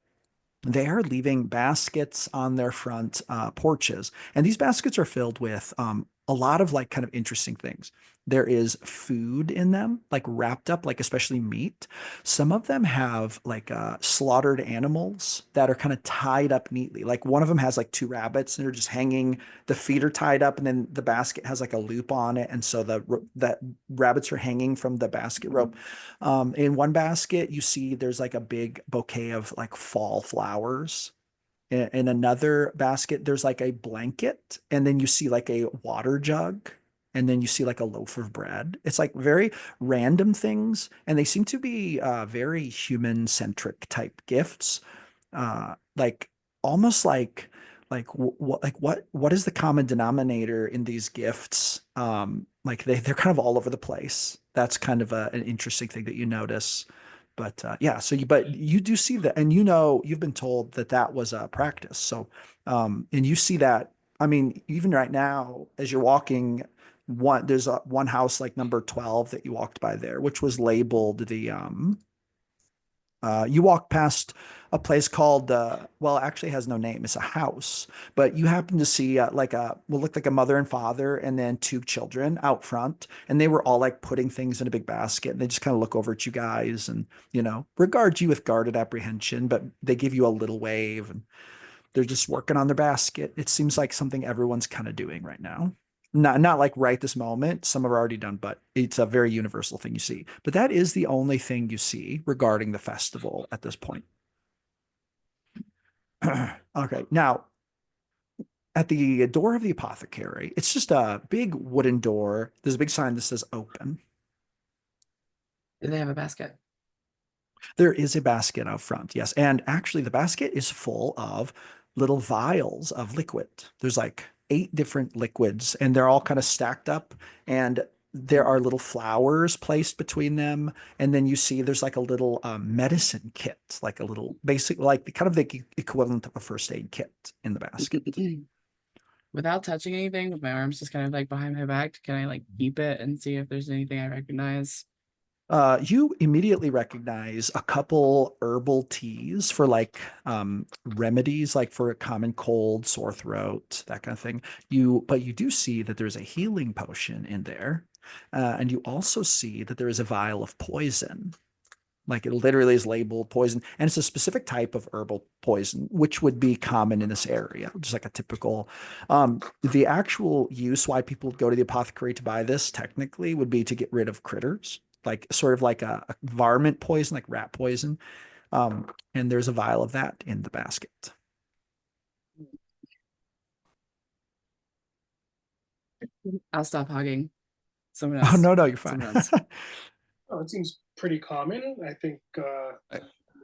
they are leaving baskets on their front porches. And these baskets are filled with a lot of like kind of interesting things. There is food in them, like wrapped up, like especially meat. Some of them have like slaughtered animals that are kind of tied up neatly. Like one of them has like two rabbits and they're just hanging, the feet are tied up, and then the basket has like a loop on it. And so that rabbits are hanging from the basket rope. In one basket, you see there's like a big bouquet of like fall flowers. In another basket, there's like a blanket, and then you see like a water jug, and then you see like a loaf of bread. It's like very random things, and they seem to be very human-centric type gifts. Like almost like what is the common denominator in these gifts? Like they're kind of all over the place. That's kind of an interesting thing that you notice. But yeah, but you do see that, and you've been told that that was a practice. So and you see that. I mean, even right now, as you're walking, there's one house like number 12 that you walked by there, which was labeled the you walk past a place called, well, actually has no name. It's a house, but you happen to see look like a mother and father and then two children out front. And they were all like putting things in a big basket. And they just kind of look over at you guys and, regard you with guarded apprehension, but they give you a little wave and they're just working on their basket. It seems like something everyone's kind of doing right now. Not like right this moment. Some are already done, but it's a very universal thing you see. But that is the only thing you see regarding the festival at this point. Okay, now at the door of the apothecary, it's just a big wooden door. There's a big sign that says open. Do they have a basket? There is a basket out front, yes. And actually, the basket is full of little vials of liquid. There's like 8 different liquids, and they're all kind of stacked up. And there are little flowers placed between them. And then you see there's like a little medicine kit, like a little basic, like kind of the equivalent of a first aid kit in the basket. Without touching anything, with my arms just kind of like behind my back, can I like keep it and see if there's anything I recognize? You immediately recognize a couple herbal teas for like remedies, like for a common cold, sore throat, that kind of thing. But you do see that there's a healing potion in there, and you also see that there is a vial of poison. Like it literally is labeled poison, and it's a specific type of herbal poison, which would be common in this area, just like a typical. The actual use why people go to the apothecary to buy this technically would be to get rid of critters, like sort of like a varmint poison, like rat poison. And there's a vial of that in the basket. I'll stop hogging. Someone Oh else. no, no, you're fine. Someone else. Oh, it seems pretty common. I think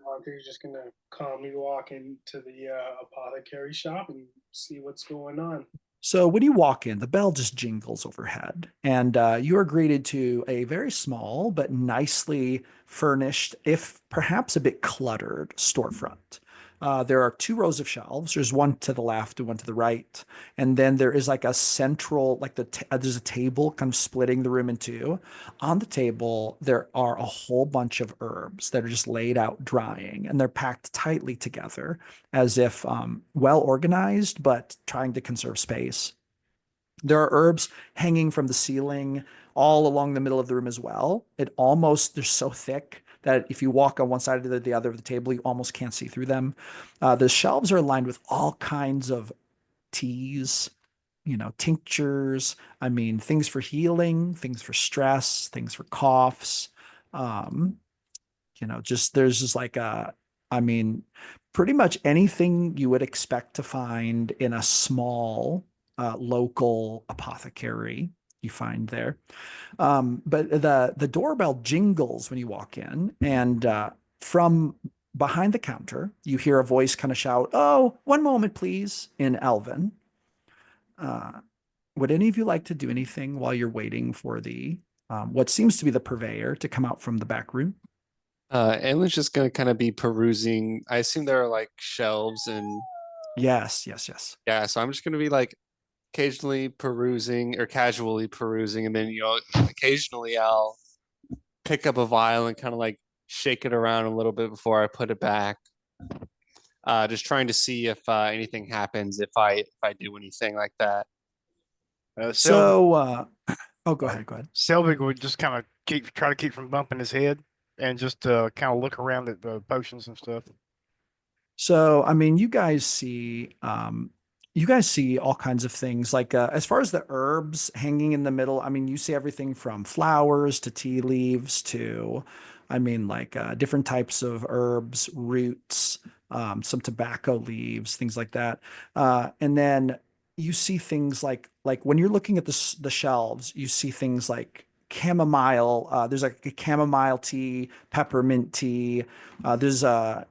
Andre's just gonna calmly walk into the apothecary shop and see what's going on. So when you walk in, the bell just jingles overhead, and you are greeted to a very small but nicely furnished, if perhaps a bit cluttered, storefront. There are two rows of shelves. There's one to the left and one to the right, and then there is like a central, like there's a table kind of splitting the room in two. On the table, there are a whole bunch of herbs that are just laid out drying, and they're packed tightly together as if well organized, but trying to conserve space. There are herbs hanging from the ceiling all along the middle of the room as well. They're so thick that if you walk on one side or the other of the table, you almost can't see through them. The shelves are lined with all kinds of teas, tinctures. I mean, things for healing, things for stress, things for coughs. Um, there's just like I mean, pretty much anything you would expect to find in a small local apothecary you find there. But the doorbell jingles when you walk in, and from behind the counter, you hear a voice kind of shout, "Oh, one moment, please," in Elven. Uh, would any of you like to do anything while you're waiting for the what seems to be the purveyor to come out from the back room? Anlin's just gonna kind of be perusing. I assume there are like shelves and Yes, yes, yes. yeah, so I'm just gonna be like occasionally perusing or casually perusing, and then occasionally I'll pick up a vial and kind of like shake it around a little bit before I put it back. Just trying to see if anything happens if I do anything like that. So, oh, go uh, ahead, go ahead. Selvig would just kind of try to keep from bumping his head and just kind of look around at the potions and stuff. So, I mean, you guys see all kinds of things. Like, as far as the herbs hanging in the middle, I mean, you see everything from flowers to tea leaves to, I mean, like different types of herbs, roots, some tobacco leaves, things like that. And then you see things like when you're looking at the shelves, you see things like chamomile. There's like a chamomile tea, peppermint tea. There's a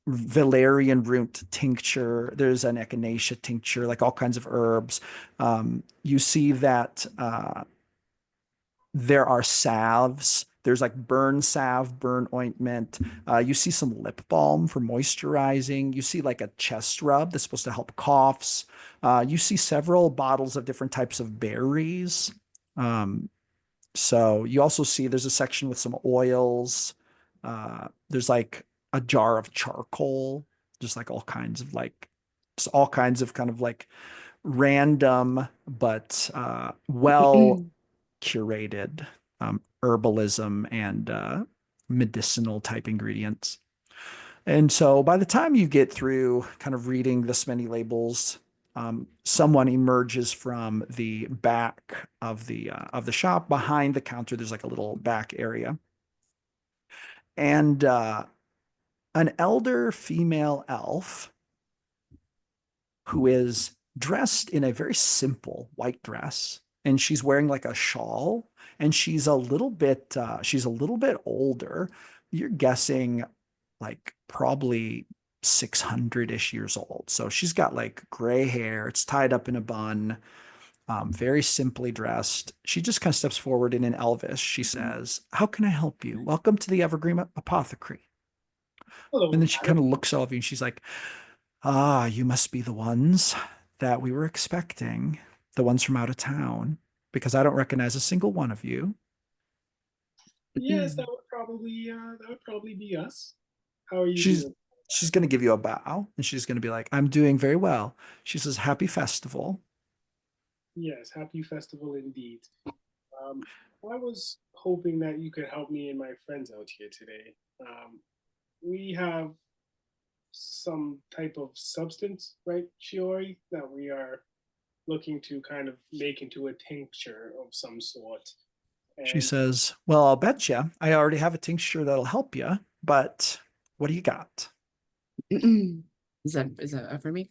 valerian root tincture. There's an echinacea tincture, like all kinds of herbs. You see that there are salves. There's like burn salve, burn ointment. You see some lip balm for moisturizing. You see like a chest rub that's supposed to help coughs. You see several bottles of different types of berries. So you also see there's a section with some oils. There's like a jar of charcoal, just like just all kinds of kind of like random but well curated herbalism and medicinal type ingredients. And so by the time you get through kind of reading this many labels, someone emerges from the back of the shop. Behind the counter, there's like a little back area, and an elder female elf who is dressed in a very simple white dress, and she's wearing like a shawl, and she's a little bit older. You're guessing like probably 600-ish years old. So she's got like gray hair. It's tied up in a bun, very simply dressed. She just kind of steps forward in an Elvish. She says, "How can I help you? Welcome to the Evergreen Apothecary." Hello, And then she kind madam. of looks over you and she's like, "Ah, you must be the ones that we were expecting, the ones from out of town, because I don't recognize a single one of you." Yes, that would probably be us. How are you She's doing? she's going to give you a bow and she's going to be like, I'm doing very well. She says, happy festival. Yes, happy festival indeed. Um, I was hoping that you could help me and my friends out here today. We have some type of substance, right, Shiori, that we are looking to kind of make into a tincture of some sort. She And says, well, I'll bet you I already have a tincture that'll help you, but what do you got? Is that for me?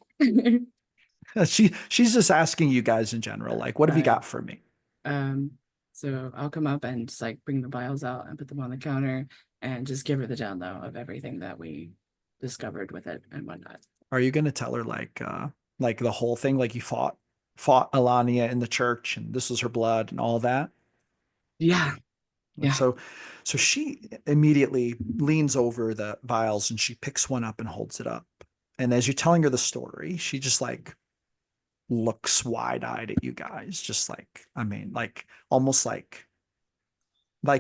She's just asking you guys in general, like, what have you got for me? Um, so I'll come up and just like bring the vials out and put them on the counter and just give her the down low of everything that we discovered with it and whatnot. Are you going to tell her like the whole thing, like you fought Alania in the church and this was her blood and all that? Yeah. Yeah. So she immediately leans over the vials and she picks one up and holds it up. And as you're telling her the story, she just like looks wide-eyed at you guys, just like, I mean, like almost like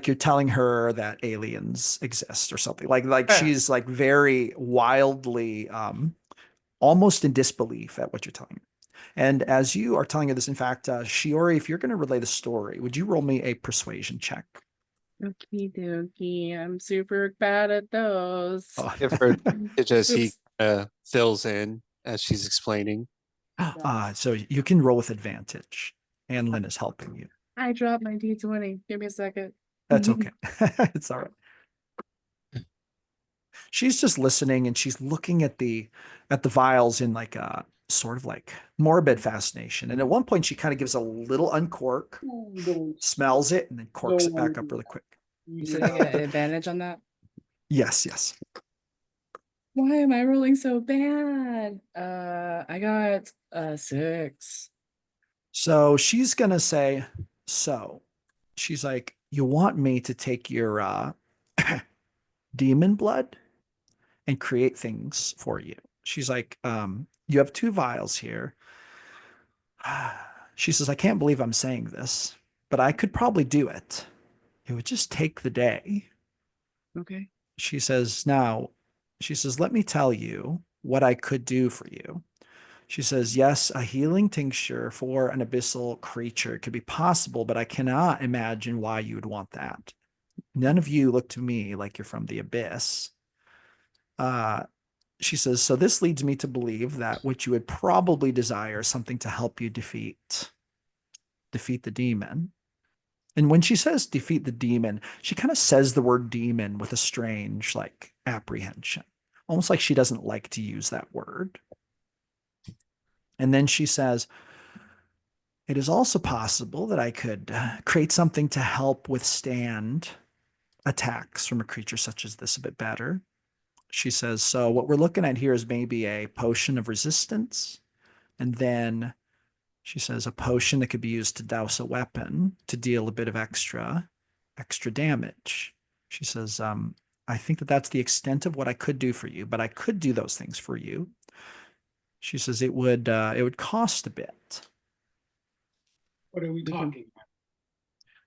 you're telling her that aliens exist or something. Like she's like very wildly almost in disbelief at what you're telling her. And as you are telling her this, in fact, Shiori, if you're going to relay the story, would you roll me a persuasion check? Okie dokie. I'm super bad at those. Oh. Give her advantage as he Oops. fills in as she's explaining. So you can roll with advantage. And Lynn is helping you. I dropped my D20. Give me a second. That's okay. It's all right. She's just listening and she's looking at the vials in like a sort of like morbid fascination. And at one point she kind of gives a little uncork, don't smells it, and then corks it want back to up do really that. quick. You said I get an advantage on that? Yes. Why am I rolling so bad? I got a 6. So she's gonna say, so she's like, you want me to take your demon blood and create things for you. She's like, you have 2 vials here. She says, I can't believe I'm saying this, but I could probably do it. It would just take the day. Okay. She says, now, she says, let me tell you what I could do for you. She says, yes, a healing tincture for an abyssal creature could be possible, but I cannot imagine why you would want that. None of you look to me like you're from the abyss. She says, so this leads me to believe that what you would probably desire is something to help you defeat the demon. And when she says defeat the demon, she kind of says the word demon with a strange like apprehension, almost like she doesn't like to use that word. And then she says, it is also possible that I could create something to help withstand attacks from a creature such as this a bit better. She says, so what we're looking at here is maybe a potion of resistance. And then she says a potion that could be used to douse a weapon to deal a bit of extra damage. She says, I think that that's the extent of what I could do for you, but I could do those things for you. She says it would cost a bit. What are we talking about?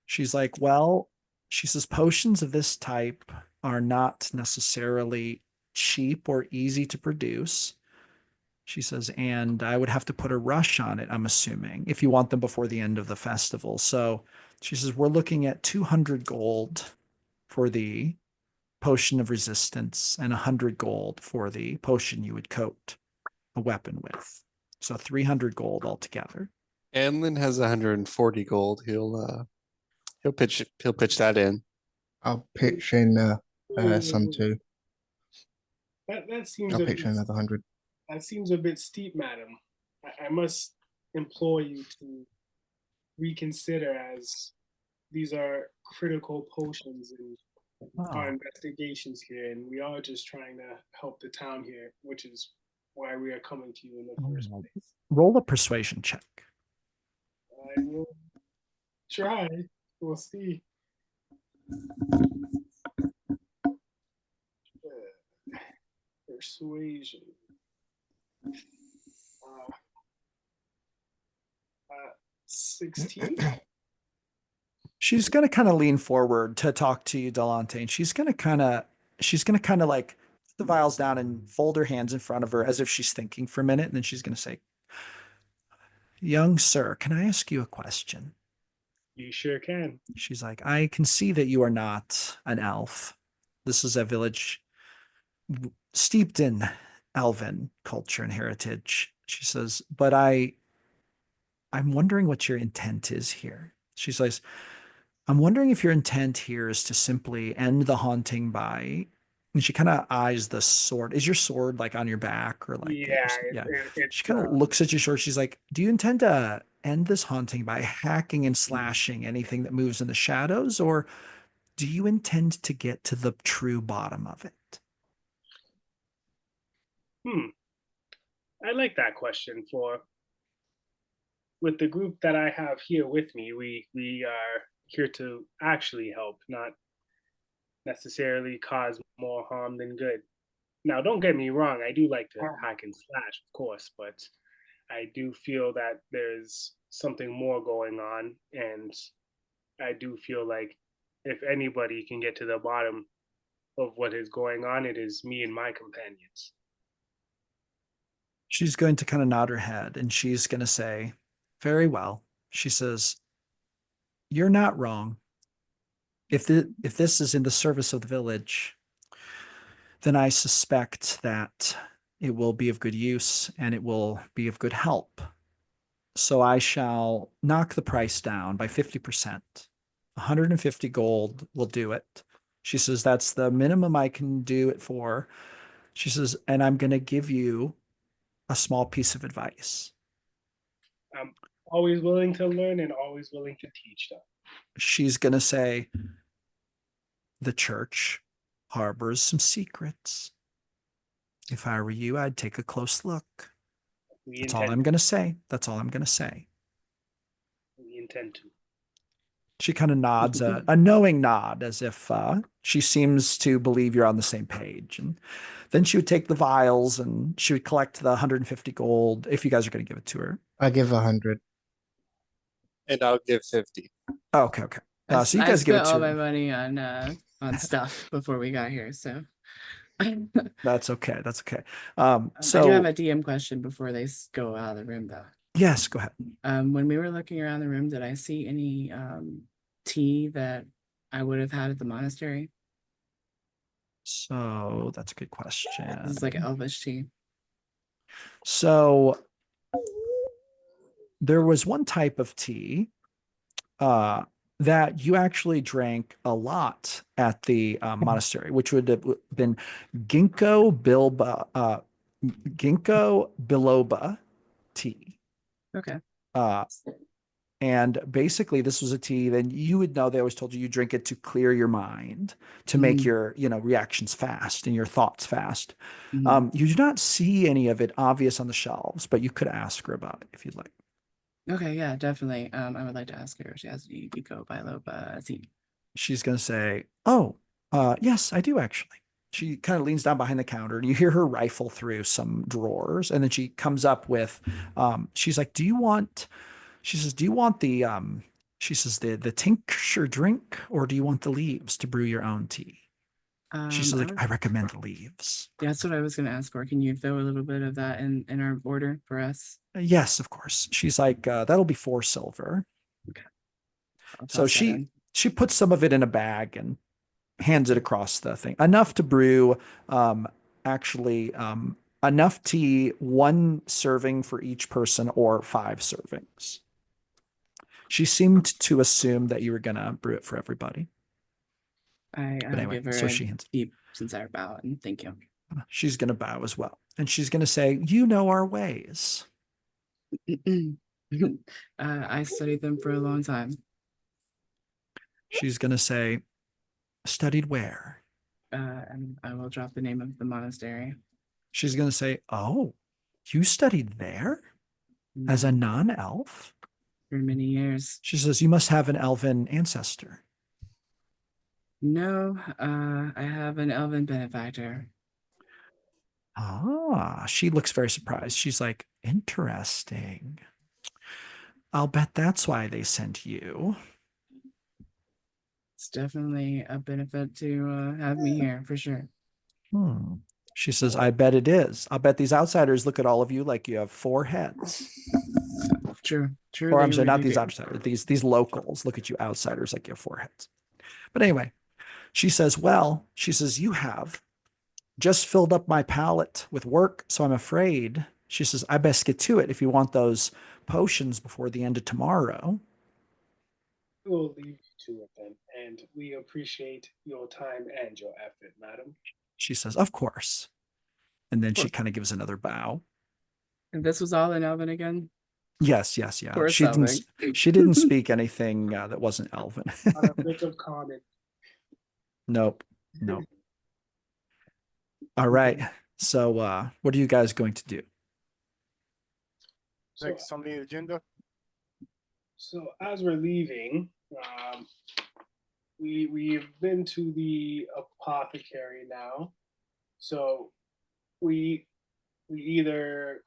She's like, well, she says potions of this type are not necessarily cheap or easy to produce. She says, and I would have to put a rush on it, I'm assuming, if you want them before the end of the festival. So she says, we're looking at 200 gold for the potion of resistance and 100 gold for the potion you would coat a weapon with. So 300 gold altogether. Anlin has 140 gold. He'll pitch that in. I'll pitch in some too. That seems I'll a pitch bit in another 100. that seems a bit steep, madam. I must implore you to reconsider, as these are critical potions in our investigations here, and we are just trying to help the town here, which is why we are coming to you in the first place. Roll a persuasion check. I will try. We'll see. Persuasion. 16. She's going to kind of lean forward to talk to you, Delante, and she's going to kind of like put the vials down and fold her hands in front of her as if she's thinking for a minute. And then she's going to say, young sir, can I ask you a question? You sure can. She's like, I can see that you are not an elf. This is a village steeped in elven culture and heritage. She says, but I'm wondering what your intent is here. She says, I'm wondering if your intent here is to simply end the haunting by, and she kind of eyes the sword. Is your sword like on your back or like, Yeah, yeah. it's She kind of looks at your sword. She's like, do you intend to end this haunting by hacking and slashing anything that moves in the shadows? Or do you intend to get to the true bottom of it? I like that question. For with the group that I have here with me, we are here to actually help, not necessarily cause more harm than good. Now, don't get me wrong, I do like to hack and slash, of course, but I do feel that there's something more going on, and I do feel like if anybody can get to the bottom of what is going on, it is me and my companions. She's going to kind of nod her head and she's going to say, very well. She says, you're not wrong. If this is in the service of the village, then I suspect that it will be of good use and it will be of good help. So I shall knock the price down by 50%. 150 gold will do it. She says, that's the minimum I can do it for. She says, and I'm going to give you a small piece of advice. I'm always willing to learn and always willing to teach them. She's going to say, the church harbors some secrets. If I were you, I'd take a close look. That's all I'm going to say. That's all I'm going to say. We intend to. She kind of nods a knowing nod as if she seems to believe you're on the same page. And then she would take the vials and she would collect the 150 gold if you guys are going to give it to her. I give 100. And I'll give 50. Oh, okay, okay. So you I guys give it spent all to my her. money on stuff before we got here, so That's okay. That's okay. I do So have a DM question before they go out of the room, though. yes, go ahead. When we were looking around the room, did I see any tea that I would have had at the monastery? So that's a good question. This is like elvish tea. So there was one type of tea that you actually drank a lot at the monastery, which would have been ginkgo biloba tea. Okay. And basically this was a tea, then you would know, they always told you you drink it to clear your mind, to make your, reactions fast and your thoughts fast. You do not see any of it obvious on the shelves, but you could ask her about it if you'd like. Okay, yeah, definitely. I would like to ask her if she has any ginkgo biloba tea. She's going to say, oh, yes, I do actually. She kind of leans down behind the counter and you hear her rifle through some drawers. And then she comes up with, she's like, she says, do you want the, she says, the tincture drink, or do you want the leaves to brew your own tea? She says, I recommend the leaves. Yeah, that's what I was going to ask for. Can you throw a little bit of that in our order for us? Yes, of course. She's like, that'll be 4 silver. Okay. So she puts some of it in a bag and hands it across the thing. Enough to brew, enough tea, 1 serving for each person or 5 servings. She seemed to assume that you were going to brew it for everybody. I anyway, give her so a she hands. deep, sincere bow and thank you. She's going to bow as well. And she's going to say, you know our ways. I studied them for a long time. She's going to say, studied where? And I will drop the name of the monastery. She's going to say, oh, you studied there as a non-elf? For many years. She says, you must have an elven ancestor. No, I have an elven benefactor. Ah, she looks very surprised. She's like, interesting. I'll bet that's why they sent you. It's definitely a benefit to have me here for sure. She says, I bet it is. I'll bet these outsiders look at all of you like you have four heads. True. Or They I'm sorry, not really these do. outsiders, these locals look at you outsiders like you have four heads. But anyway, she says, well, she says, you have just filled up my palate with work, so I'm afraid. She says, I best get to it if you want those potions before the end of tomorrow. We'll leave you to it then, and we appreciate your time and your effort, madam. She says, of course. And then she kind of gives another bow. And this was all in Elven again? Yes. Yeah. She didn't speak anything that wasn't Elven. On a bit of common. Nope. All right. So what are you guys going to do? Next on the agenda. So as we're leaving, we've been to the apothecary now. So we either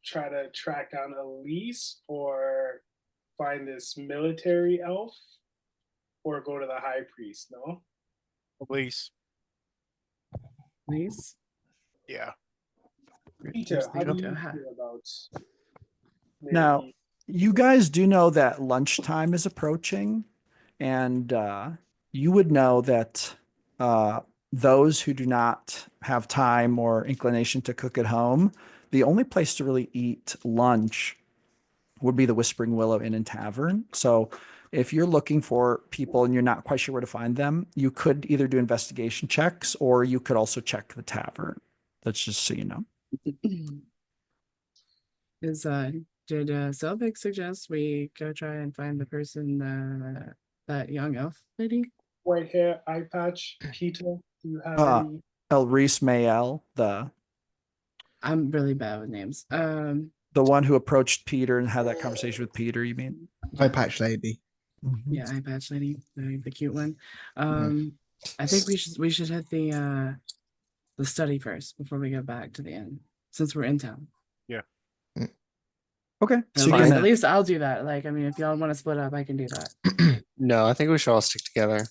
try to track down Elise or find this military elf or go to the high priest, no? Police. Please? Yeah. Peter, how do you Go ahead. feel about Now, maybe- you guys do know that lunchtime is approaching, and you would know that those who do not have time or inclination to cook at home, the only place to really eat lunch would be the Whispering Willow Inn and Tavern. So if you're looking for people and you're not quite sure where to find them, you could either do investigation checks or you could also check the tavern. That's just so you know. Did Selvig suggest we go try and find the person, that young elf lady? white hair, eye patch? Peter, do you have any? Elrise Mayel, the I'm really bad with names. one who approached Peter and had that conversation with Peter, you mean? Eye patch lady. Yeah, eye patch lady, the cute one. I think we should hit the study first before we go back to the inn, since we're in town. Okay. So At least I'll do that. Like, I mean, if y'all want to split up, I can do that. No, I think we should all stick together.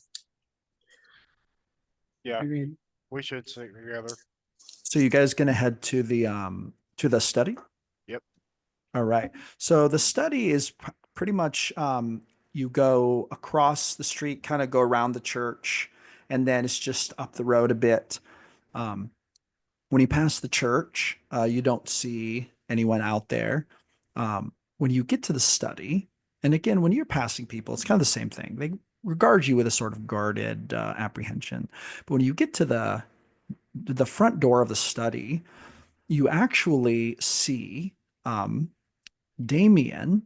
Yeah. Agreed. We should stick together. So you guys gonna head to the study? Yep. All right. So the study is pretty much you go across the street, kind of go around the church, and then it's just up the road a bit. When you pass the church, you don't see anyone out there. When you get to the study, and again, when you're passing people, it's kind of the same thing. They regard you with a sort of guarded apprehension. But when you get to the front door of the study, you actually see Damien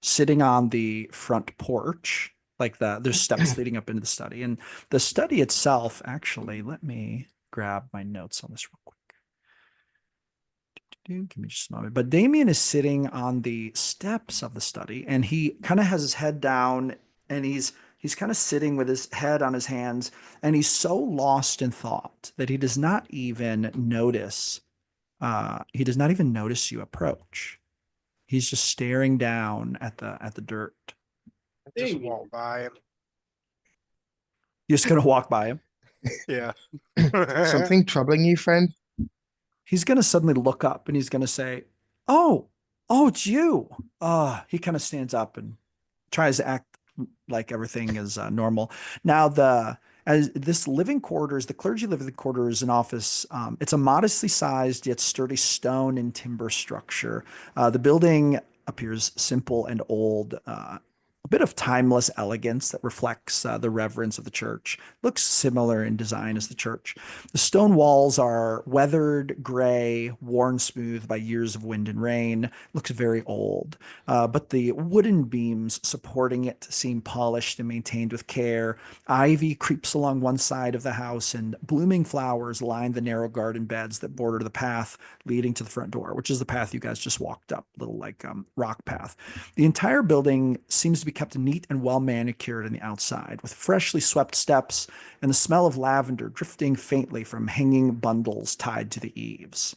sitting on the front porch, like there's steps leading up into the study. And the study itself, actually, let me grab my notes on this real quick. Give me just a moment. But Damien is sitting on the steps of the study, and he kind of has his head down, and he's kind of sitting with his head on his hands, and he's so lost in thought that he does not even notice. He does not even notice you approach. He's just staring down at the dirt. Just Damien. walk by him. You're just gonna walk by him. Yeah. Something troubling you, friend? He's gonna suddenly look up and he's gonna say, "Oh, it's you." He kind of stands up and tries to act like everything is normal. Now, as this living quarters, the clergy living quarters and office, it's a modestly sized yet sturdy stone and timber structure. The building appears simple and old, a bit of timeless elegance that reflects the reverence of the church. Looks similar in design as the church. The stone walls are weathered, gray, worn smooth by years of wind and rain. Looks very old, but the wooden beams supporting it seem polished and maintained with care. Ivy creeps along one side of the house, and blooming flowers line the narrow garden beds that border the path leading to the front door, which is the path you guys just walked up, little like rock path. The entire building seems to be kept neat and well manicured on the outside, with freshly swept steps and the smell of lavender drifting faintly from hanging bundles tied to the eaves.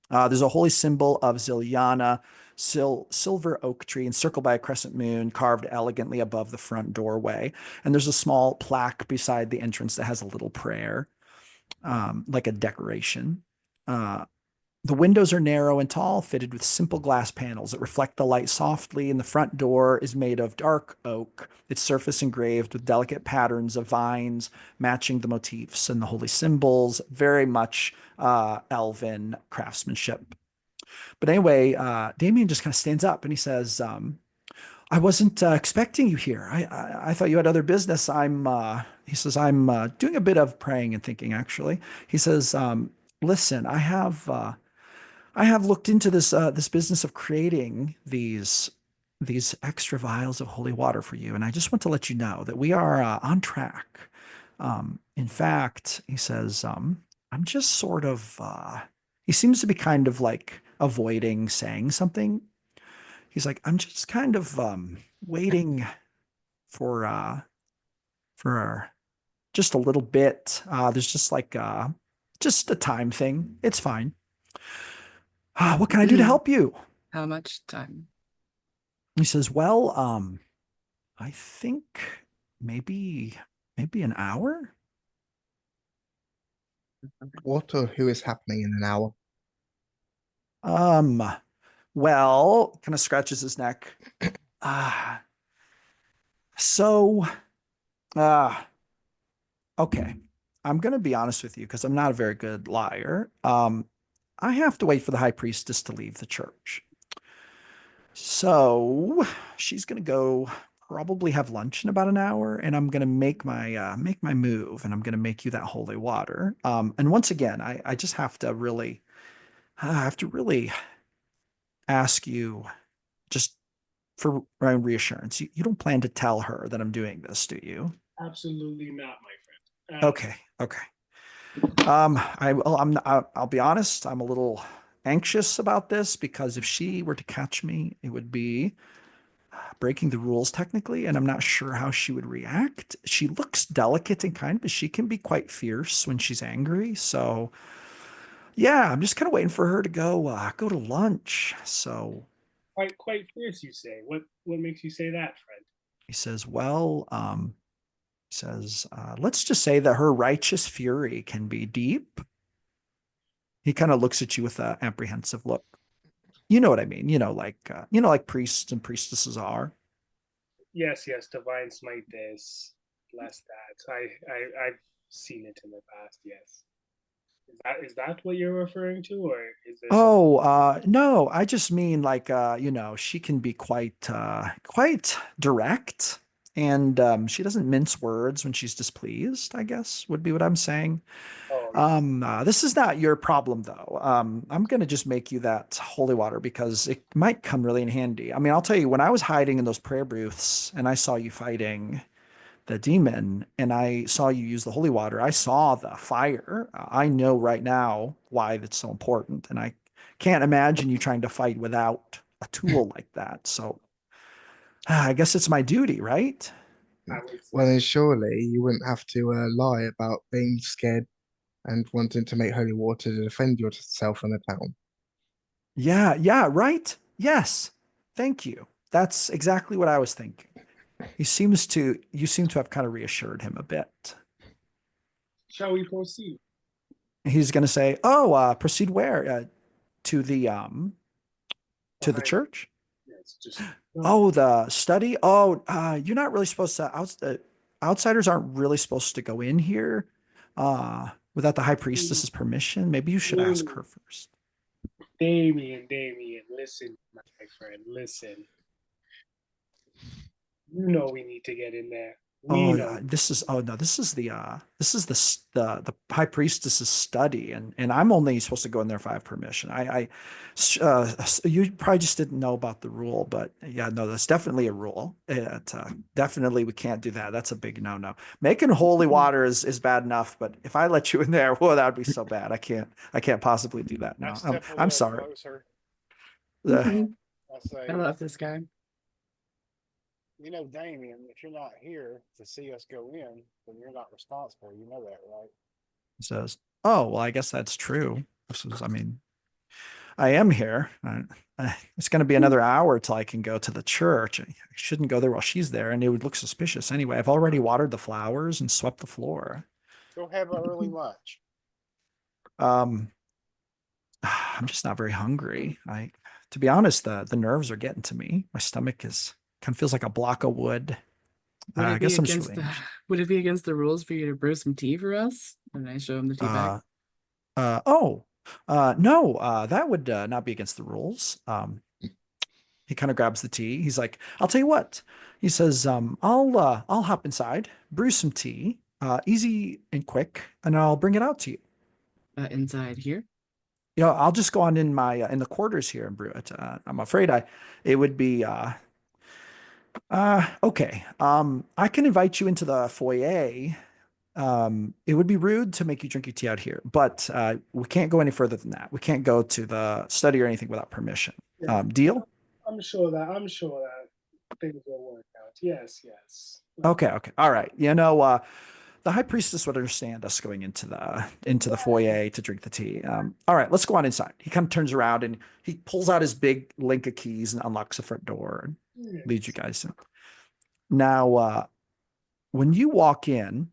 There's a holy symbol of Ziliana silver oak tree encircled by a crescent moon carved elegantly above the front doorway. And there's a small plaque beside the entrance that has a little prayer, like a decoration. The windows are narrow and tall, fitted with simple glass panels that reflect the light softly, and the front door is made of dark oak, its surface engraved with delicate patterns of vines matching the motifs and the holy symbols, very much elven craftsmanship. But anyway, Damien just kind of stands up and he says, I wasn't expecting you here. I thought you had other business. He says, I'm doing a bit of praying and thinking, actually. He says, listen, I have looked into this business of creating these extra vials of holy water for you, and I just want to let you know that we are on track. In fact, he says, I'm just sort of. He seems to be kind of like avoiding saying something. He's like, I'm just kind of waiting for just a little bit. There's just like just a time thing. It's fine. What can I do to help you? How much time? He says, well, I think maybe an hour. What or who is happening in an hour? Well, kind of scratches his neck. Uh, so, okay. I'm going to be honest with you because I'm not a very good liar. I have to wait for the high priestess to leave the church. So she's going to go probably have lunch in about an hour, and I'm going to make my move, and I'm going to make you that holy water. And once again, I just have to really, ask you just for my reassurance. You don't plan to tell her that I'm doing this, do you? Absolutely not, my friend. Okay. I'll be honest. I'm a little anxious about this because if she were to catch me, it would be breaking the rules technically, and I'm not sure how she would react. She looks delicate and kind, but she can be quite fierce when she's angry. So yeah, I'm just kind of waiting for her to go to lunch. So Quite fierce, you say. What makes you say that, friend? he says, well, let's just say that her righteous fury can be deep. He kind of looks at you with an apprehensive look. You know what I mean? Like priests and priestesses are. Yes, divine smite this, bless that. I've seen it in the past. Yes. Is that what you're referring to, or is there some? Oh, no, I just mean like she can be quite direct, and she doesn't mince words when she's displeased, I guess would be what I'm saying. Oh, This is not your problem though. I'm gonna just make you that holy water because it might come really in handy. I mean, I'll tell you, when I was hiding in those prayer booths and I saw you fighting the demon and I saw you use the holy water, I saw the fire. I know right now why that's so important. And I can't imagine you trying to fight without a tool like that. So I guess it's my duty, right? I would say Well, then surely you wouldn't have to lie about being scared and wanting to make holy water to defend yourself in the town. Yeah, right. Yes. Thank you. That's exactly what I was thinking. You seem to have kind of reassured him a bit. Shall we proceed? He's going to say, "Oh, proceed where? To the Behind- church? Yes, just Oh, the study? Oh, you're not really supposed to outsiders aren't really supposed to go in here without the high priestess's permission. Maybe you should ask her first." Damien, listen, my friend, listen. You know we need to get in there. We Oh, know. this is the high priestess's study, and I'm only supposed to go in there if I have permission. You probably just didn't know about the rule, but yeah, no, that's definitely a rule. Definitely we can't do that. That's a big no. Making holy water is bad enough, but if I let you in there, well, that would be so bad. I can't possibly do that. I No, step a I'm little sorry. closer. Uh, I say, I love this guy. Damien, if you're not here to see us go in, then you're not responsible. You know that, right? he says, "Oh, well, I guess that's true." I mean, I am here. It's going to be another hour till I can go to the church. I shouldn't go there while she's there, and it would look suspicious anyway. I've already watered the flowers and swept the floor. Go have an early lunch. Um, I'm just not very hungry. To be honest, the nerves are getting to me. My stomach is kind of feels like a block of wood. Would I it be guess I'm just against really the anxious. would it be against the rules for you to brew some tea for us? And I show him the tea bag. Oh, no, that would not be against the rules. He kind of grabs the tea. He's like, I'll tell you what. He says, I'll hop inside, brew some tea, easy and quick, and I'll bring it out to you. Inside here. You know, I'll just go on in my in the quarters here and brew it. I'm afraid it would be okay. I can invite you into the foyer. It would be rude to make you drink your tea out here, but we can't go any further than that. We can't go to the study or anything without permission. Yeah, Deal? I'm sure that things will work out. Yes, yes. Okay, okay. All right. You know, the high priestess would understand us going into the foyer to drink the tea. All right, let's go on inside. He kind of turns around and he pulls out his big link of keys and unlocks the front door and leads you guys in. Now, when you walk in,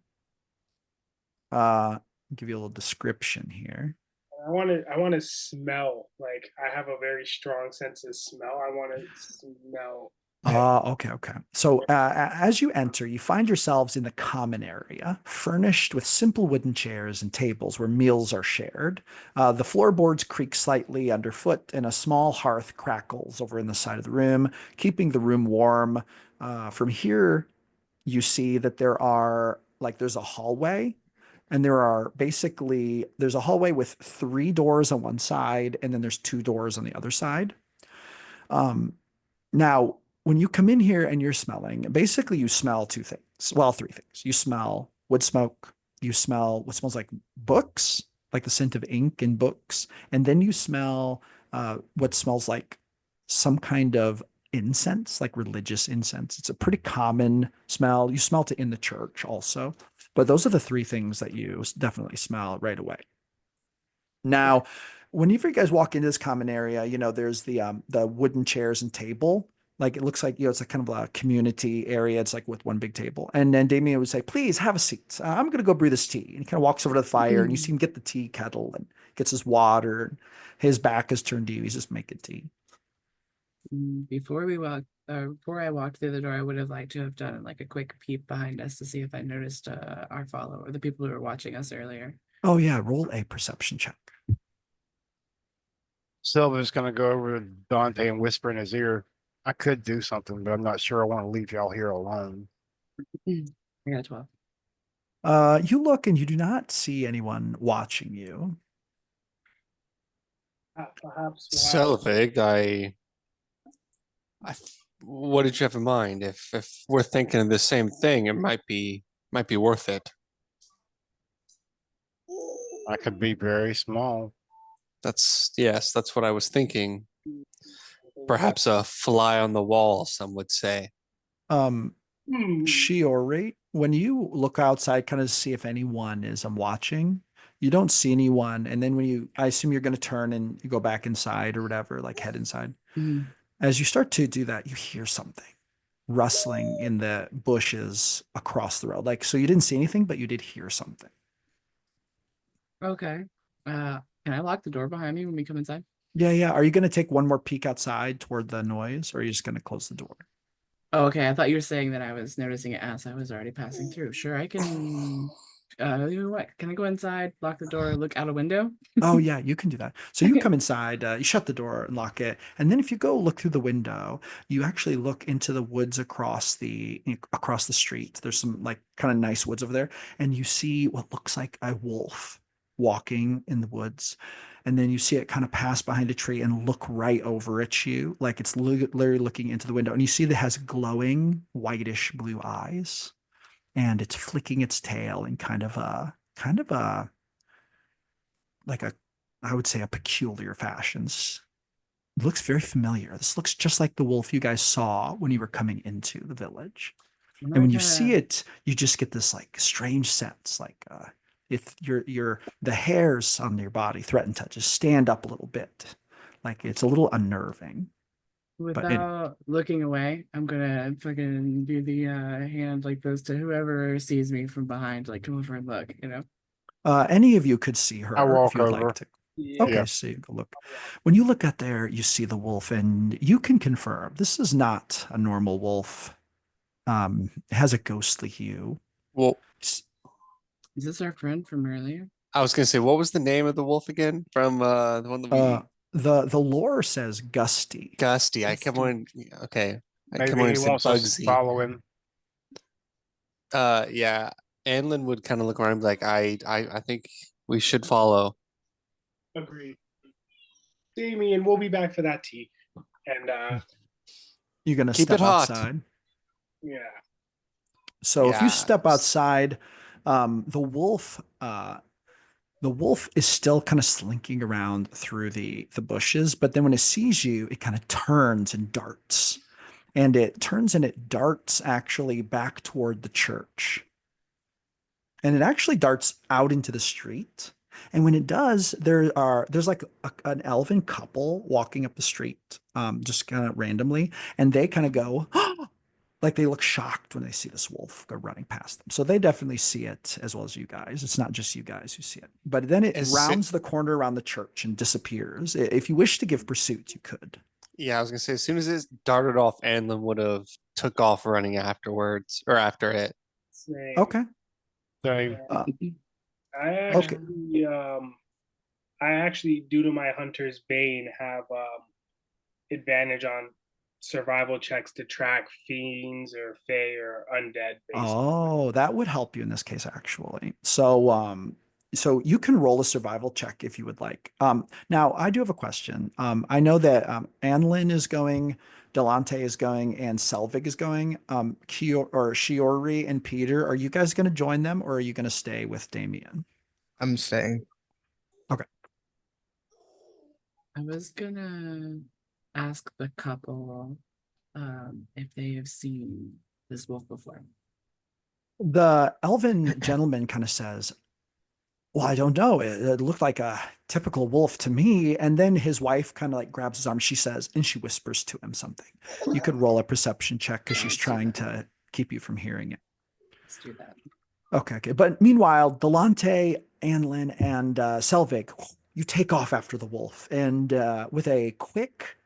I'll give you a little description here. I want to smell. Like I have a very strong sense of smell. I want to smell. Okay, okay. So as you enter, you find yourselves in the common area, furnished with simple wooden chairs and tables where meals are shared. The floorboards creak slightly underfoot, and a small hearth crackles over in the side of the room, keeping the room warm. From here, you see that there's a hallway, and there's a hallway with 3 doors on one side, and then there's 2 doors on the other side. Um, Now, when you come in here and you're smelling, basically you smell 2 things. Well, 3 things. You smell wood smoke. You smell what smells like books, like the scent of ink in books. And then you smell what smells like some kind of incense, like religious incense. It's a pretty common smell. You smelt it in the church also. But those are the 3 things that you definitely smell right away. Now, whenever you guys walk into this common area, you know, there's the wooden chairs and table. Like it looks like, you know, it's a kind of a community area. It's like with one big table. And then Damien would say, please have a seat. I'm going to go brew this tea. And he kind of walks over to the fire and you see him get the tea kettle and gets his water. And his back is turned to you. He's just making tea. Before I walked through the door, I would have liked to have done like a quick peep behind us to see if I noticed our follower, the people who were watching us earlier. Oh, yeah. Roll a perception check. Silva's gonna go over to Dante and whisper in his ear, I could do something, but I'm not sure I want to leave y'all here alone. I got 12. You look and you do not see anyone watching you. Perhaps Selvig, what did you have in mind? If we're thinking of the same thing, it might be worth it. I could be very small. Yes, that's what I was thinking. Perhaps a fly on the wall, some would say. Shiori, when you look outside, kind of see if anyone is watching, you don't see anyone. And then I assume you're going to turn and you go back inside or whatever, like head inside. As you start to do that, you hear something rustling in the bushes across the road. Like, so you didn't see anything, but you did hear something. Okay. Can I lock the door behind me when we come inside? Yeah, yeah. Are you going to take one more peek outside toward the noise, or are you just going to close the door? Oh, okay. I thought you were saying that I was noticing it as I was already passing through. Sure, I can. You know what? Can I go inside, lock the door, look out a window? Oh, yeah, you can do that. So you Okay. come inside, you shut the door and lock it. And then if you go look through the window, you actually look into the woods across the street. There's some like kind of nice woods over there. And you see what looks like a wolf walking in the woods. And then you see it kind of pass behind a tree and look right over at you, like it's literally looking into the window. And you see that it has glowing whitish blue eyes. And it's flicking its tail in kind of a like I would say a peculiar fashions. It looks very familiar. This looks just like the wolf you guys saw when you were coming into the village. I'm And when not you see gonna- it, you just get this like strange sense, like if the hairs on your body threaten to just stand up a little bit, Like it's a little unnerving. Without looking away, I'm gonna fucking do the hand like this to whoever sees me from behind, like come over and look, you know. Any of you could see her I if walk you would like over. to. Yeah. Okay, so you can look. When you look at there, you see the wolf, and you can confirm this is not a normal wolf. It has a ghostly hue. Well, Is this our friend from earlier? I was gonna say, what was the name of the wolf again from the one that Uh, we the lore says gusty. Gusty? I kept Gusty. on. Okay, I kept Maybe on he saying wants us to Bugsy. follow him. Yeah. Anlin would kind of look around, and be like, I think we should follow. Agreed. Damien, we'll be back for that tea. And You're gonna Keep step it hot. outside. yeah. So if you step Yes. outside, the wolf is still kind of slinking around through the bushes, but then when it sees you, it kind of turns and darts. And it turns and it darts actually back toward the church. And it actually darts out into the street. And when it does, there's like an elven couple walking up the street, just kind of randomly, and they kind of go, like they look shocked when they see this wolf go running past them. So they definitely see it as well as you guys. It's not just you guys who see it. But then it Is rounds the corner around the church and disappears. If you wish to give pursuit, you could. Yeah, I was gonna say, as soon as it darted off, Anlin would have took off running afterwards or after it. Same. Okay. So Uh, I actually I actually, due to my hunter's bane, have advantage on survival checks to track fiends or fey or undead. Basically. Oh, that would help you in this case, actually. So you can roll a survival check if you would like. Now I do have a question. I know that Anlin is going, Delante is going, and Selvig is going. Shiori and Peter, are you guys going to join them, or are you going to stay with Damien? I'm saying. Okay. I was gonna ask the couple if they have seen this wolf before. The elven gentleman kind of says, well, I don't know. It looked like a typical wolf to me. And then his wife kind of like grabs his arm. She says, and she whispers to him something. You could roll a perception check because she's trying to keep you from hearing it. Let's do that. Okay. But meanwhile, Delante, Anlin, and Selvig, you take off after the wolf. And with a quick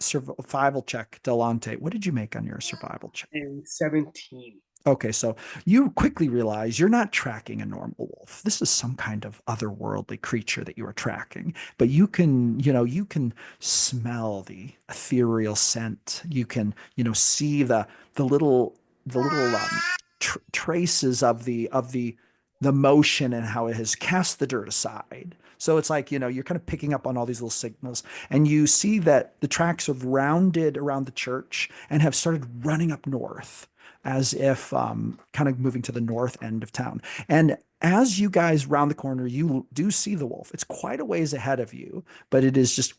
survival check, Delante, what did you make on your survival check? In 17. Okay, so you quickly realize you're not tracking a normal wolf. This is some kind of otherworldly creature that you are tracking. But you can, you can smell the ethereal scent. You can, see the little traces of the motion and how it has cast the dirt aside. So it's like, you're kind of picking up on all these little signals, and you see that the tracks have rounded around the church and have started running up north, as if kind of moving to the north end of town. And as you guys round the corner, you do see the wolf. It's quite a ways ahead of you, but it is just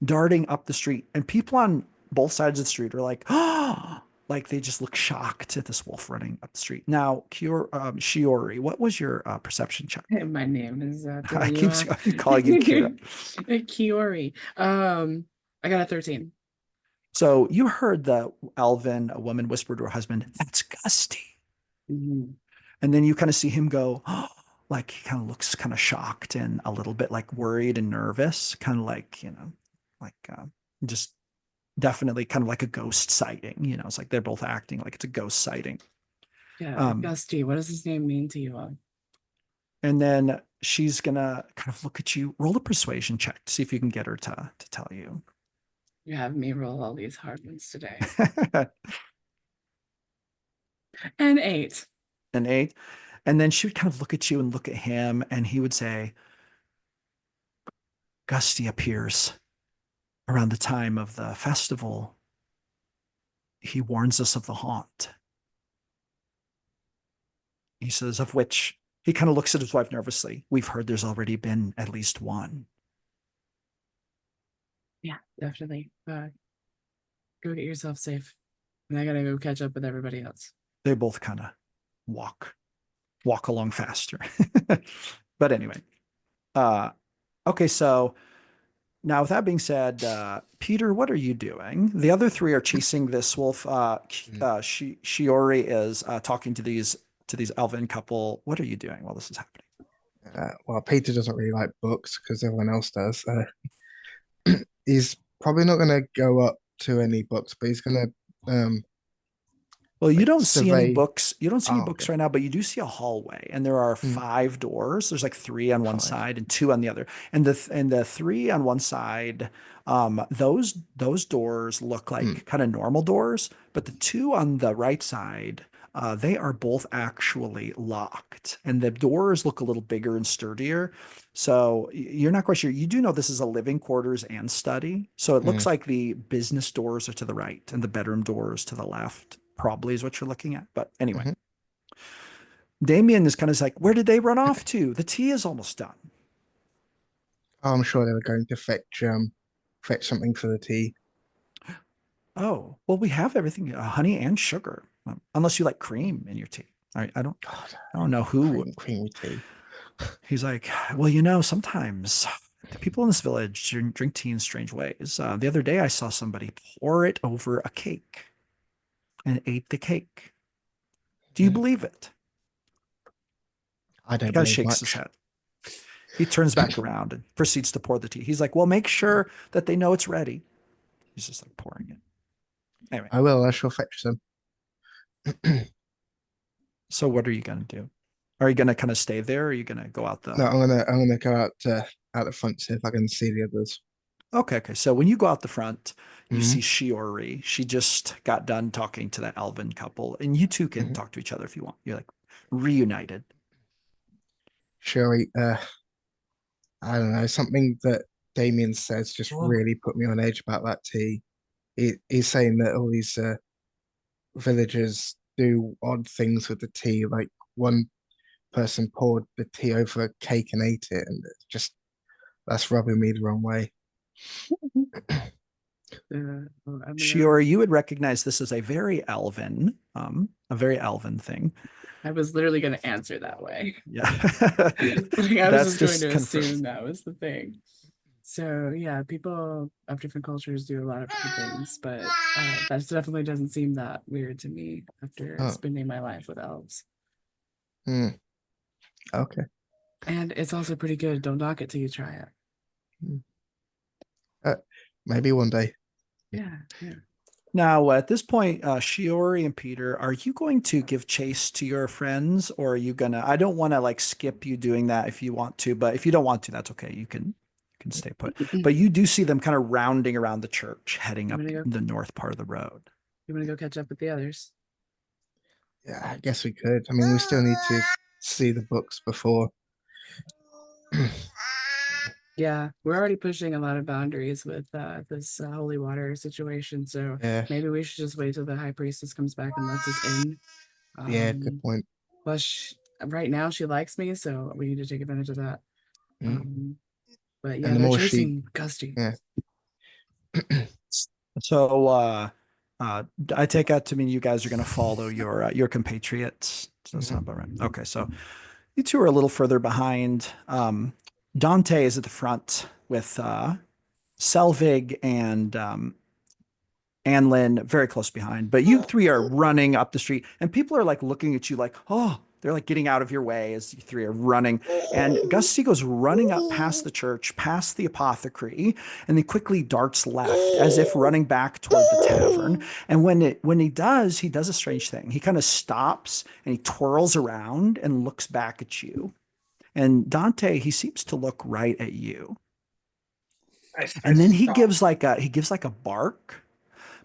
darting up the street. And people on both sides of the street are like, oh, like they just look shocked at this wolf running up the street. Now, Shiori, what was your perception check? My name is I keep calling you Kira. Kiori. I got a 13. So you heard the elven woman whisper to her husband, "That's Gusty." Mm-hmm. And then you kind of see him go, oh, like he kind of looks kind of shocked and a little bit like worried and nervous, kind of like, like just definitely kind of like a ghost sighting. It's like they're both acting like it's a ghost sighting. Yeah, Gusty, what does his name mean to you all? And then she's gonna kind of look at you, roll a persuasion check to see if you can get her to tell you. You have me roll all these hard ones today. An 8. An 8. And then she would kind of look at you and look at him, and he would say, Gusty appears around the time of the festival. He warns us of the haunt. He says, of which he kind of looks at his wife nervously. We've heard there's already been at least one. Yeah, definitely. Go get yourself safe. And I gotta go catch up with everybody else. They both kind of walk along faster. But anyway, okay, so Now, with that being said, Peter, what are you doing? The other three are chasing this wolf. Shiori is talking to these elven couple. What are you doing while this is happening? Well, Peter doesn't really like books because everyone else does. He's probably not going to go up to any books, but he's going to Well, you like don't see any survey. books. You don't see any Oh, books okay. right now, but you do see a hallway, and there are Mm, 5 doors. There's like 3 on one 5. side and 2 on the other. And the 3 on one side, those doors look Mm, like kind of normal doors, but the 2 on the right side, they are both actually locked, and the doors look a little bigger and sturdier. So you're not quite sure. You do know this is a living quarters and study. So it looks mm, like the business doors are to the right and the bedroom doors to the left, probably is what you're looking at. But anyway, mhm. Damien is kind of like, where did they run off to? The tea is almost done. I'm sure they were going to fetch something for the tea. Oh, well, we have everything, honey and sugar, unless you like cream in your tea. God, I don't know who. creamy tea. He's like, well, sometimes the people in this village drink tea in strange ways. The other day, I saw somebody pour it over a cake and ate the cake. Do you Mhm. believe it? I He don't kind of believe shakes his much. head. He turns back around and proceeds to pour the tea. He's like, well, make sure that they know it's ready. He's just like pouring it. Anyway, I will. I shall fetch some. so what are you going to do? Are you going to kind of stay there? Or are you going to go out No, the. I'm gonna go out the front see if I can see the others. Okay. So when you go out the front, you Hmm. see Shiori. She just got done talking to that elven couple, and you two can Hmm. talk to each other if you want. You're like reunited. Sherry, I don't know, something that Damien says just really put me on edge about that tea. He's saying that all these villagers do odd things with the tea, like one person poured the tea over a cake and ate it, and it's just that's rubbing me the wrong way. Well, I'm gonna. Shiori, you would recognize this as a very elven thing. I was literally gonna answer that way. Yeah. Like I was That's just going just to assume confirmed. that was the thing. So yeah, people of different cultures do a lot of different things, but that definitely doesn't seem that weird to me after Oh, spending my life with elves. hmm, okay. And it's also pretty good. Don't knock it till you try it. Hmm. Uh, maybe one day. Yeah, yeah. Now, at this point, Shiori and Peter, are you going to give chase to your friends, or are you gonna? I don't want to like skip you doing that if you want to, but if you don't want to, that's okay. You can stay put. But you do see them kind of rounding around the church, heading You up wanna go? the north part of the road. You wanna go catch up with the others? Yeah, I guess we could. I mean, we still need to see the books before. Yeah, we're already pushing a lot of boundaries with this holy water situation. So Yeah, maybe we should just wait till the high priestess comes back and lets us in. yeah, good Um, point. plus, right now she likes me, so we need to take advantage of that. Mm. Um, but yeah, And the they're more she, chasing Gusty. yeah. So, I take that to mean you guys are going to follow your compatriots. Does that sound about right? Okay, so you two are a little further behind. Dante is at the front with Selvig and Anlin very close behind. But you three are running up the street, and people are like looking at you like, oh, they're like getting out of your way as you three are running. And Gusty goes running up past the church, past the apothecary, and then quickly darts left as if running back toward the tavern. And when he does a strange thing. He kind of stops and he twirls around and looks back at you. And Dante, he seems to look right at you. I And then he stop. gives like a bark,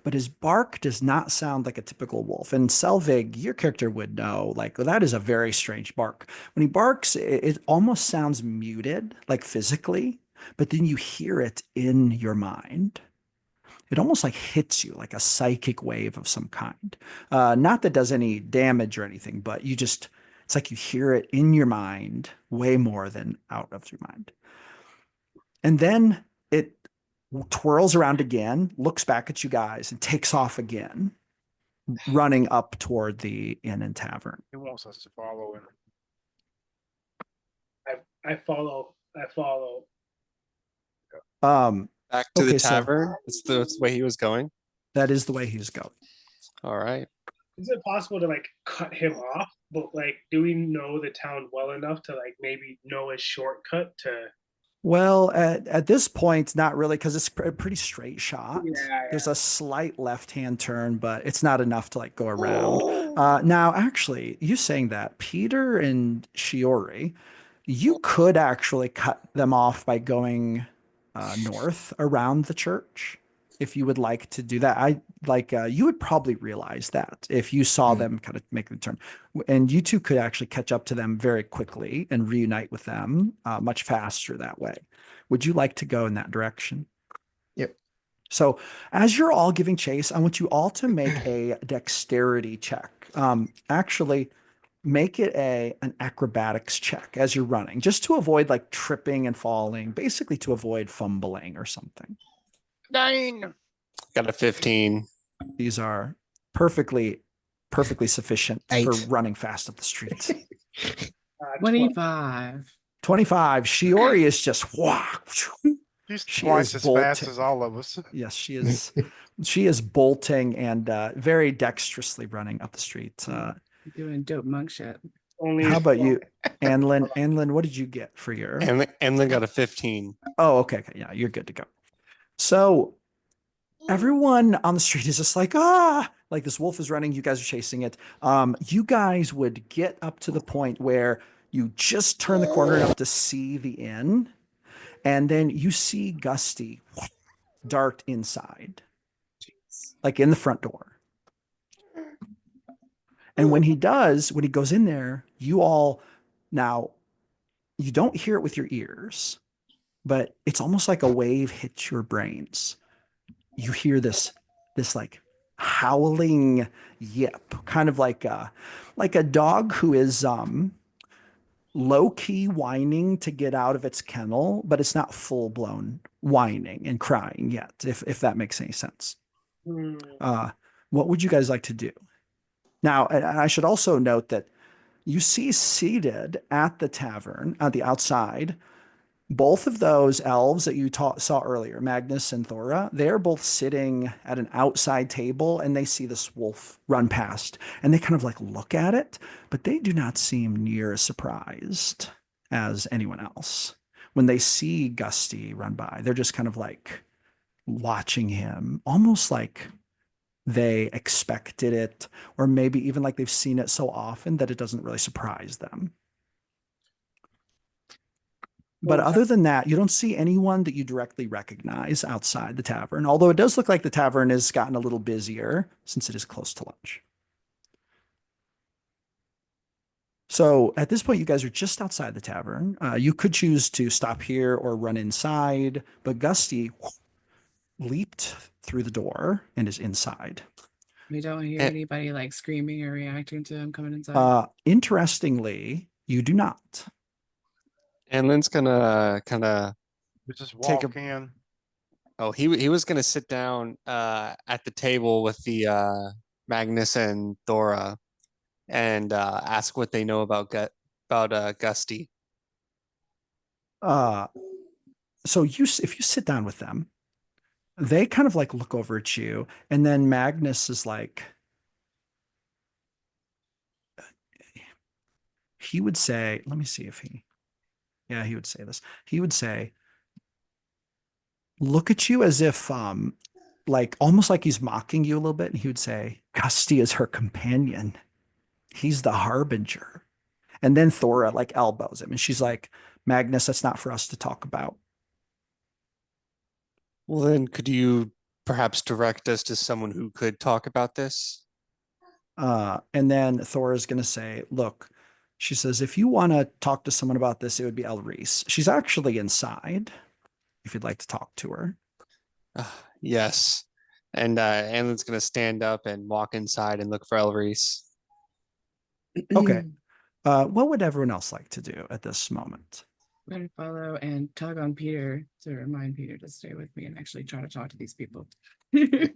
but his bark does not sound like a typical wolf. And Selvig, your character would know, like, well, that is a very strange bark. When he barks, it almost sounds muted, like physically, but then you hear it in your mind. It almost like hits you like a psychic wave of some kind. Not that does any damage or anything, but it's like you hear it in your mind way more than out of your mind. And then it twirls around again, looks back at you guys, and takes off again, running up toward the inn and tavern. He wants us to follow him. I follow. I follow. Back to the Okay, so tavern. That's the way he was going. that is the way he's going. All right. Is it possible to like cut him off? But like, do we know the town well enough to like maybe know a shortcut to? Well, at this point, not really, because it's a pretty straight shot. Yeah, There's a slight left-hand turn, but it's not enough to like go around. Now, actually, you saying that, Peter and Shiori, you could actually cut them off by going north around the church if you would like to do that. I like you would probably realize that if you saw them kind of make the turn, and you two could actually catch up to them very quickly and reunite with them much faster that way. Would you like to go in that direction? Yep. So, as you're all giving chase, I want you all to make a dexterity check. Actually, make it an acrobatics check as you're running, just to avoid like tripping and falling, basically to avoid fumbling or something. 9. Got a 15. These are perfectly sufficient for 8. running fast up the street. 25. 25. Shiori is just wow. She's She twice is as fast bolting. as all of us. Yes, she is. She is bolting and very dexterously running up the street. Doing dope monk shit. Only How about you, Anlin? Anlin, what did you get for your? And then got a 15. Oh, okay. Yeah, you're good to go. So everyone on the street is just like, like this wolf is running. You guys are chasing it. You guys would get up to the point where you just turn the corner enough to see the inn, and then you see Gusty dart inside, like in the front door. And when he goes in there, you all now, you don't hear it with your ears, but it's almost like a wave hits your brains. You hear this like howling yip, kind of like a dog who is low key whining to get out of its kennel, but it's not full blown whining and crying yet, if that makes any sense. What would you guys like to do? Now, and I should also note that you see seated at the tavern on the outside, both of those elves that you saw earlier, Magnus and Thora, they're both sitting at an outside table and they see this wolf run past and they kind of like look at it, but they do not seem near as surprised as anyone else. When they see Gusty run by, they're just kind of like watching him, almost like they expected it, or maybe even like they've seen it so often that it doesn't really surprise them. But other than that, you don't see anyone that you directly recognize outside the tavern, although it does look like the tavern has gotten a little busier since it is close to lunch. So at this point, you guys are just outside the tavern. You could choose to stop here or run inside, but Gusty leaped through the door and is inside. We don't hear anybody like screaming or reacting to him coming inside. Interestingly, you do not. And Lynn's gonna kind of We just Take walk in. Oh, he was gonna sit down at the table with the Magnus and Thora and ask what they know about Gusty. So if you sit down with them, they kind of like look over at you, and then Magnus is like, he would say, let me see if he would say this. He would say, look at you as if like almost like he's mocking you a little bit, and he would say, Gusty is her companion. He's the harbinger. And then Thora like elbows him, and she's like, Magnus, that's not for us to talk about. Well, then could you perhaps direct us to someone who could talk about this? And then Thora's going to say, look, she says, if you want to talk to someone about this, it would be Elreese. She's actually inside if you'd like to talk to her. Yes. And Anlin's going to stand up and walk inside and look for Elreese. Okay. What would everyone else like to do at this moment? We're gonna follow and tug on Peter to remind Peter to stay with me and actually try to talk to these people. They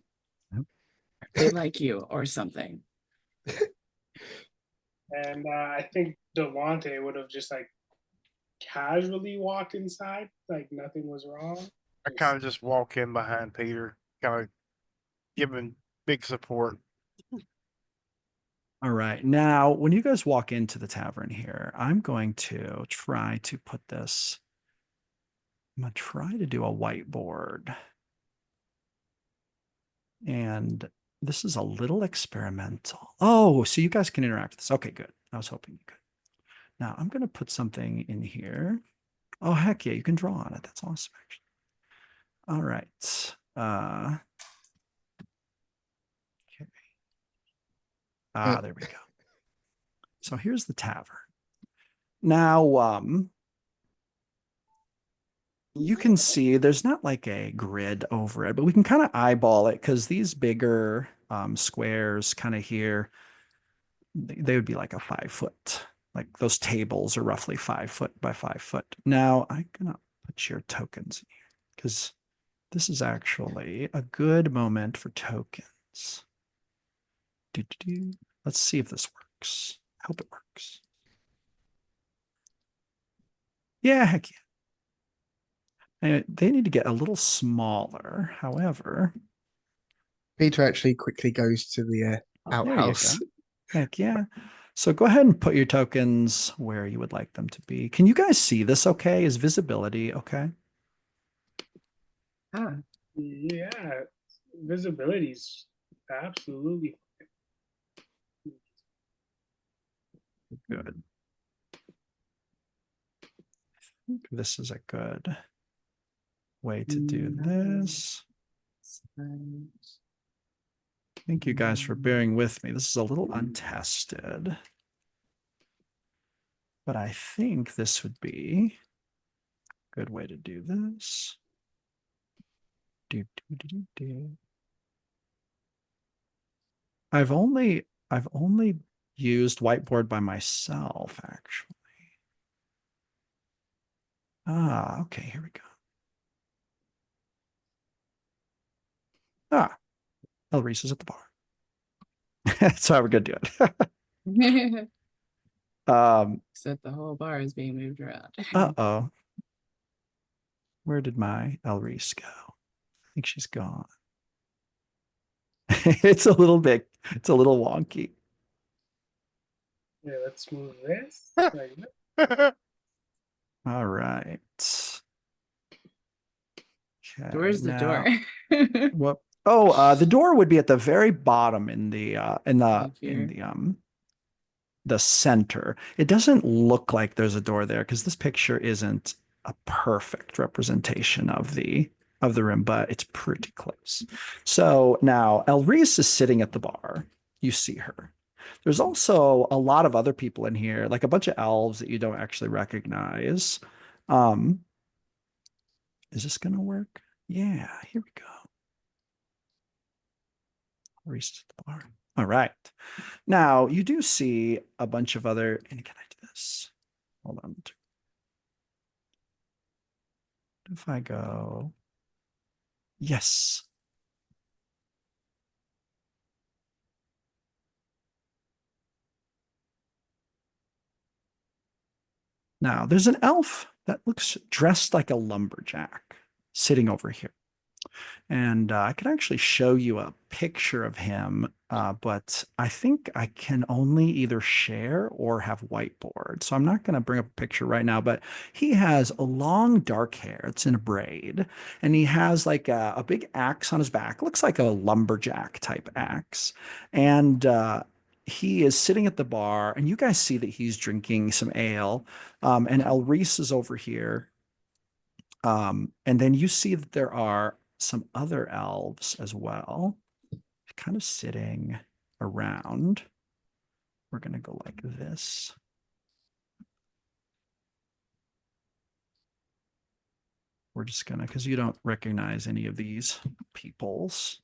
like you or something. And I think Delonte would have just like casually walked inside, like nothing was wrong. I kind of just walk in behind Peter, kind of giving big support. All right. Now, when you guys walk into the tavern here, I'm going to try to put this. I'm going to try to do a whiteboard. And this is a little experimental. Oh, so you guys can interact with this. Okay, good. I was hoping you could. Now, I'm going to put something in here. Oh, heck yeah, you can draw on it. That's awesome, actually. All right. Okay. There we go. So here's the tavern. Now, you can see there's not like a grid over it, but we can kind of eyeball it because these bigger squares kind of here, they would be like a 5 foot. Like those tables are roughly 5 foot by 5 foot. Now I'm gonna put your tokens in here because this is actually a good moment for tokens. Let's see if this works. I hope it works. Yeah, heck yeah. And they need to get a little smaller. However, Peter actually quickly goes to the there you outhouse. go. Heck yeah. So go ahead and put your tokens where you would like them to be. Can you guys see this okay? Is visibility okay? Ah, Yeah, visibility's absolutely. Good. I think this is a good way to do this. Thank you guys for bearing with me. This is a little untested. But I think this would be a good way to do this. I've only used whiteboard by myself, actually. Okay, here we go. Elreese is at the bar. That's how we're gonna do it. except the whole bar is being moved around. Uh-oh. Where did my Elreese go? I think she's gone. It's a little wonky. Yeah, let's move this. Like that. All right. Okay, Where's the door? What? Oh, the door would be at the very bottom in the the center. It doesn't look like there's a door there because this picture isn't a perfect representation of the room, but it's pretty close. So now Elreese is sitting at the bar. You see her. There's also a lot of other people in here, like a bunch of elves that you don't actually recognize. Is this gonna work? Yeah, here we go. Elreese at the bar. All right. Now you do see a bunch of other, and can I do this? Hold on. If I go, yes. Now there's an elf that looks dressed like a lumberjack sitting over here. And I could actually show you a picture of him, but I think I can only either share or have whiteboard. So I'm not going to bring up a picture right now, but he has a long dark hair. It's in a braid. And he has like a big axe on his back. Looks like a lumberjack type axe. And he is sitting at the bar, and you guys see that he's drinking some ale. And Elreese is over here. And then you see that there are some other elves as well, kind of sitting around. We're going to go like this. We're just going to, because you don't recognize any of these peoples,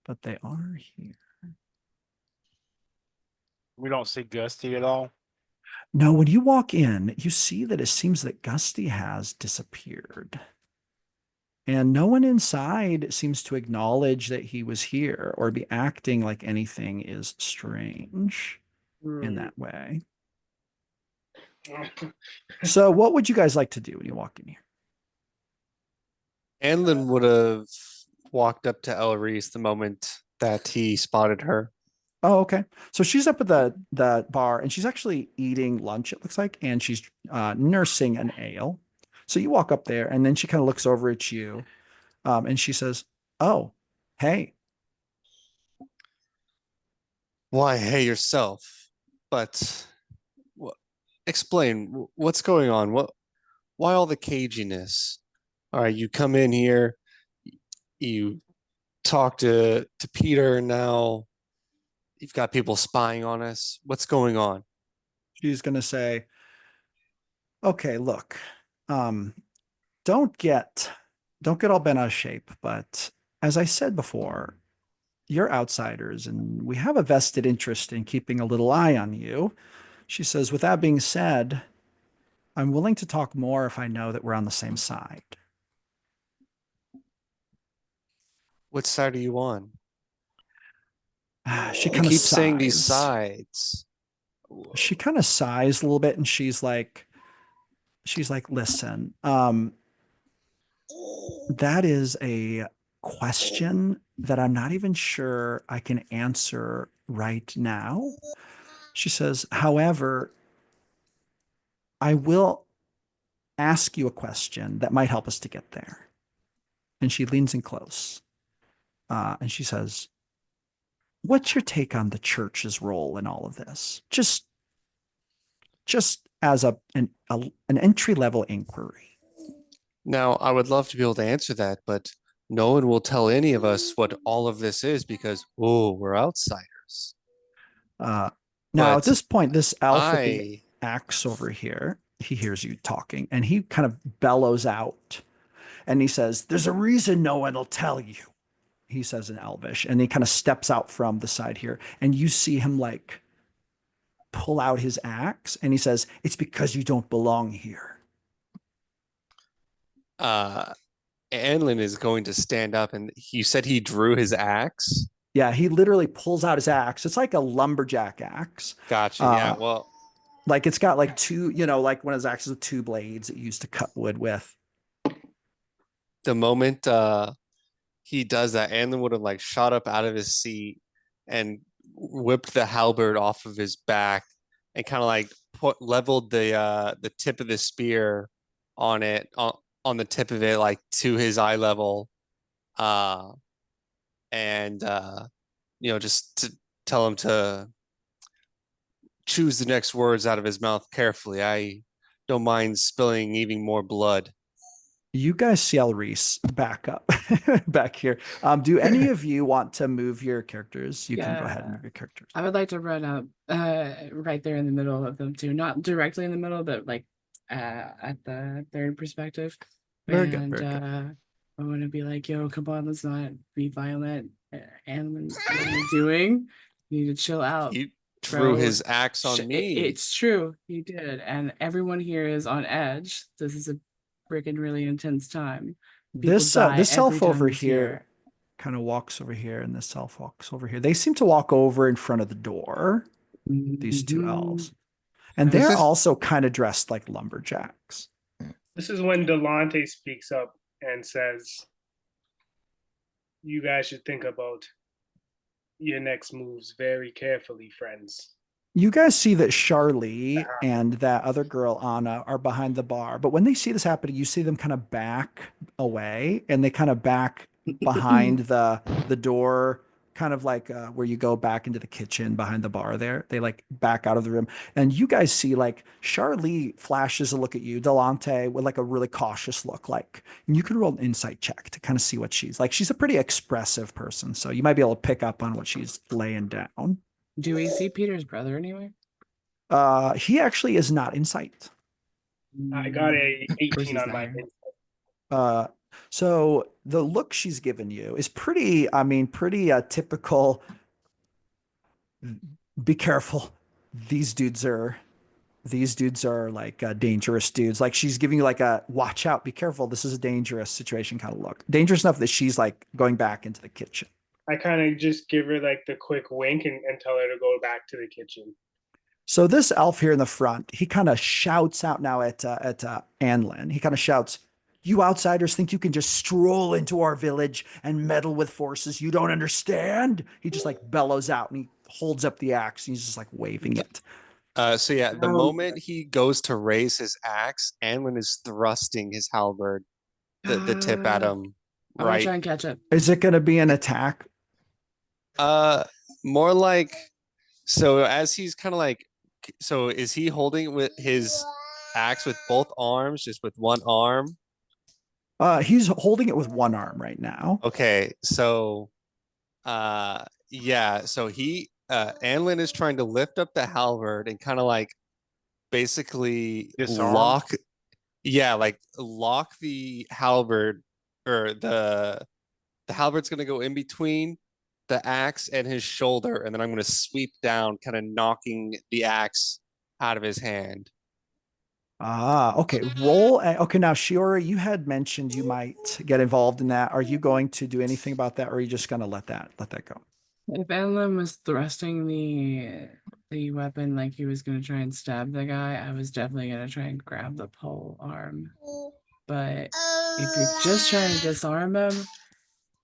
but they are here. We don't see Gusty at all. No, when you walk in, you see that it seems that Gusty has disappeared. And no one inside seems to acknowledge that he was here or be acting like anything is strange in that way. So what would you guys like to do when you walk in here? Anlin would have walked up to Elrise the moment that he spotted her. Oh, okay. So she's up at the bar and she's actually eating lunch, it looks like, and she's nursing an ale. So you walk up there and then she kind of looks over at you, and she says, "Oh, hey." Why, hey yourself. But explain what's going on. Why all the caginess? All right, you come in here, you talk to Peter, and now you've got people spying on us. What's going on? She's gonna say, "Okay, look, um, don't get don't get all bent out of shape, but as I said before, you're outsiders, and we have a vested interest in keeping a little eye on you." She says, "With that being said, I'm willing to talk more if I know that we're on the same side." What side are you on? She You kind of keep saying these sighs. sides. She kind of sighs a little bit and she's like, "Listen, that is a question that I'm not even sure I can answer right now." She says, "However, I will ask you a question that might help us to get there." And she leans in close, and she says, "What's your take on the church's role in all of this? Just as an entry level inquiry." Now, I would love to be able to answer that, but no one will tell any of us what all of this is because, oh, we're outsiders. Uh, Now, at But this point, this elf with the I, axe over here, he hears you talking and he kind of bellows out and he says, "There's a reason no one will tell you." He says in Elvish, and he kind of steps out from the side here and you see him like pull out his axe and he says, "It's because you don't belong here." uh, Anlin is going to stand up, and you said he drew his axe. Yeah, he literally pulls out his axe. It's like a lumberjack axe. Gotcha. Yeah. Uh, Well, like it's got like two, like one of his axes with two blades that you used to cut wood with. the moment he does that, Anlin would have like shot up out of his seat and whipped the halberd off of his back and kind of like leveled the tip of the spear on it on the tip of it like to his eye level, uh and just to tell him to choose the next words out of his mouth carefully. I don't mind spilling even more blood. You guys see Elrise back up back here. Do any of you want to move your characters? You can go ahead and Yeah. move your characters. I would like to run up right there in the middle of them too. Not directly in the middle, but like at the third perspective. Very good, And very good. I want to be like, yo, come on, let's not be violent. And what are you doing? You need to chill out. He drew Bro, his axe on me. It's true, he did. And everyone here is on edge. This is a freaking really intense time. People This die this every elf time over he's here kind of walks over here, and this elf walks over here. They seem to walk over in front of the door, these two elves. And This they're is- also kind of dressed like lumberjacks. This is when Delante speaks up and says, "You guys should think about your next moves very carefully, friends." You guys see that Charlie and that other girl, Anna, are behind the bar. But when they see this happening, you see them kind of back away and they kind of back behind the door, kind of like where you go back into the kitchen behind the bar there. They like back out of the room. And you guys see like Charlie flashes a look at you, Delante, with like a really cautious look. Like, and you can roll an insight check to kind of see what she's like. She's a pretty expressive person. So you might be able to pick up on what she's laying down. Do we see Peter's brother anyway? He actually is not in sight. I got a Of course 18 he's on not my here. So the look she's given you is pretty, pretty typical. Be careful. These dudes are like dangerous dudes. Like she's giving you like a watch out, be careful. This is a dangerous situation kind of look. Dangerous enough that she's like going back into the kitchen. I kind of just give her like the quick wink and tell her to go back to the kitchen. So this elf here in the front, he kind of shouts out now at Anlin. He kind of shouts, You outsiders think you can just stroll into our village and meddle with forces you don't understand? He just like bellows out and he holds up the axe. And he's just like waving it. So yeah, the moment he goes to raise his axe, Anlin is thrusting his halberd, the tip at him, I want to try right? and catch it. Is it going to be an attack? Uh, More like, so as he's kind of like, so is he holding with his axe with both arms, just with one arm? He's holding it with one arm right now. Okay, so, yeah, so Anlin is trying to lift up the halberd and kind of like basically Disarm? lock the halberd, or the halberd's gonna go in between the axe and his shoulder, and then I'm gonna sweep down, kind of knocking the axe out of his hand. Okay. Roll. Okay. Now, Shiori, you had mentioned you might get involved in that. Are you going to do anything about that, or are you just going to let that go? If Anlin was thrusting the weapon like he was gonna try and stab the guy, I was definitely gonna try and grab the pole arm. But if you're just trying to disarm him,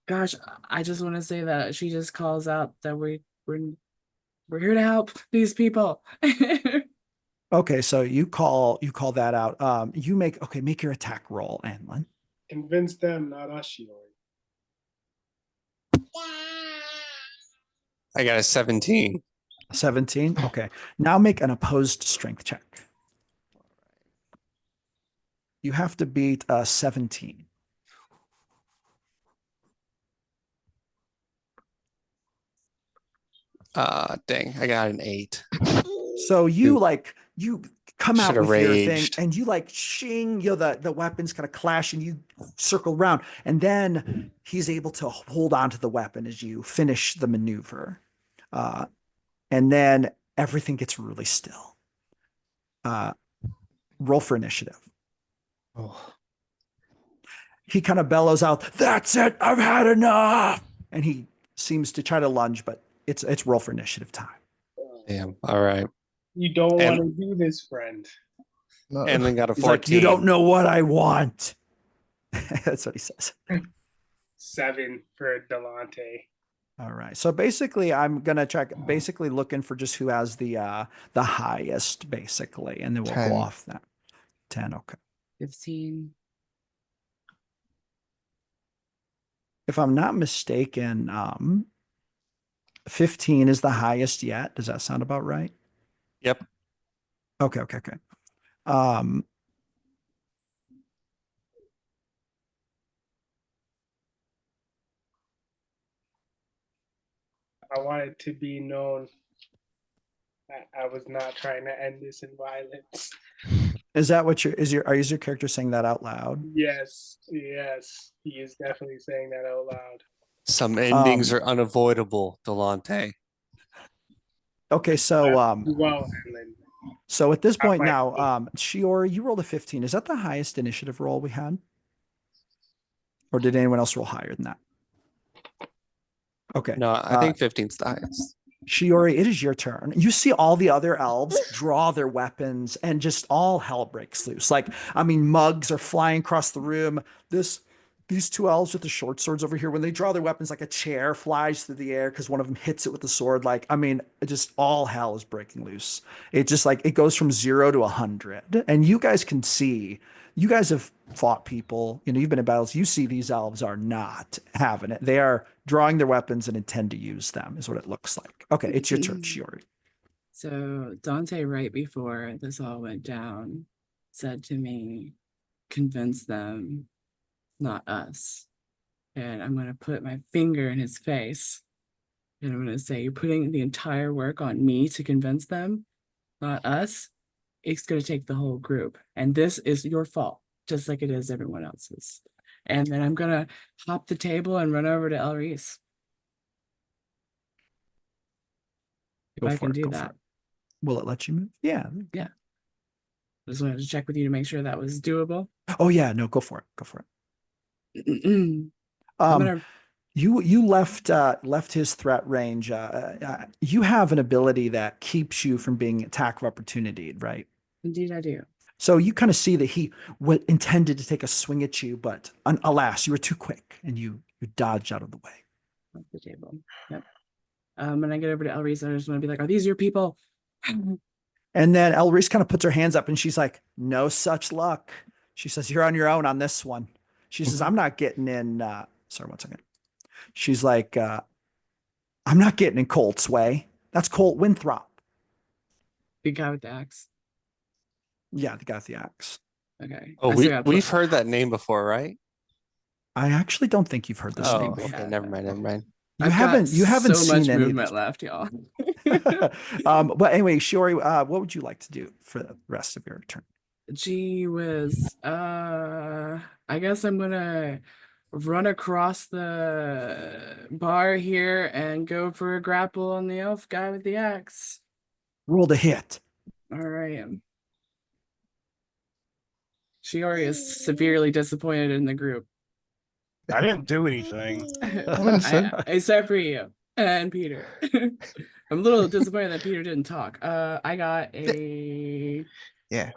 gosh, I just want to say that she just calls out that we're here to help these people. Okay. So you call that out. You make your attack roll, Anlin. Convince them, not us, Shiori. I got a 17. 17. Okay. Now make an opposed strength check. You have to beat 17. Dang, I got an 8. So you Shoot. you come out Shoulda with your thing raged. and you like shing, the weapons kind of clash and you circle around. And then he's able to hold on to the weapon as you finish the maneuver. And then everything gets really still. Roll for initiative. Oh. He kind of bellows out, "That's it, I've had enough." And he seems to try to lunge, but it's roll for initiative time. Damn. All right. You don't And- want to do this, friend. No. Anlin got a 14. He's like, "You don't know what I want." That's what he says. 7 for Delante. All right. So basically, I'm gonna check. Basically, looking for just who has the highest, basically, and then we'll 10. go off that. 10. Okay. 15. If I'm not mistaken, 15 is the highest yet. Does that sound about right? Yep. Okay. Um, I wanted to be known that I was not trying to end this in violence. is that what is your character saying that out loud? Yes, he is definitely saying that out loud. Some endings are unavoidable, Delante. Okay, so Well, Anlin, so at this point my- now, Shiori, you rolled a 15. Is that the highest initiative roll we had? Or did anyone else roll higher than that? Okay. No, I think 15's the highest. Shiori, it is your turn. You see all the other elves draw their weapons and just all hell breaks loose. Like, I mean, mugs are flying across the room. These two elves with the short swords over here, when they draw their weapons, like a chair flies through the air because one of them hits it with the sword. Like, I mean, it just all hell is breaking loose. It just like, it goes from 0 to 100. And you guys can see, you guys have fought people, you've been in battles. You see these elves are not having it. They are drawing their weapons and intend to use them, is what it looks like. Okay, it's your turn, Shiori. So Dante, right before this all went down, said to me, "Convince them, not us." And I'm going to put my finger in his face. And I'm going to say, "You're putting the entire work on me to convince them, not us. It's going to take the whole group. And this is your fault, just like it is everyone else's." And then I'm going to hop the table and run over to El Reese. If I can do that. Will it let you move? Yeah. Just wanted to check with you to make sure that was doable. Oh yeah, no, go for it. Go for it. I'm gonna You left his threat range. You have an ability that keeps you from being attack of opportunity, right? Indeed, I do. So you kind of see that he intended to take a swing at you, but alas, you were too quick and you dodged out of the way. Off the table. Yep. When I get over to Elrise, I just want to be like, "Are these your people?" And then Elrise kind of puts her hands up and she's like, no such luck. She says, you're on your own on this one. She says, I'm not getting in. Sorry, 1 second. She's like, I'm not getting in Colt's way. That's Colt Winthrop. The guy with the axe. Yeah, the guy with the axe. Okay. Oh, I still got we've heard that name before, right? I actually don't think you've heard this Oh, name we before. okay, have. never mind, never mind. You I've got haven't so seen much any movement of left, y'all. these. But anyway, Shiori, what would you like to do for the rest of your turn? Gee whiz. I guess I'm gonna run across the bar here and go for a grapple on the elf guy with the axe. Roll to hit. All right. Shiori is severely disappointed in the group. I didn't do anything. Vincent. Except for you and Peter. I'm a little disappointed that Peter didn't talk. I got a Yeah.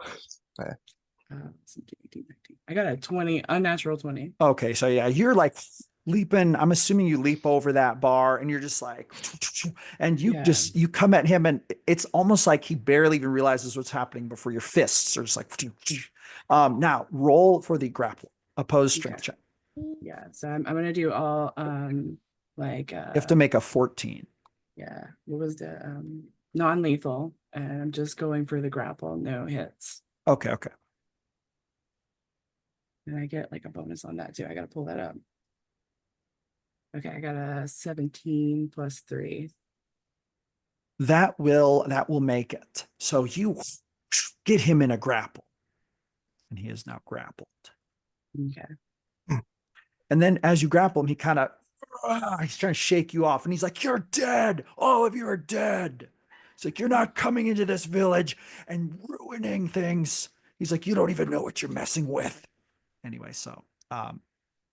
I got a 20, unnatural 20. Okay, so yeah, you're like leaping. I'm assuming you leap over that bar and you're just like, and you Yeah. you come at him and it's almost like he barely even realizes what's happening before your fists are just like, now roll for the grapple, opposed strength Okay. check. Yeah, so I'm gonna do all like You have to make a 14. yeah, what was the non-lethal, and I'm just going for the grapple, no hits. Okay. And I get like a bonus on that too. I gotta pull that up. Okay, I got a 17 plus 3. That will make it. So you get him in a grapple. And he is now grappled. Okay. And then as you grapple him, he kind of he's trying to shake you off and he's like, you're dead. All of you are dead. It's like, you're not coming into this village and ruining things. He's like, you don't even know what you're messing with. Anyway, so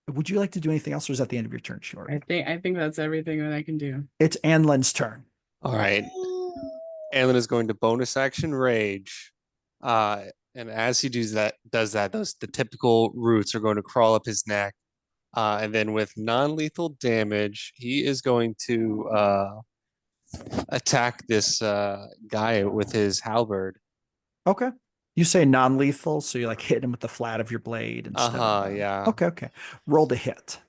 would you like to do anything else, or is that the end of your turn, Shiori? I think that's everything that I can do. It's Anlin's turn. All right. Alan is going to bonus action rage. And as he does that, the typical roots are going to crawl up his neck. And then with non-lethal damage, he is going to attack this guy with his halberd. Okay. You say non-lethal, so you like hit him with the flat of your blade instead of Yeah. Okay. Roll to hit.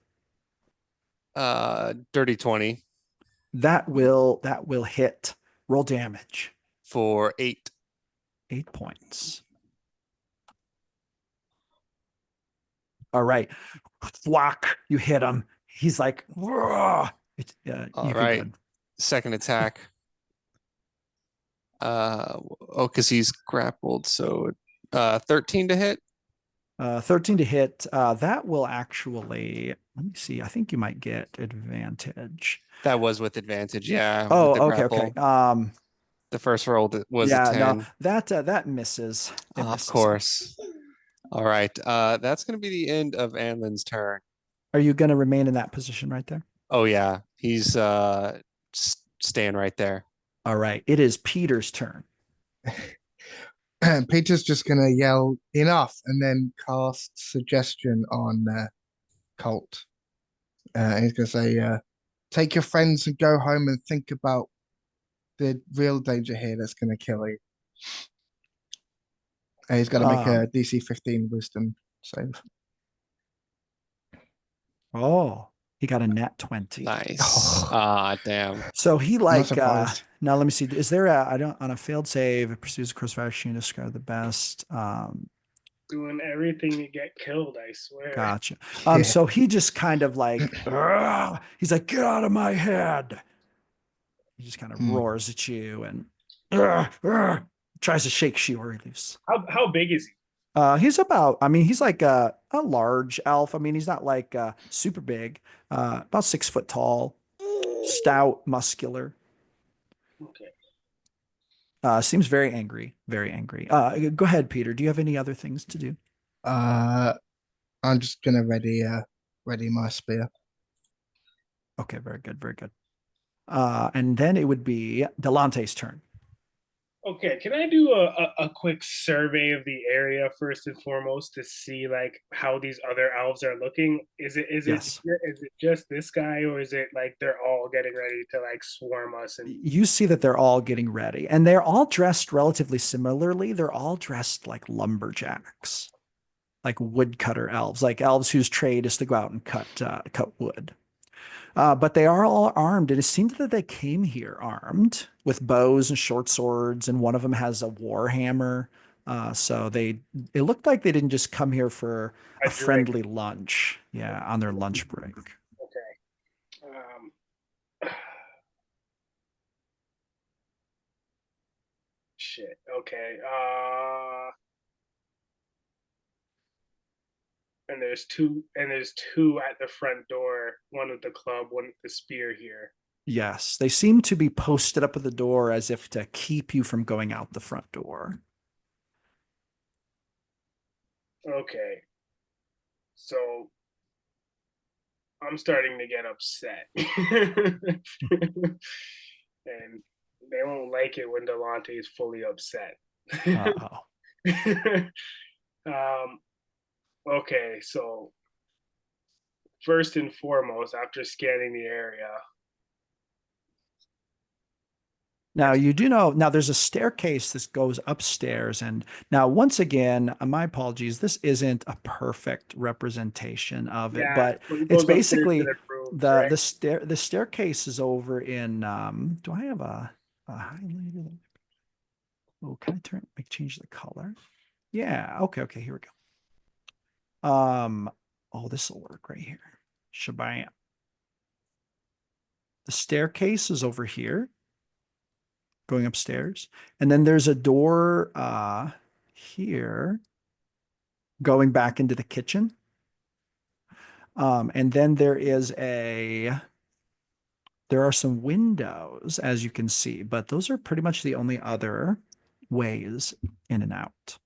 Dirty 20 That will hit. Roll damage. for 8. 8 points. All right. Thwack, you hit him. He's like, all All right. Second attack. Because he's grappled, so 13 to hit. 13 to hit. That will actually, let me see. I think you might get advantage. That was with advantage, yeah. Oh, with the okay. grapple. The first roll was a 10. No, that misses. Of course. All right. That's going to be the end of Anlin's turn. Are you going to remain in that position right there? Oh, yeah. He's staying right there. All right. It is Peter's turn. Peter's just gonna yell enough and then cast suggestion on Colt. He's gonna say, take your friends and go home and think about the real danger here that's gonna kill you. He's got to make a DC 15 wisdom save. Oh, he got a nat 20. Nice. Damn. So he like surprised. now let me see. Is there on a failed save, it pursues a course of action to describe the best. Doing everything to get killed, I swear. Gotcha. Yeah. So he just kind of like he's like, get out of my head. He just kind of roars at you and tries to shake Shiori loose. How big is he? He's about, he's like a large elf. He's not like super big, about 6 foot tall, stout, muscular. Okay. Seems very angry, very angry. Go ahead, Peter. Do you have any other things to do? I'm just gonna ready my spear. Okay, very good, very good. And then it would be Delante's turn. Okay, can I do a quick survey of the area first and foremost to see like how these other elves are looking? Yes. Is it just this guy, or is it like they're all getting ready to like swarm us? And You see that they're all getting ready, and they're all dressed relatively similarly. They're all dressed like lumberjacks, like woodcutter elves, like elves whose trade is to go out and cut wood. But they are all armed. It seems that they came here armed with bows and short swords, and one of them has a war hammer. So it looked like they didn't just come here for a a drink. friendly lunch. Yeah, on their lunch break. Okay. Shit. Okay. And there's two at the front door. One with the club, one with the spear here. Yes, they seem to be posted up at the door as if to keep you from going out the front door. Okay. So I'm starting to get upset. And they won't like it when Delonte is fully upset. Uh-oh. Okay, so first and foremost, after scanning the area, Now you do know, now there's a staircase that goes upstairs. And now, once again, my apologies, this isn't a perfect representation of it, yeah, but so it it's goes upstairs to basically the rooms, right? the staircase is over in do I have a highlighter? Oh, can I change the color? Yeah, okay, here we go. Oh, this will work right here. Shabam. The staircase is over here, going upstairs. And then there's a door here going back into the kitchen. And then there are some windows, as you can see, but those are pretty much the only other ways in and out,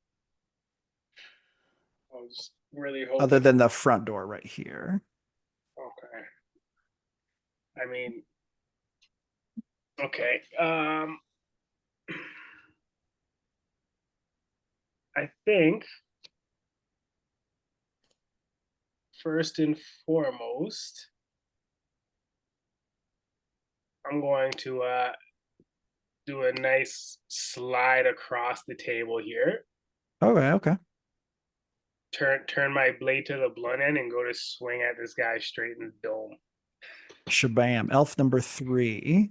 I was really other hoping. than the front door right here. Okay. I mean, okay. I think first and foremost, I'm going to do a nice slide across the table here. Okay. Turn my blade to the blunt end and go to swing at this guy straight in the dome. Shabam. Elf number 3.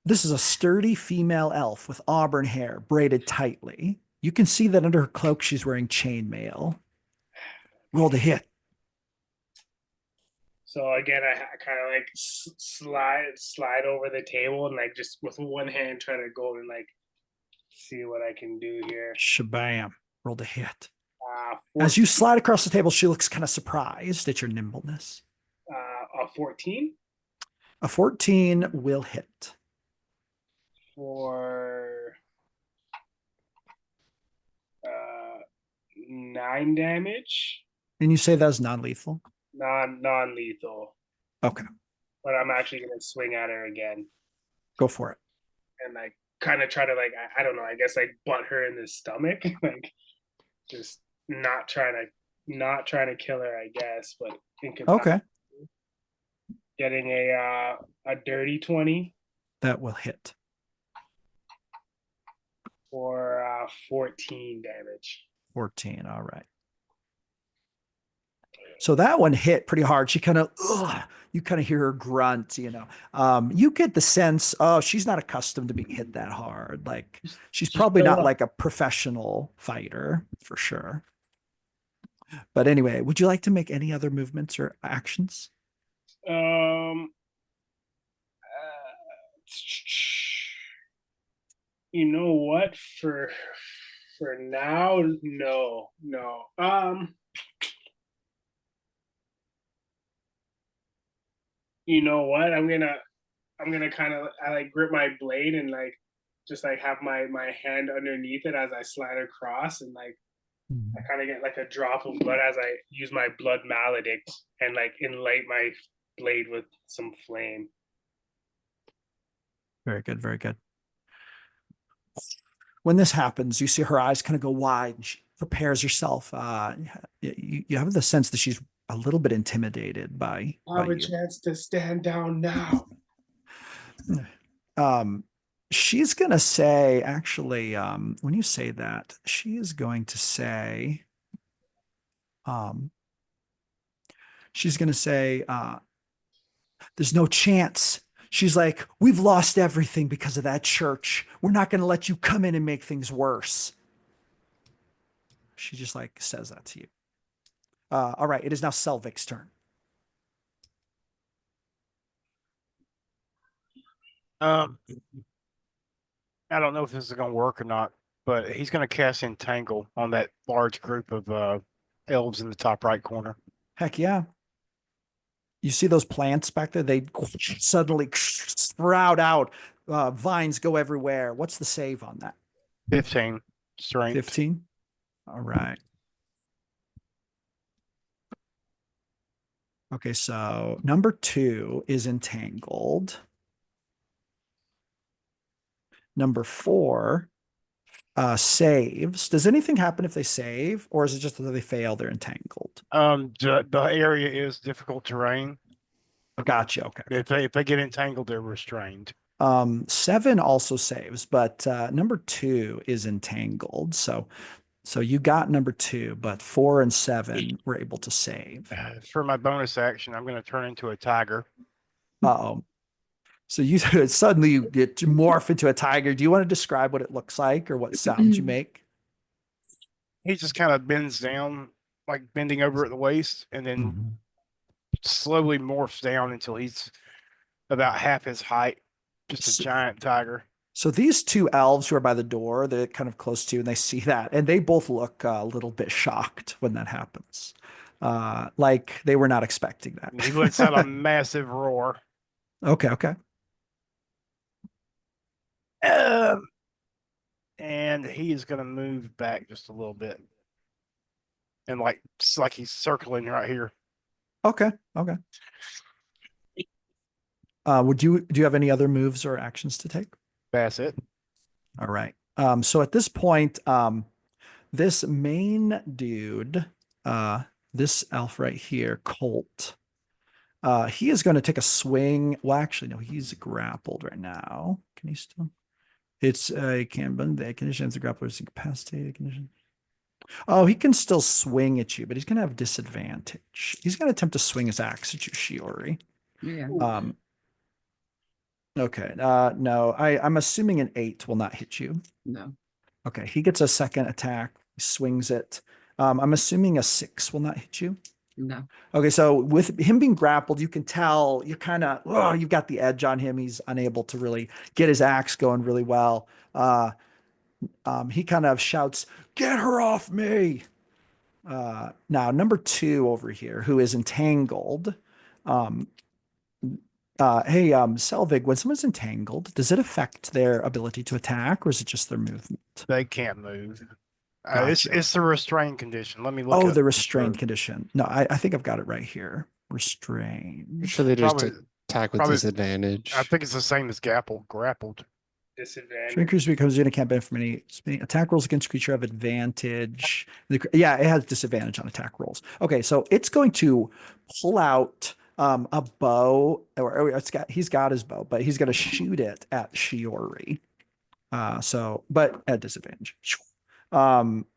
This is a sturdy female elf with auburn hair braided tightly. You can see that under her cloak, she's wearing chainmail. Roll to hit. So again, I kind of like slide over the table and like just with one hand try to go and like see what I can do here. Shabam. Roll to hit. As 14, you slide across the table, she looks kind of surprised at your nimbleness. a 14 A 14 will hit. for 9 damage. And you say that's non-lethal? Non-lethal. Okay, But I'm actually gonna swing at her again go for it. and like kind of try to like I don't know, I guess like butt her in the stomach, like just not trying to kill her, I guess, but Okay, getting a dirty 20 that will hit. for 14 damage. 14, all right. So that one hit pretty hard. She kind of, you kind of hear her grunt, you know. You get the sense, oh, she's not accustomed to being hit that hard. Like she's probably not like a professional fighter for sure. But anyway, would you like to make any other movements or actions? You know what? For now, no. You know what? I'm gonna kind of I like grip my blade and like just like have my hand underneath it as I slide across and like I kind of get like a drop of blood as I use my blood maledict and like enlight my blade with some flame. Very good, very good. When this happens, you see her eyes kind of go wide and she prepares herself. You have the sense that she's a little bit intimidated by I have a you. chance to stand down now. She's going to say, actually, when you say that, she is going to say, she's going to say, there's no chance. She's like, we've lost everything because of that church. We're not going to let you come in and make things worse. She just like says that to you. All right, it is now Selvig's turn. I don't know if this is going to work or not, but he's going to cast Entangle on that large group of elves in the top right corner. Heck yeah. You see those plants back there? They suddenly sprout out. Vines go everywhere. What's the save on that? 15 strength. 15. All right. Okay, so number 2 is entangled. Number 4 saves. Does anything happen if they save, or is it just that they fail? They're entangled. The area is difficult terrain. Gotcha. Okay. If they get entangled, they're restrained. 7 also saves, but number 2 is entangled. So you got number 2, but 4 and 7 were able to save. For my bonus action, I'm going to turn into a tiger. Uh-oh. So you suddenly you get to morph into a tiger. Do you want to describe what it looks like or what sounds you make? He just kind of bends down, like bending over at the waist, and then slowly morphs down until he's about half his height. Just a giant tiger. So these 2 elves who are by the door, they're kind of close to you, and they see that, and they both look a little bit shocked when that happens. Like they were not expecting that. He lets out a massive roar. Okay. And he is going to move back just a little bit. And it's like he's circling right here. Okay. Do you have any other moves or actions to take? That's it. All right. So at this point, this main dude, this elf right here, Colt, he is going to take a swing. Well, actually, no, he's grappled right now. Can he still? It's a can bend the conditions the grappler's incapacitated condition. Oh, he can still swing at you, but he's going to have disadvantage. He's going to attempt to swing his axe at you, Shiori. Yeah. Okay. No, I'm assuming an 8 will not hit you. No. Okay. He gets a second attack. He swings it. I'm assuming a 6 will not hit you. No. Okay. So with him being grappled, you can tell you've got the edge on him. He's unable to really get his axe going really well. He kind of shouts, "Get her off me!" Now, number 2 over here, who is entangled. Hey, Selvig, when someone's entangled, does it affect their ability to attack, or is it just their movement? They can't move. Gotcha. It's the restrained condition. Let me look. Oh, the restrained condition. No, I think I've got it right here. Restrained. I'm sure they just Probably- attack with probably- disadvantage. I think it's the same as grappled. Disadvantage. Restrained creature becomes unit can't benefit from any attack rolls against creature have advantage. Yeah, it has disadvantage on attack rolls. Okay, so it's going to pull out a bow, or he's got his bow, but he's going to shoot it at Shiori. But at disadvantage.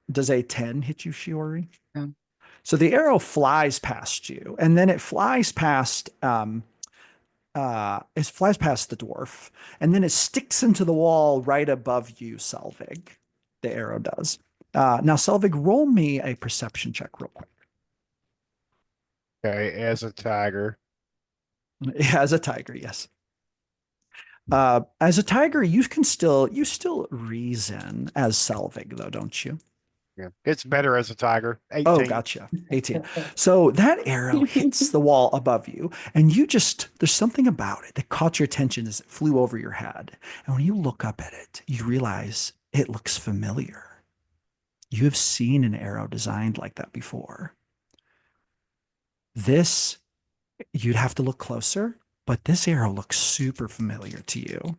Does a 10 hit you, Shiori? No. So the arrow flies past you, and then it flies past the dwarf, and then it sticks into the wall right above you, Selvig. The arrow does. Now, Selvig, roll me a perception check real quick. Okay, as a tiger. As a tiger, yes. As a tiger, you still reason as Selvig, though, don't you? Yeah, it's better as a tiger. 18. Oh, gotcha. 18. So that arrow hits the wall above you, and there's something about it that caught your attention as it flew over your head. And when you look up at it, you realize it looks familiar. You have seen an arrow designed like that before. You'd have to look closer, but this arrow looks super familiar to you.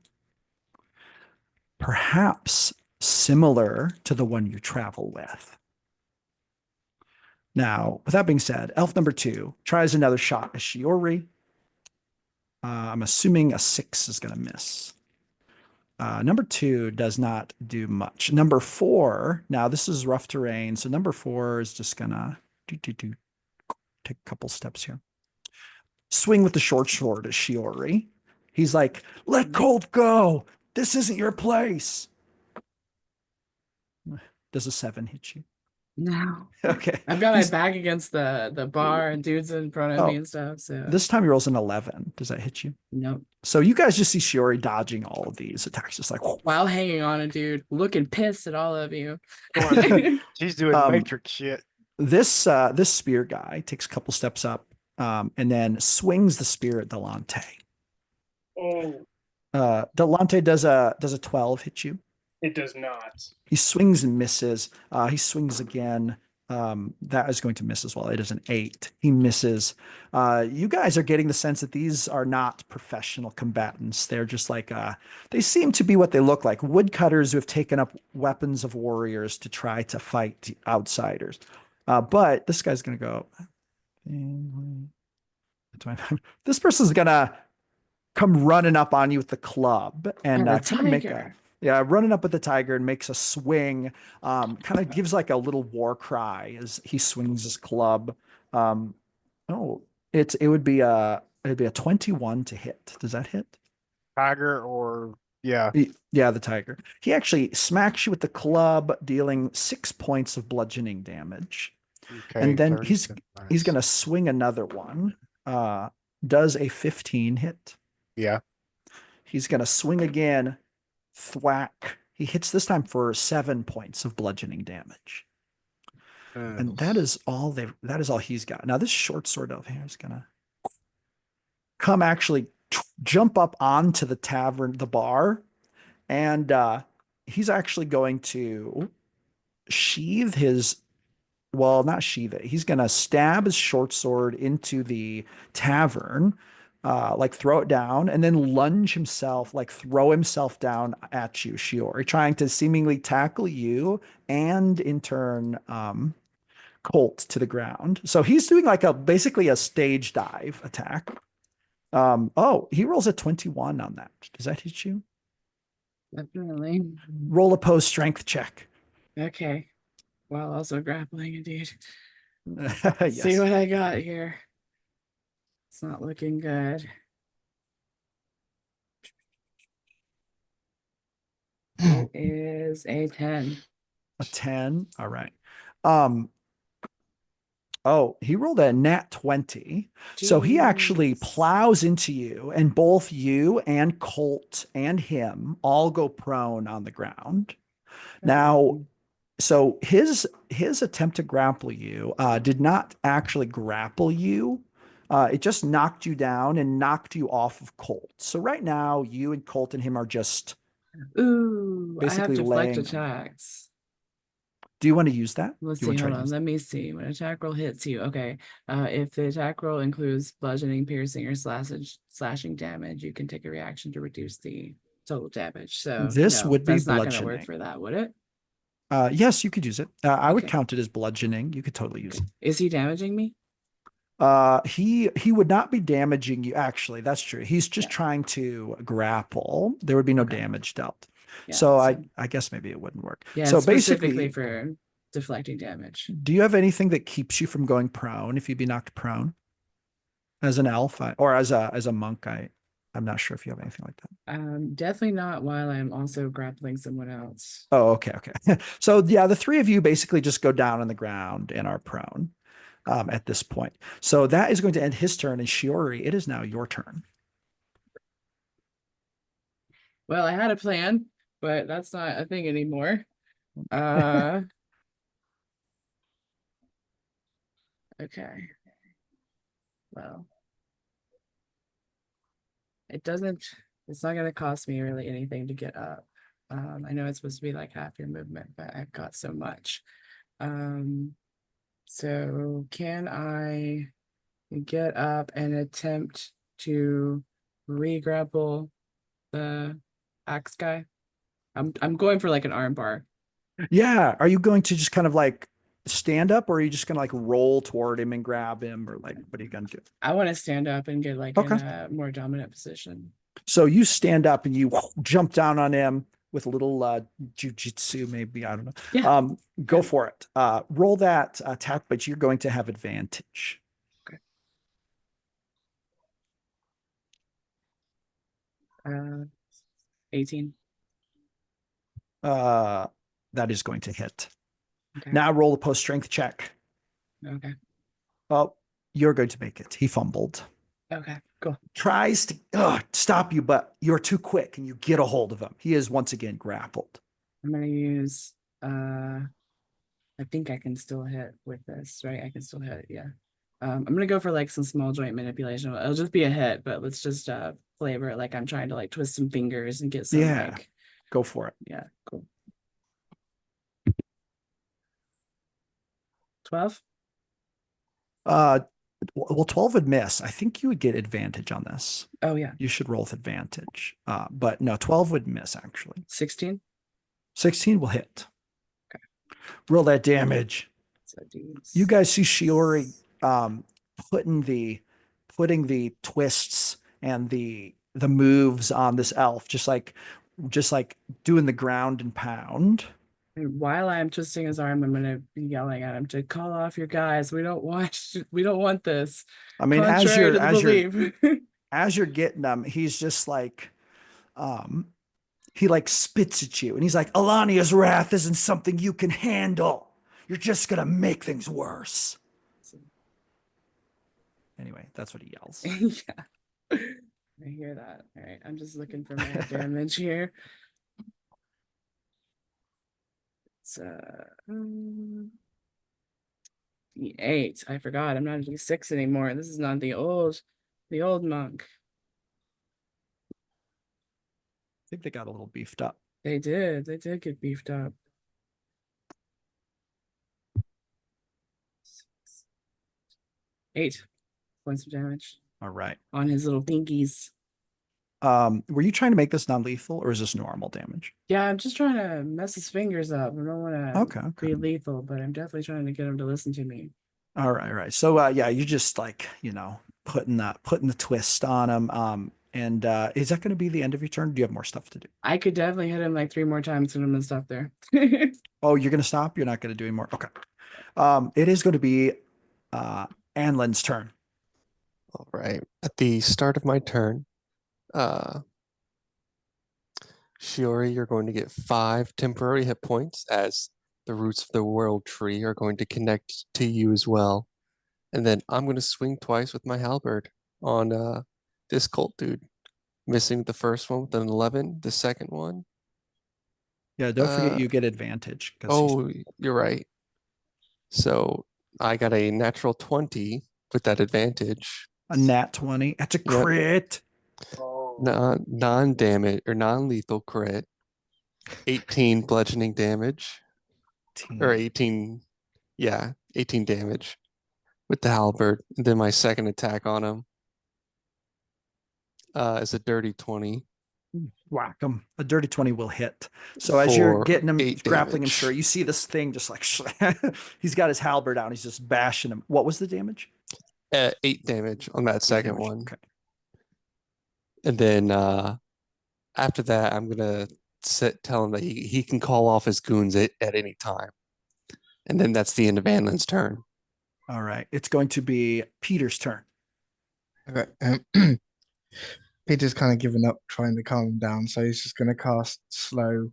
Perhaps similar to the one you travel with. Now, with that being said, elf number 2 tries another shot at Shiori. I'm assuming a 6 is going to miss. Number 2 does not do much. Number 4, now this is rough terrain, so number 4 is just going to take a couple steps here. Swing with the short sword at Shiori. He's like, let Colt go. This isn't your place. Does a 7 hit you? No. Okay. I've got my He's- back against the bar and dudes in front of Oh, me and stuff. So This time he rolls an 11. Does that hit you? nope. So you guys just see Shiori dodging all of these attacks, just like, While hanging on a dude, looking pissed at all of you. She's doing Matrix shit. This spear guy takes a couple steps up, and then swings the spear at Delante. Oh, Delante does a 12 hit you? it does not. He swings and misses. He swings again. That is going to miss as well. It is an 8. He misses. You guys are getting the sense that these are not professional combatants. They're just like, they seem to be what they look like, woodcutters who have taken up weapons of warriors to try to fight outsiders. But this guy's going to go. This person's going to come running up on you with the club and the kind of make a. tiger. Yeah, running up with the tiger and makes a swing. Kind of gives like a little war cry as he swings his club. It would be a 21 to hit. Does that hit? Tiger or yeah. Yeah, the tiger. He actually smacks you with the club, dealing 6 points of bludgeoning damage. Okay. And then he's 37 gonna swing another one. Does a 15 hit? Yeah. He's gonna swing again. Thwack. He hits this time for 7 points of bludgeoning damage. And that is all he's got. Now this short sword elf here is gonna come actually jump up onto the tavern, the bar, and he's actually going to sheathe his, well, not sheathe it. He's gonna stab his short sword into the tavern, like throw it down, and then lunge himself, like throw himself down at you, Shiori, trying to seemingly tackle you and in turn Colt to the ground. So he's doing like basically a stage dive attack. He rolls a 21 on that. Does that hit you? Definitely. Roll opposed strength check. Okay. While also grappling a dude. Yes. See what I got here. It's not looking good. It is a 10. A 10. All right. He rolled a nat 20. So he actually Jeez. plows into you, and both you and Colt and him all go prone on the ground. Now, so his attempt to grapple you did not actually grapple you. It just knocked you down and knocked you off of Colt. So right now, you and Colt and him are just Ooh, I have basically deflect laying. attacks. Do you want to use that? Let's Do see, you want to try hold to on. use Let me see. When attack roll hits you, okay. If the attack roll includes bludgeoning, piercing, or slashing damage, you can take a reaction to reduce the total damage. So This no, would be that's not going to work bludgeoning. for that, would it? Yes, you could use it. I would Okay. count it as bludgeoning. You could totally use it. Is he damaging me? He would not be damaging you. Actually, that's true. He's just Yeah. trying to grapple. There would be no Okay. damage dealt. Yeah, So so- I guess maybe it wouldn't work. Yeah, So specifically basically, for deflecting damage. do you have anything that keeps you from going prone if you'd be knocked prone? As an elf or as a monk, I'm not sure if you have anything like that. Definitely not while I'm also grappling someone else. Oh, okay. So yeah, the three of you basically just go down on the ground and are prone at this point. So that is going to end his turn. And Shiori, it is now your turn. Well, I had a plan, but that's not a thing anymore. Okay. Well, it's not gonna cost me really anything to get up. I know it's supposed to be like half your movement, but I've got so much. So can I get up and attempt to re-grapple the axe guy? I'm going for like an arm bar. Yeah. Are you going to just kind of like stand up, or are you just gonna like roll toward him and grab him, or like what are you gonna do? I want to stand up and get like Okay. in a more dominant position. So you stand up and you jump down on him with a little jujitsu, maybe. I don't know. Yeah. Go Yeah. for it. Roll that attack, but you're going to have advantage. Okay. 18. That is going to hit. Okay. Now roll the post strength check. Okay. Oh, you're going to make it. He fumbled. Okay. Cool. Tries to stop you, but you're too quick and you get a hold of him. He is once again grappled. I'm gonna use I think I can still hit with this, right? I can still hit, yeah. I'm gonna go for like some small joint manipulation. It'll just be a hit, but let's just flavor it like I'm trying to like twist some fingers and get some like go for it. Yeah, cool. 12? Well, 12 would miss. I think you would get advantage on this. Oh yeah. You should roll with advantage. But no, 12 would miss actually. 16? 16 will hit. Okay. Roll that damage. So you guys see Shiori putting the twists and the moves on this elf, just like doing the ground and pound. And while I'm twisting his arm, I'm gonna be yelling at him to call off your guys. We don't want this. I mean, contrary to the belief. as you're getting them, he's just like he like spits at you and he's like, Alania's wrath isn't something you can handle. You're just gonna make things worse. Anyway, that's what he yells. Yeah. I hear that. All right. I'm just looking for my damage here. It's D8. I forgot. I'm not D6 anymore. This is not the old monk. I think they got a little beefed up. They did. They did get beefed up. 8 points of damage. All right. On his little pinkies. Were you trying to make this non-lethal, or is this normal damage? Yeah, I'm just trying to mess his fingers up. I don't want to be lethal, but I'm definitely trying to get him to listen to me. All right. So yeah, you're just like, putting the twist on him. And is that going to be the end of your turn? Do you have more stuff to do? I could definitely hit him like 3 more times and I'm gonna stop there. Oh, you're going to stop? You're not going to do any more? Okay. It is going to be Anlin's turn. All right. At the start of my turn, Shiori, you're going to get 5 temporary hit points as the roots of the world tree are going to connect to you as well. And then I'm going to swing twice with my halberd on this cult dude. Missing the first one with an 11, the second one. Yeah, don't forget you get advantage. Oh, you're right. So I got a natural 20 with that advantage. A nat 20. That's a crit. Non-damage or non-lethal crit. 18 bludgeoning damage. Or 18 damage with the halberd. And then my second attack on him is a dirty 20. Whack him. A dirty 20 will hit. So as you're getting him, grappling him, sure, you see this thing just like he's got his halberd out. He's just bashing him. What was the damage? 8 damage on that second one. Okay. And then after that, I'm gonna tell him that he can call off his goons at any time. And then that's the end of Anlin's turn. All right. It's going to be Peter's turn. Okay. Peter's kind of given up trying to calm him down, so he's just going to cast slow.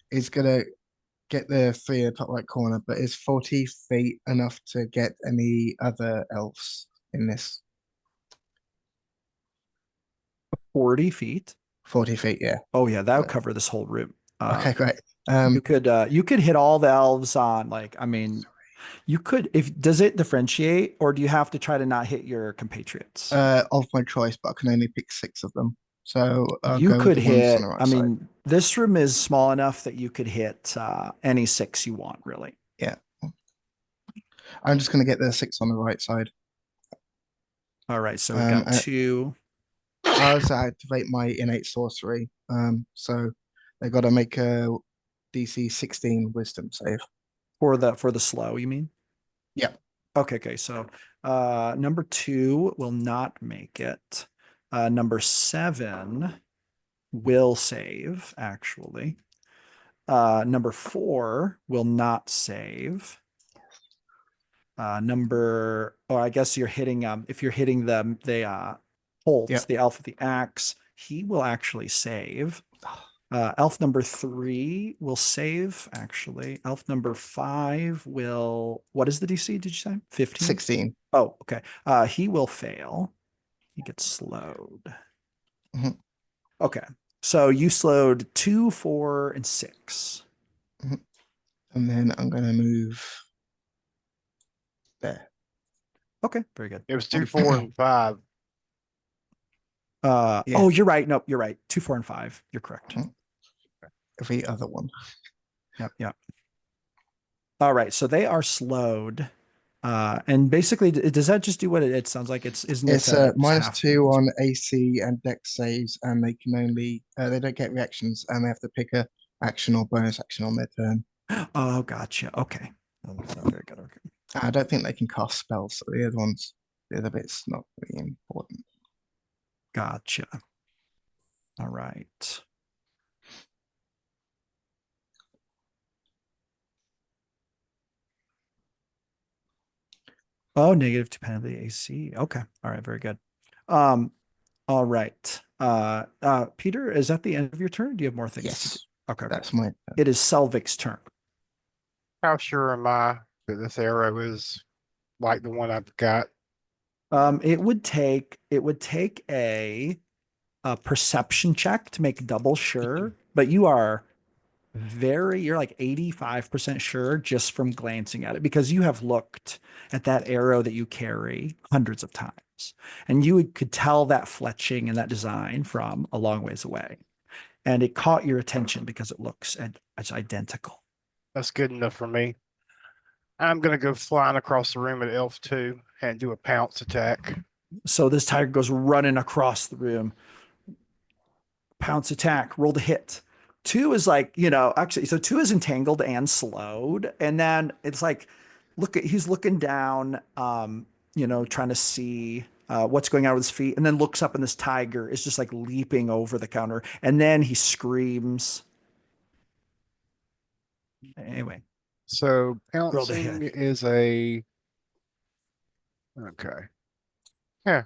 He's going to get the 3 in the top right corner, but is 40 feet enough to get any other elves in this? 40 feet? 40 feet, yeah. Oh, yeah, that would cover this whole room. Okay, great. You could hit all the elves on, you could, does it differentiate, or do you have to try to not hit your compatriots? Of my choice, but I can only pick 6 of them. So you could hit, this room is small enough that you could hit any 6 you want, really. Yeah. I'm just going to get the 6 on the right side. All right, so we got 2. I also activate my innate sorcery. So They got to make a DC 16 Wisdom save. For the slow, you mean? Yeah. Okay. So number 2 will not make it. Number 7 will save, actually. Number 4 will not save. I guess you're hitting if you're hitting the Holt, Yep. the elf of the axe, he will actually save. Elf number 3 will save, actually. Elf number 5 will, what is the DC, did you say? 15? 16. Oh, okay. He will fail. He gets slowed. Mhm. Okay. So you slowed 2, 4, and 6. And then I'm going to move there. Okay, very good. It was 2, 4, and 5. Yeah. Oh, you're right. No, you're right. 2, 4, and 5. You're correct. Every other one. Yep. All right. So they are slowed. And basically, does that just do what it sounds like? Isn't it? It's -2 on AC and Dex saves, and they can only they don't get reactions, and they have to pick a action or bonus action on their turn. Oh, gotcha. Okay. Oh, that's not very good. Okay. I don't think they can cast spells, so the other bit's not really important. Gotcha. All right. Oh, -2 penalty AC. Okay. All right. Very good. All right. Peter, is that the end of your turn? Do you have more things to do? Yes, Okay. that's my turn. It is Selvig's turn. How sure am I that this arrow is like the one I've got? It would take a perception check to make double sure, but you're like 85% sure just from glancing at it, because you have looked at that arrow that you carry hundreds of times, and you could tell that fletching and that design from a long ways away, and it caught your attention because it looks it's identical. That's good enough for me. I'm gonna go flying across the room at Elf 2 and do a pounce attack. So this tiger goes running across the room. Pounce attack, roll to hit. 2 is like, actually, so 2 is entangled and slowed. And then it's like, he's looking down, trying to see what's going on with his feet, and then looks up, and this tiger is just like leaping over the counter. And then he screams. Anyway, So roll to pouncing hit. is okay. Yeah.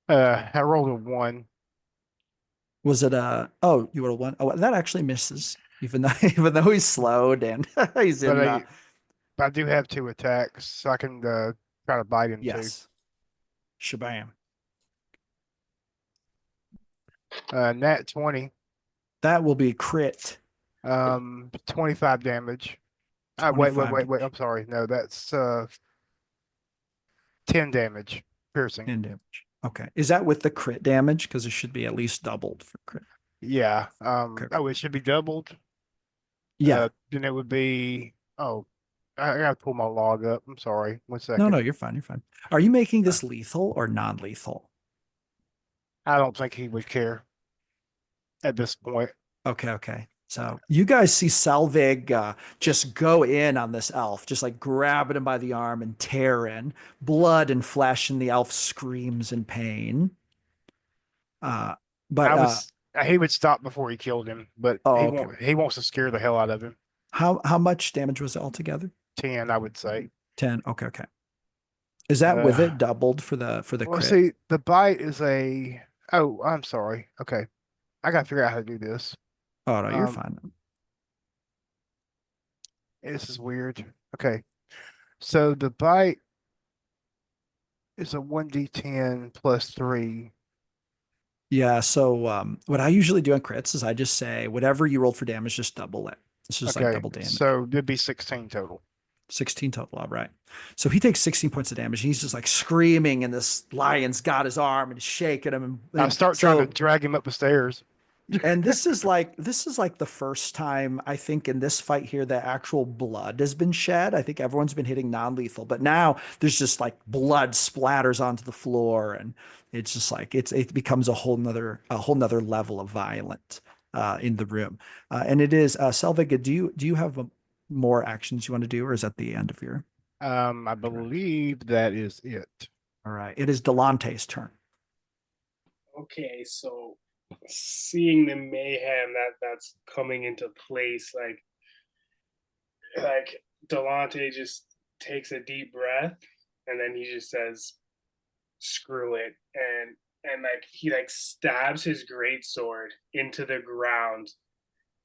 I rolled a 1. Was it oh, you would have won. Oh, that actually misses, even though he's slowed and he's But in. I do have 2 attacks, so I can try to bite him too. Yes. Shabam. Nat 20. That will be crit. 25 damage. Wait. 25 I'm sorry. No, that's 10 damage. Piercing. 10 damage. Okay. Is that with the crit damage? Because it should be at least doubled for crit. Yeah. Okay. Oh, it should be doubled. Yeah. Then it would be. Oh, I gotta pull my log up. I'm sorry. 1 second. No, you're fine. You're fine. Are you making this lethal or non-lethal? I don't think he would care at this point. Okay. So you guys see Selvig just go in on this elf, just like grabbing him by the arm and tearing, blood and flesh, and the elf screams in pain. But he would stop before he killed him, but he wants to scare the hell out of him. How much damage was it altogether? 10, I would say. 10. Okay. Is that with it doubled for the Well, crit? see, the bite is a. Oh, I'm sorry. Okay, I gotta figure out how to do this. Oh no, you're fine. This is weird. Okay, so the bite is a 1d10 plus 3. Yeah. So what I usually do on crits is I just say whatever you rolled for damage, just double it. It's just like double damage. So it'd be 16 total. 16 total. All right. So he takes 16 points of damage. He's just like screaming, and this lion's got his arm and shaking him. And I start trying to drag him up the stairs. And this is like the first time I think in this fight here that actual blood has been shed. I think everyone's been hitting non-lethal, but now there's just like blood splatters onto the floor, and it's just like it becomes a whole nother level of violent. in the room. And it is Selvig, do you have more actions you want to do, or is that the end of your? I believe that is it. All right. It is Delante's turn. Okay, so seeing the mayhem that's coming into place, like Delante just takes a deep breath and then he just says, "Screw it," and like he like stabs his great sword into the ground.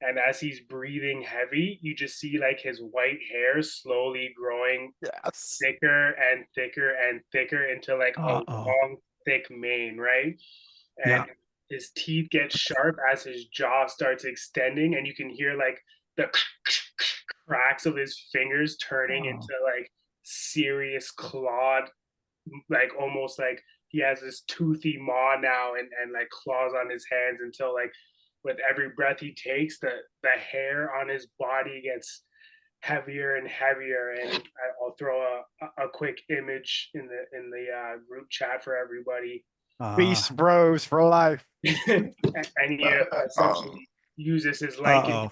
And as he's breathing heavy, you just see like his white hair slowly growing Yes. thicker and thicker and thicker into like a long, thick mane, right? And Yeah. his teeth get sharp as his jaw starts extending, and you can hear like the cracks of his fingers turning into like serious clawed, like almost like he has this toothy maw now and like claws on his hands until like with every breath he takes, the hair on his body gets heavier and heavier. And I'll throw a quick image in the group chat for everybody. Beast bros for life. And he essentially uses his lichen to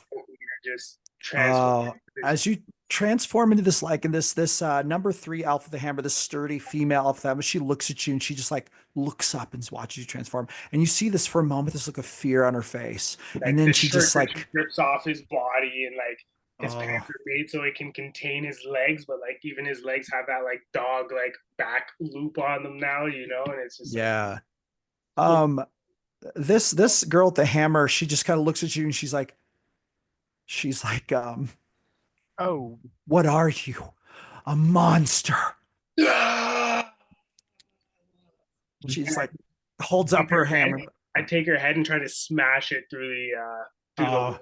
just transform. As you transform into this lichen, this number 3 alpha the hammer, this sturdy female alpha the hammer, she looks at you and she just like looks up and watches you transform. And you see this for a moment, this look of fear on her face. Like and then the she just like rips off his body and like his pants are made so it can contain his legs, but like even his legs have that like dog like back loop on them now, and it's just yeah. This girl at the hammer, she just kind of looks at you and she's like, oh, what are you? A monster. She's like holds up her hammer. I take her head and try to smash it through the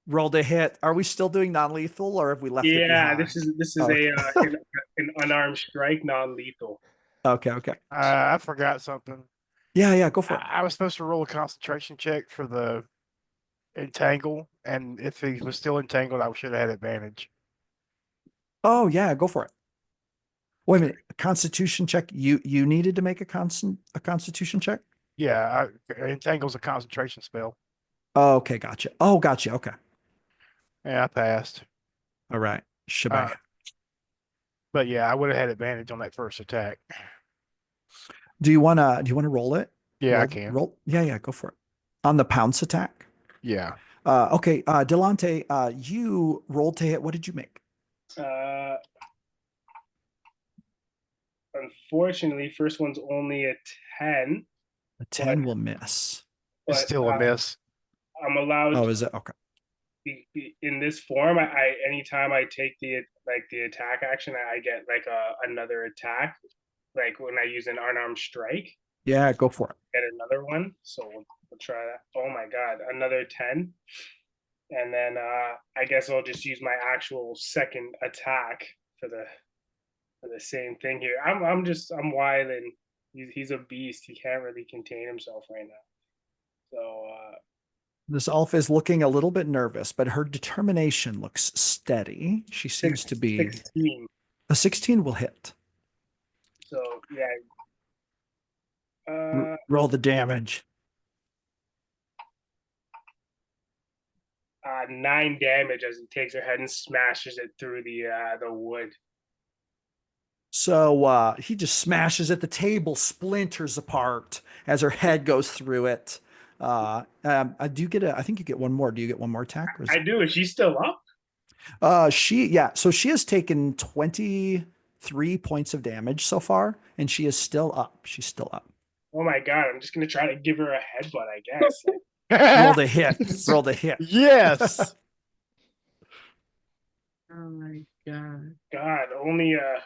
roll to hit. Are we still doing non-lethal, or have we left it behind? This is an unarmed strike, non-lethal. Okay. I forgot something. Yeah, go for it. I was supposed to roll a concentration check for the entangle, and if he was still entangled, I should have had advantage. Oh yeah, go for it. Wait a minute, a constitution check. You needed to make a constitution check? Yeah, entangle's a concentration spell. Oh, okay, gotcha. Okay. Yeah, I passed. All right, shebang. But yeah, I would have had advantage on that first attack. Do you wanna roll it? Yeah, I can. Roll. Yeah, go for it. On the pounce attack. Yeah. Okay, Delante, you rolled to hit. What did you make? Unfortunately, first one's only a 10. A 10 will miss. It's still a miss. I'm allowed. Oh, is it? Okay. In this form, I anytime I take the attack action, I get like another attack, like when I use an unarmed strike. Yeah, go for it. Get another one. So we'll try that. Oh my god, another 10. And then I guess I'll just use my actual second attack for the same thing here. I'm wilding. He's a beast. He can't really contain himself right now. So this elf is looking a little bit nervous, but her determination looks steady. She seems to be 16. A 16 will hit. So yeah. Roll the damage. 9 damage as he takes her head and smashes it through the wood. So he just smashes it. The table splinters apart as her head goes through it. I think you get one more. Do you get one more attack? I do. Is she still up? So she has taken 23 points of damage so far, and she is still up. She's still up. Oh my god! I'm just gonna try to give her a headbutt, I guess. Roll the hit. Roll the hit. Yes. Oh my god. God, only a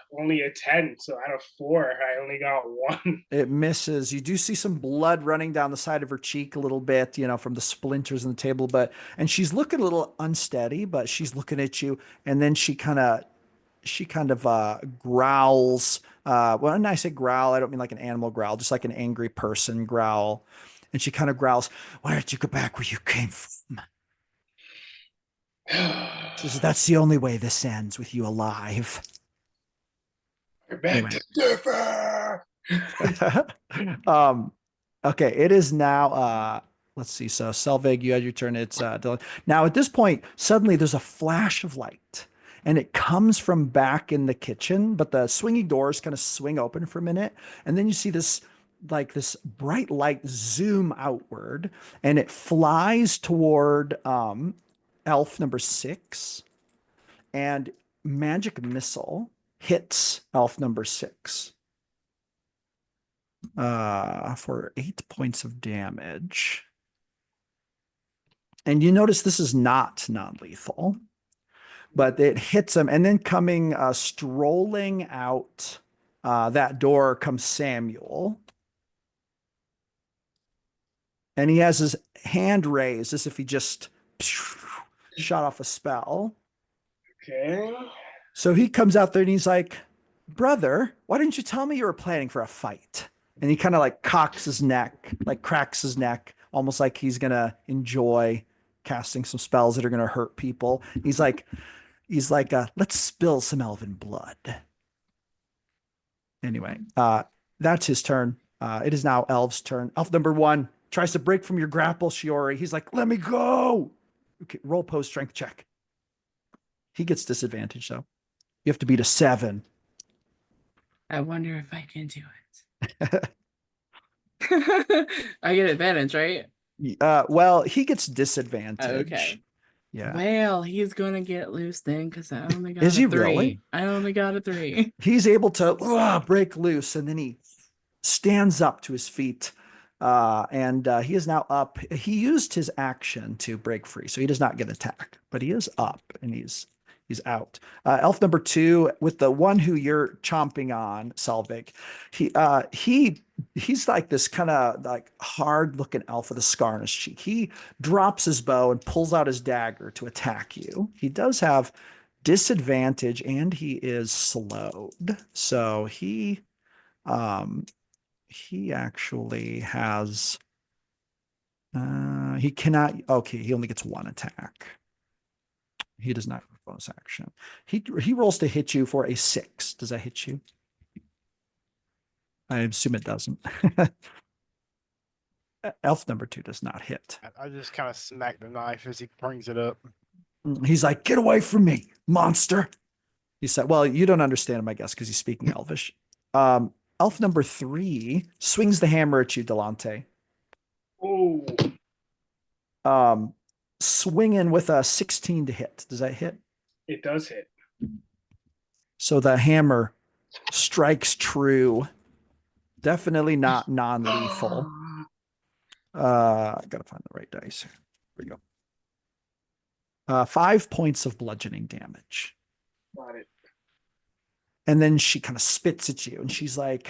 10. So out of 4, I only got 1. It misses. You do see some blood running down the side of her cheek a little bit, from the splinters in the table. And she's looking a little unsteady, but she's looking at you, and then she kind of growls. When I say growl, I don't mean like an animal growl, just like an angry person growl. And she kind of growls, "Why don't you go back where you came from?" She says, "That's the only way this ends, with you alive." Back to differ. Okay, it is now let's see. So Selvig, you had your turn. It's Dylan. Now at this point, suddenly there's a flash of light, and it comes from back in the kitchen, but the swinging doors kind of swing open for a minute, and then you see this this bright light zoom outward, and it flies toward elf number 6, and magic missile hits elf number 6 for 8 points of damage. And you notice this is not non-lethal, but it hits him. And then coming, strolling out that door comes Samuel. And he has his hand raised as if he just shot off a spell. Okay. So he comes out there and he's like, brother, why didn't you tell me you were planning for a fight? And he kind of like cocks his neck, like cracks his neck, almost like he's going to enjoy casting some spells that are going to hurt people. He's like, let's spill some elven blood. Anyway, that's his turn. It is now Elf's turn. Elf number 1 tries to break from your grapple, Shiori. He's like, let me go. Okay, roll post strength check. He gets disadvantage, though. You have to beat a 7. I wonder if I can do it. I get advantage, right? Well, he gets disadvantage. Okay. Yeah. Well, he's gonna get loose then, because I only got Is a he 3. really? I only got a 3. He's able to break loose, and then he stands up to his feet. And he is now up. He used his action to break free, so he does not get attacked, but he is up and he's out. Elf number 2, with the one who you're chomping on, Selvig. He's like this kind of like hard looking elf with a scar on his cheek. He drops his bow and pulls out his dagger to attack you. He does have disadvantage and he is slowed. So he actually has he cannot, okay, he only gets 1 attack. He does not have a bonus action. He rolls to hit you for a 6. Does that hit you? I assume it doesn't. Elf number 2 does not hit. I just kind of smack the knife as he brings it up. He's like, get away from me, monster. He said, well, you don't understand him, I guess, because he's speaking Elvish. Elf number 3 swings the hammer at you, Delante. Oh. Swinging with a 16 to hit. Does that hit? It does hit. So the hammer strikes true. Definitely not non-lethal. I gotta find the right dice. Here we go. 5 points of bludgeoning damage. Got it. And then she kind of spits at you and she's like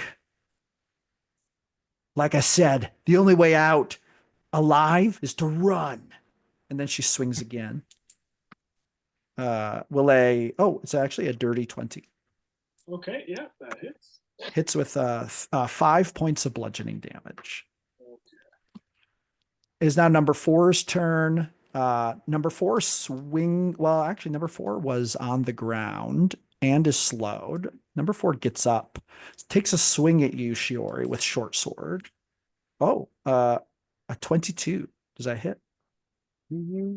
I said, the only way out alive is to run. And then she swings again. It's actually a dirty 20. Okay, yeah, that hits. Hits with 5 points of bludgeoning damage. Okay. It is now number 4's turn. Number 4 number 4 was on the ground and is slowed. Number 4 gets up, takes a swing at you, Shiori, with short sword. Oh, a 22. Does that hit? Mm-hmm.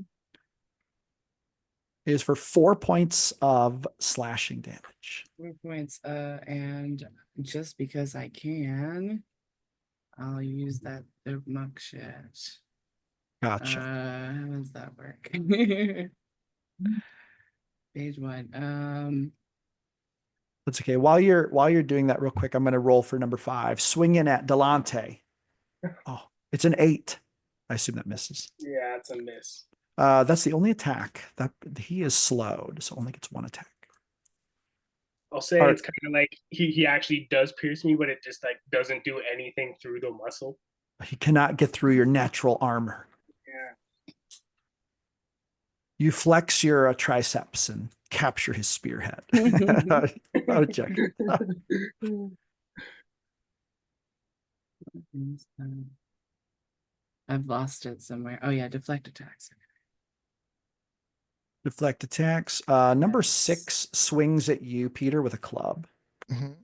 It is for 4 points of slashing damage. 4 points. And just because I can, I'll use that monk shit. Gotcha. How does that work? Page 1. That's okay. While you're doing that real quick, I'm going to roll for number 5. Swinging at Delante. Oh, it's an 8. I assume that misses. Yeah, it's a miss. That's the only attack. That he is slowed, so only gets 1 attack. I'll say it's kind of like he actually does pierce me, but it just like doesn't do anything through the muscle. He cannot get through your natural armor. Yeah. You flex your triceps and capture his spearhead. I'll check. I've lost it somewhere. Oh yeah, deflect attacks. Deflect attacks. Number Yes. 6 swings at you, Peter, with a club. Mhm.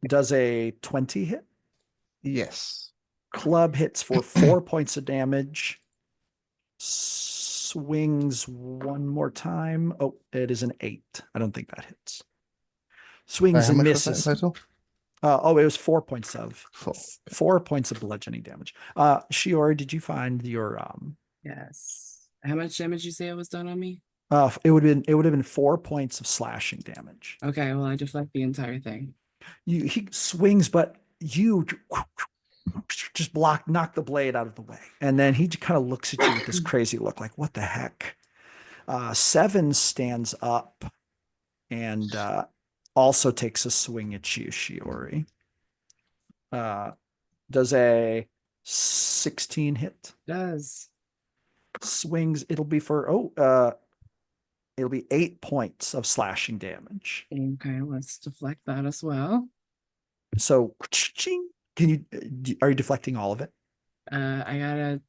Does a 20 hit? Yes. Club hits for 4 points of damage. Swings one more time. Oh, it is an 8. I don't think that hits. Swings How and much was that in misses. total? It was 4 points of 4. 4 points of bludgeoning damage. Shiori, did you find your Yes. How much damage you say it was done on me? it would have been 4 points of slashing damage. Okay, well I deflect the entire thing. He swings, but you just knock the blade out of the way. And then he kind of looks at you with this crazy look like, what the heck? 7 stands up and also takes a swing at you, Shiori. Does a 16 hit? Does. Swings, it'll be 8 points of slashing damage. Okay, let's deflect that as well. So are you deflecting all of it? I got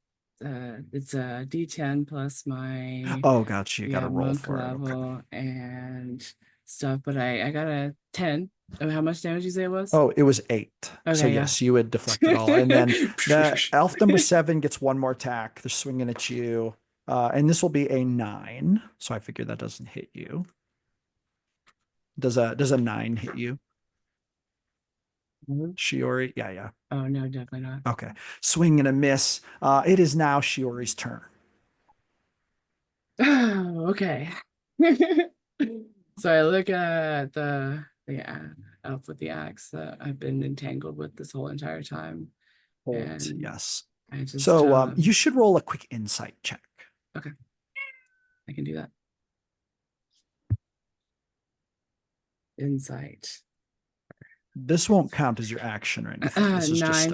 it's a D10 plus my Oh, gotcha. You got to roll monk for it. Okay. level and stuff, but I got a 10. Oh, how much damage you say it was? Oh, it was 8. Okay, So yeah. yes, you would deflect it all. And then the elf number 7 gets one more attack. They're swinging at you. And this will be a 9. So I figure that doesn't hit you. Does a 9 hit you? Shiori? Yeah. Oh no, definitely not. Okay. Swing and a miss. It is now Shiori's turn. Oh, okay. So I look at the elf with the axe that I've been entangled with this whole entire time. Hold, And yes. I just So you should roll a quick insight check. Okay. I can do that. Insight. This won't count as your action or anything. This is 9. just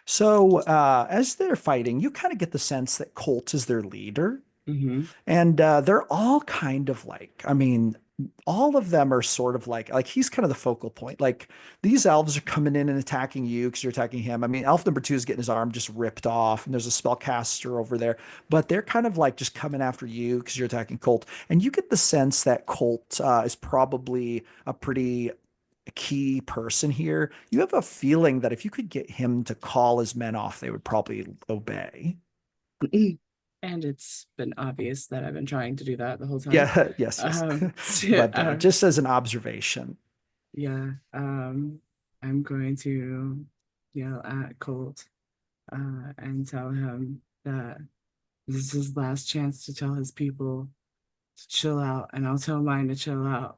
so as they're fighting, you kind of get the sense that Colt is their leader. Mm-hmm. And they're all kind of like, I mean, all of them are sort of like he's kind of the focal point. Like these elves are coming in and attacking you because you're attacking him. I mean, elf number 2 is getting his arm just ripped off, and there's a spellcaster over there, but they're kind of like just coming after you because you're attacking Colt. And you get the sense that Colt is probably a pretty key person here. You have a feeling that if you could get him to call his men off, they would probably obey. And it's been obvious that I've been trying to do that the whole time. Yeah, yes. But just as an observation. Yeah, I'm going to yell at Colt and tell him that this is his last chance to tell his people to chill out, and I'll tell mine to chill out.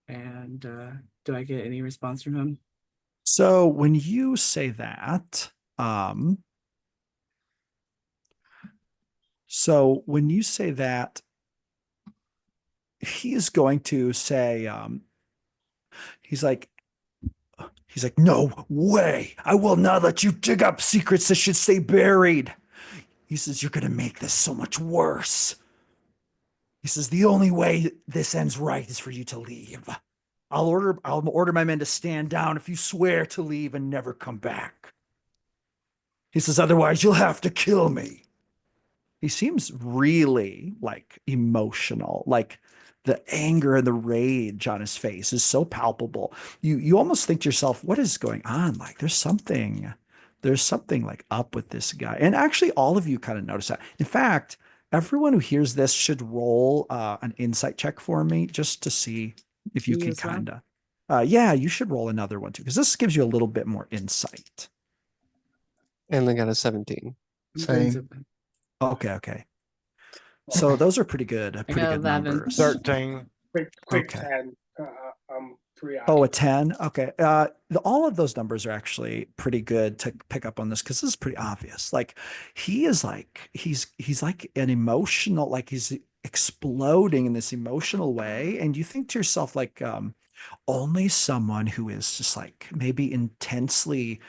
And do I get any response from him? So when you say that, he is going to say, he's like, no way. I will not let you dig up secrets that should stay buried. He says, you're going to make this so much worse. He says, the only way this ends right is for you to leave. I'll order my men to stand down if you swear to leave and never come back. He says, otherwise you'll have to kill me. He seems really like emotional, like the anger and the rage on his face is so palpable. You almost think to yourself, what is going on? Like there's something like up with this guy. And actually all of you kind of notice that. In fact, everyone who hears this should roll an insight check for me just to see if you can kind of, you should roll another one too, because this gives you a little bit more insight. And they got a 17. Same. Okay. So those are pretty good numbers. 13. Quick Okay. 10. Pretty Oh, a 10. Okay. All of those numbers are actually pretty good to pick up on this because this is pretty obvious. Like he's like an emotional, like he's exploding in this emotional way, and you think to yourself like only someone who is just like maybe intensely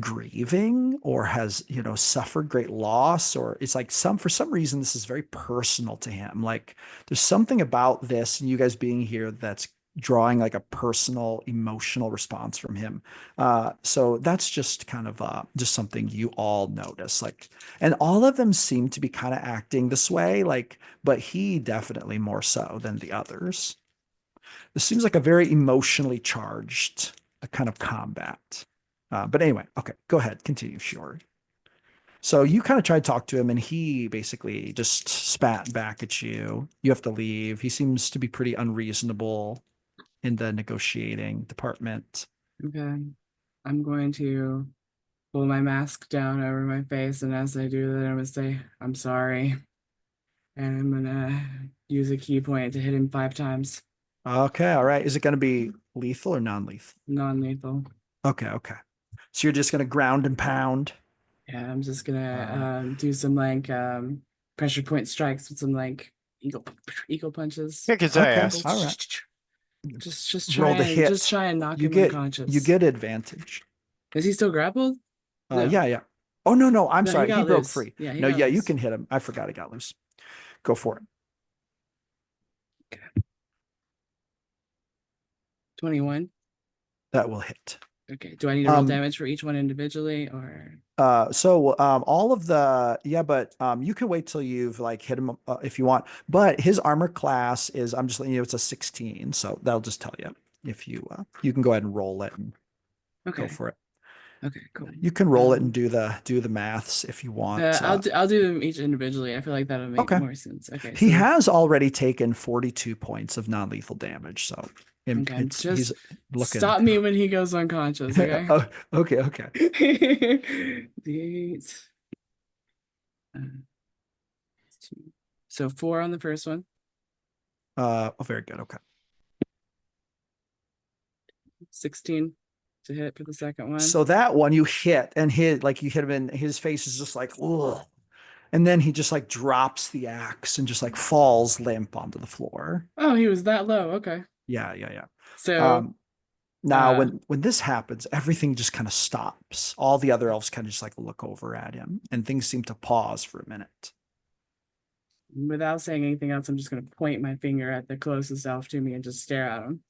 grieving or has suffered great loss, or it's like for some reason this is very personal to him. Like there's something about this and you guys being here that's drawing like a personal emotional response from him. So that's just kind of just something you all notice, like, and all of them seem to be kind of acting this way, like, but he definitely more so than the others. This seems like a very emotionally charged kind of combat. But anyway, okay, go ahead, continue, Shiori. So you kind of tried to talk to him, and he basically just spat back at you. You have to leave. He seems to be pretty unreasonable in the negotiating department. Okay. I'm going to pull my mask down over my face, and as I do that, I'm gonna say, I'm sorry. And I'm gonna use a key point to hit him 5 times. Okay, all right. Is it going to be lethal or non-lethal? Non-lethal. Okay, okay. So you're just going to ground and pound. Yeah, I'm just gonna do some like pressure point strikes with some like eagle punches. Kick his Okay, ass. all right. Just Roll the hit. just try and knock You him get unconscious. you get advantage. Is he still grappled? No. Yeah, yeah. Oh no, I'm No, he sorry. He got broke loose. free. Yeah, he No, got yeah, you loose. can hit him. I forgot he got loose. Go for it. 21. That will hit. Okay. Do I need to roll damage for each one individually, or? All of the but you can wait till you've like hit him if you want. But his armor class is, I'm just letting you know, it's a 16, so that'll just tell you if you you can go ahead and roll it and Okay. go for it. Okay, cool. You can roll it and do the maths if you want. I'll do them each individually. I feel like that'll make more sense. Okay. He has already taken 42 points of non-lethal damage, so Okay, he's looking. Stop me when he goes unconscious. Okay. Oh, okay. D8. So 4 on the first one. Very good. Okay. 16 to hit for the second one. So that one you hit, and you hit him, and his face is just like, ugh. And then he just like drops the axe and just like falls limp onto the floor. Oh, he was that low. Okay. Yeah. So now when this happens, everything just kind of stops. All the other elves kind of just like look over at him, and things seem to pause for a minute. Without saying anything else, I'm just going to point my finger at the closest elf to me and just stare at him.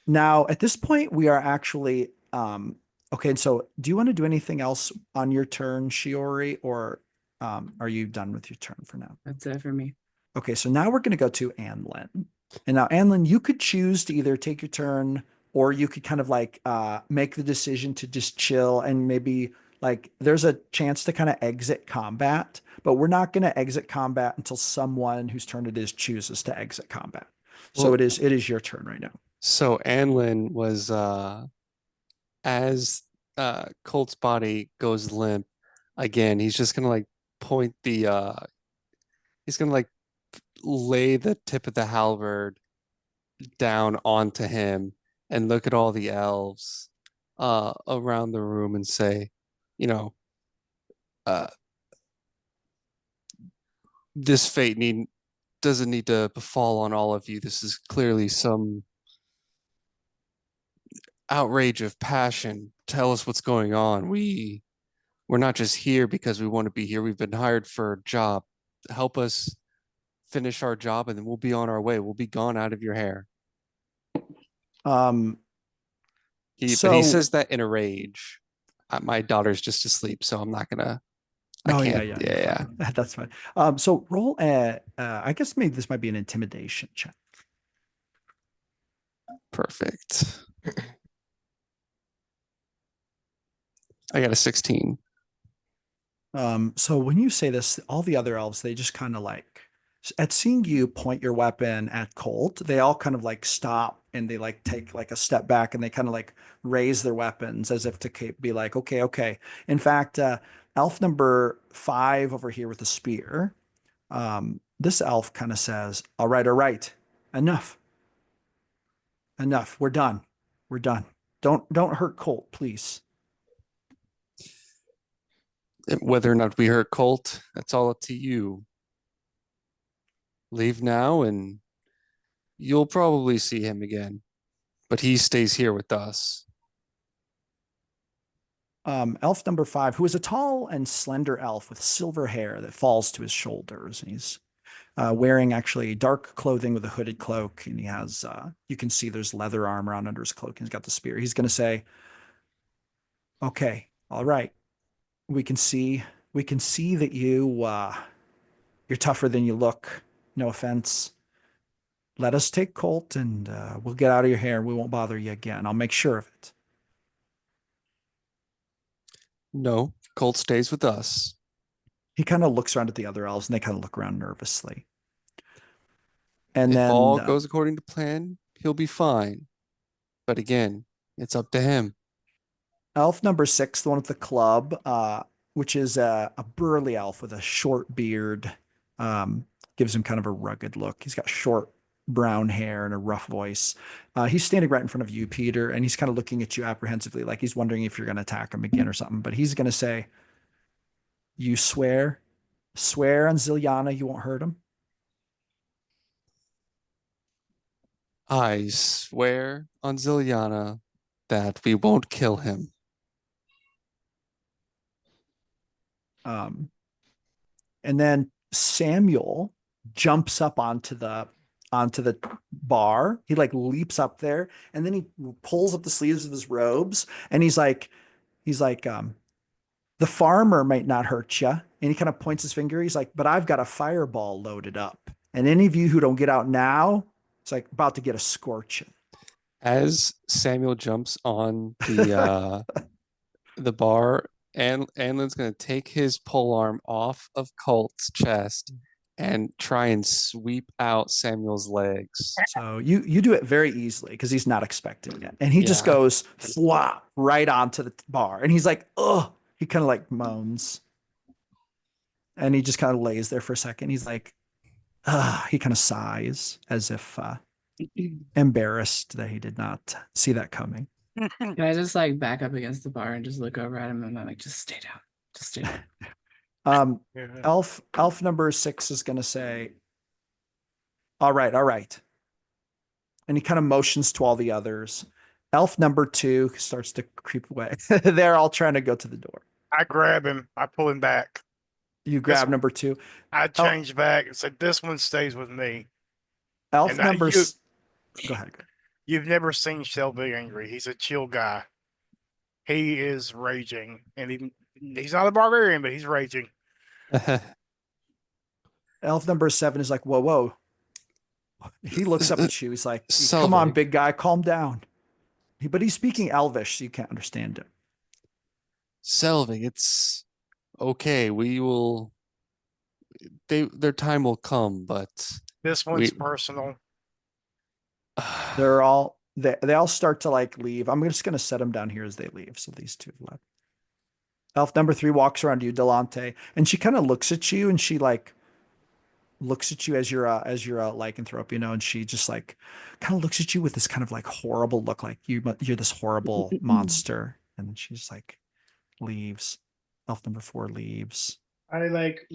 Now at this point, we are actually okay. So do you want to do anything else on your turn, Shiori, or are you done with your turn for now? That's it for me. Okay, so now we're going to go to Anlin. And now, Anlin, you could choose to either take your turn, or you could kind of like make the decision to just chill, and maybe like there's a chance to kind of exit combat, but we're not going to exit combat until someone whose turn it is chooses to exit combat. So it is your turn right now. So Anlin was as Colt's body goes limp again, he's just gonna like point the he's gonna like lay the tip of the halberd down onto him and look at all the elves around the room and say, this fate doesn't need to befall on all of you. This is clearly some outrage of passion. Tell us what's going on. We're not just here because we want to be here. We've been hired for a job. Help us finish our job, and then we'll be on our way. We'll be gone out of your hair. But he says that in a rage. My daughter's just asleep, so I'm not gonna. Yeah. That's fine. So roll I guess maybe this might be an intimidation check. Perfect. I got a 16. So when you say this, all the other elves, they just kind of like, at seeing you point your weapon at Colt, they all kind of like stop, and they like take like a step back, and they kind of like raise their weapons as if to be like, okay. In fact, elf number 5 over here with the spear, this elf kind of says, all right, enough. We're done. Don't hurt Colt, please. Whether or not we hurt Colt, that's all up to you. Leave now, and you'll probably see him again, but he stays here with us. Elf number 5, who is a tall and slender elf with silver hair that falls to his shoulders, and he's wearing actually dark clothing with a hooded cloak, and he has you can see there's leather armor on under his cloak, and he's got the spear. He's going to say, okay, all right, we can see that you're tougher than you look. No offense. Let us take Colt, and we'll get out of your hair. We won't bother you again. I'll make sure of it. No, Colt stays with us. He kind of looks around at the other elves, and they kind of look around nervously. And If then all goes according to plan, he'll be fine. But again, it's up to him. elf number 6, the one with the club, which is a burly elf with a short beard, gives him kind of a rugged look. He's got short brown hair and a rough voice. He's standing right in front of you, Peter, and he's kind of looking at you apprehensively, like he's wondering if you're going to attack him again or something. But he's going to say, "You swear on Ziliana you won't hurt him." I swear on Ziliana that we won't kill him. And then Samuel jumps up onto the bar. He like leaps up there, and then he pulls up the sleeves of his robes, and he's like, the farmer might not hurt you. And he kind of points his finger. He's like, but I've got a fireball loaded up, and any of you who don't get out now, it's like about to get a scorching. As Samuel jumps on the bar, and Anlin's gonna take his polearm off of Colt's chest and try and sweep out Samuel's legs. So you do it very easily because he's not expecting it, and he just Yeah. goes flop right onto the bar, and he's like, ugh. He kind of like moans, and he just kind of lays there for a second. He's like, he kind of sighs as if embarrassed that he did not see that coming. Can I just like back up against the bar and just look over at him and I'm like, just stay down. Just stay down. Yeah. Elf number 6 is going to say, all right. And he kind of motions to all the others. Elf number 2 starts to creep away. They're all trying to go to the door. I grab him. I pull him back. You grab number 2. I change back and said, "This one stays with me." Elf And number. Go ahead. You've never seen Shelby angry. He's a chill guy. He is raging, and he's not a barbarian, but he's raging. Elf number 7 is like, whoa. He looks up at you. He's like, come on, Selvig. big guy, calm down. But he's speaking Elvish, so you can't understand him. Selvig, it's okay. We will. Their time will come, but This one's personal. They're all they all start to like leave. I'm just gonna set them down here as they leave. So these two have left. Elf number 3 walks around you, Delante, and she kind of looks at you, and she like looks at you as you're lycanthrope, and she just like kind of looks at you with this kind of like horrible look, like you're this horrible monster, and then she just like leaves. Elf number 4 leaves. I like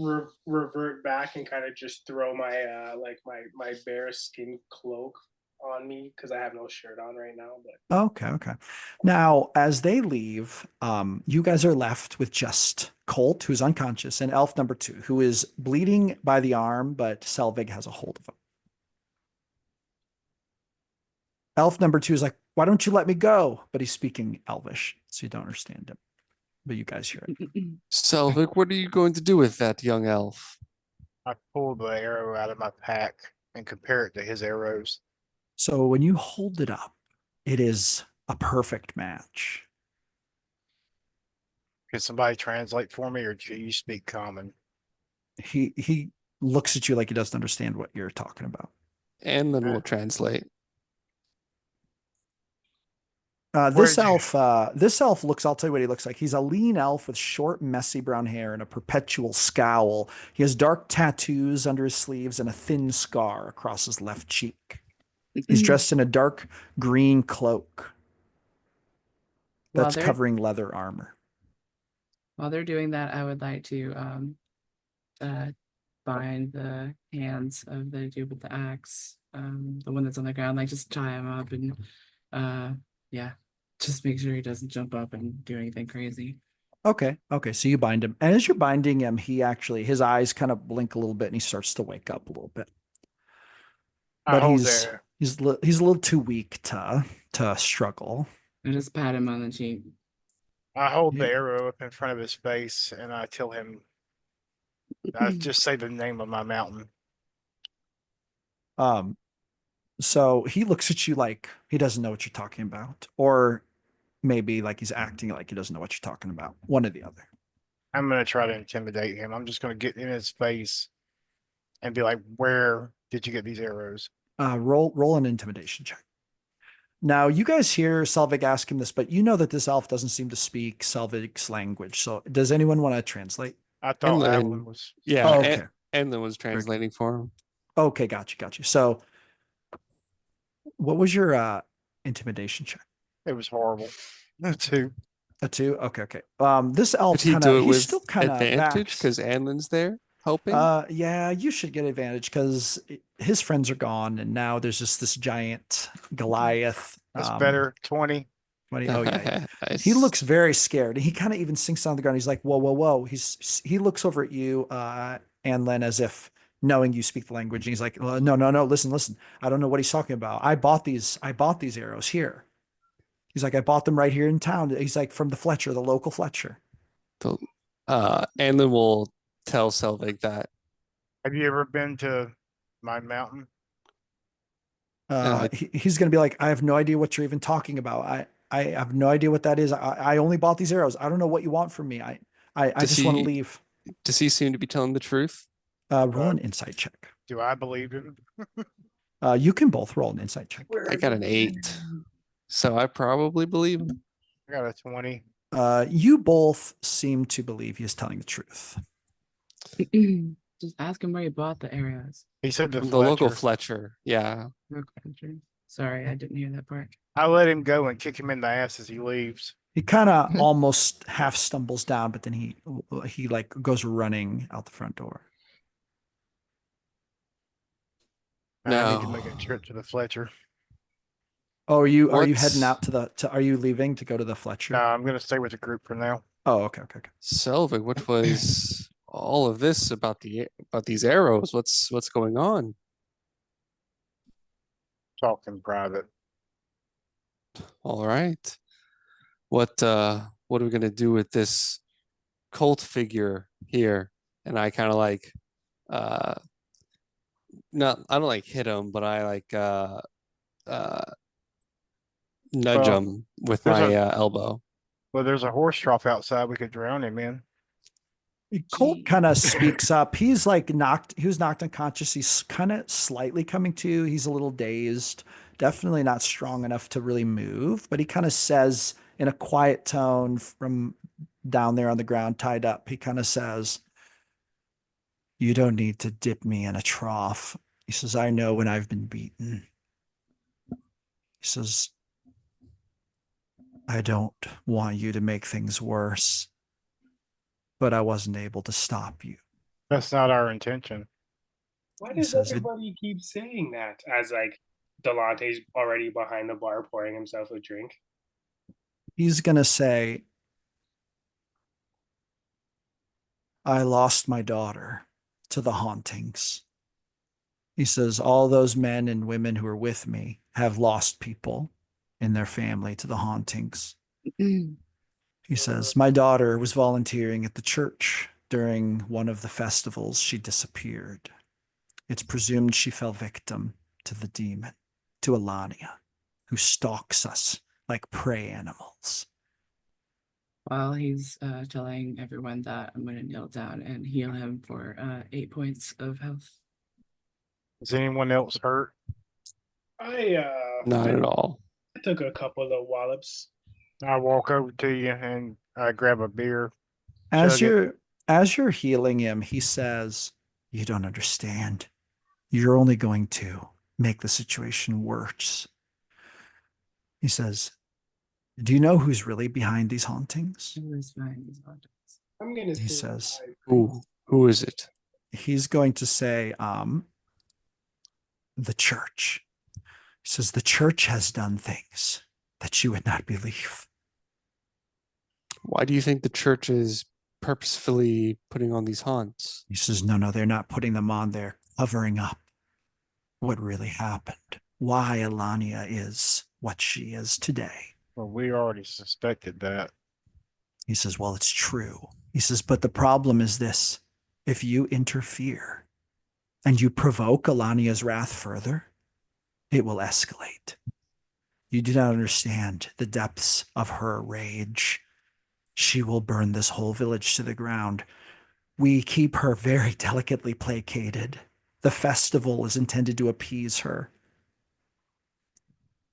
revert back and kind of just throw my my bear skin cloak on me because I have no shirt on right now. But Okay. Now, as they leave, you guys are left with just Colt, who's unconscious, and Elf number 2, who is bleeding by the arm, but Selvig has a hold of him. Elf number 2 is like, why don't you let me go? But he's speaking Elvish, so you don't understand him. But you guys hear it. Selvig, what are you going to do with that young elf? I pull the arrow out of my pack and compare it to his arrows. So when you hold it up, it is a perfect match. Can somebody translate for me, or do you speak common? He looks at you like he doesn't understand what you're talking about. And then we'll translate. This elf looks, I'll tell you what he looks like. He's a lean elf with short, messy brown hair and a perpetual scowl. He has dark tattoos under his sleeves and a thin scar across his left cheek. He's dressed in a dark green cloak that's covering leather armor. While they're doing that, I would like to bind the hands of the dude with the axe, the one that's on the ground, like just tie him up and just make sure he doesn't jump up and do anything crazy. Okay. So you bind him. And as you're binding him, his eyes kind of blink a little bit and he starts to wake up a little bit. But he's a little too weak to struggle. I just pat him on the cheek. I hold the arrow up in front of his face and I tell him, I just say the name of my mountain. So he looks at you like he doesn't know what you're talking about, or maybe like he's acting like he doesn't know what you're talking about. One or the other. I'm gonna try to intimidate him. I'm just gonna get in his face and be like, "Where did you get these arrows?" Roll an intimidation check. Now, you guys hear Selvig ask him this, but you know that this elf doesn't seem to speak Selvig's language. So does anyone want to translate? I thought Enlin, Alan was. yeah, Oh, okay. Enlin was translating for him. Okay, got you. So what was your intimidation check? It was horrible. Too. A 2? Okay. This elf Did he kind do of, it he's with still kind of advantage backs. because Anlin's there helping? Yeah, you should get advantage because his friends are gone, and now there's just this giant Goliath. That's better. 20. 20. Oh yeah. Nice. He looks very scared. He kind of even sinks down on the ground. He's like, whoa. He looks over at you, Anlin, as if knowing you speak the language. And he's like, no, listen. I don't know what he's talking about. I bought these arrows here. He's like, I bought them right here in town. He's like, from the Fletcher, the local Fletcher. So, Anlin will tell Selvig that. Have you ever been to my mountain? He's going to be like, I have no idea what you're even talking about. I have no idea what that is. I only bought these arrows. I don't know what you want from me. I just want to leave. Does he seem to be telling the truth? Roll an insight check. Do I believe him? You can both roll an insight check. I got an 8, so I probably believe him. I got a 20. You both seem to believe he is telling the truth. Just ask him where he bought the arrows. He said the local Fletcher. Fletcher. Yeah. Okay. Sorry, I didn't hear that part. I let him go and kick him in the ass as he leaves. He kind of almost half stumbles down, but then he like goes running out the front door. I need No. to make a trip to the Fletcher. Oh, are you What's- heading out to are you leaving to go to the Fletcher? No, I'm gonna stay with the group for now. Oh, okay. Selvig, what was all of this about these arrows? What's going on? Talk in private. All right. What are we gonna do with this cult figure here? And I kind of like not I don't like hit him, but I like nudge Well, him with there's my a- elbow. Well, there's a horse trough outside. We could drown him in. Colt kind of speaks up. He was knocked unconscious. He's kind of slightly coming to. He's a little dazed, definitely not strong enough to really move, but he kind of says in a quiet tone from down there on the ground, tied up, he kind of says, "You don't need to dip me in a trough." He says, "I know when I've been beaten." He says, "I don't want you to make things worse, but I wasn't able to stop you." That's not our intention. Why He does says it- everybody keep saying that as like Delante's already behind the bar pouring himself a drink? He's going to say, "I lost my daughter to the hauntings." He says, "All those men and women who are with me have lost people in their family to the hauntings." He says, "My daughter was volunteering at the church during one of the festivals. She disappeared. It's presumed she fell victim to the demon, to Alania, who stalks us like prey animals." While he's telling everyone that, I'm going to kneel down and heal him for 8 points of health. Is anyone else hurt? Not at all. I took a couple of wallops. I walk over to you and I grab a beer. As Chug it. you're healing him, he says, "You don't understand. You're only going to make the situation worse." He says, "Do you know who's really behind these hauntings?" It was fine. These hauntings. I'm gonna He say says, Who is it? he's going to say, the church. He says, "The church has done things that you would not believe." Why do you think the church is purposefully putting on these haunts? He says, no, they're not putting them on. They're covering up what really happened. Why Alania is what she is today. Well, we already suspected that. He says, well, it's true. He says, but the problem is this. If you interfere and you provoke Alania's wrath further, it will escalate. You do not understand the depths of her rage. She will burn this whole village to the ground. We keep her very delicately placated. The festival is intended to appease her.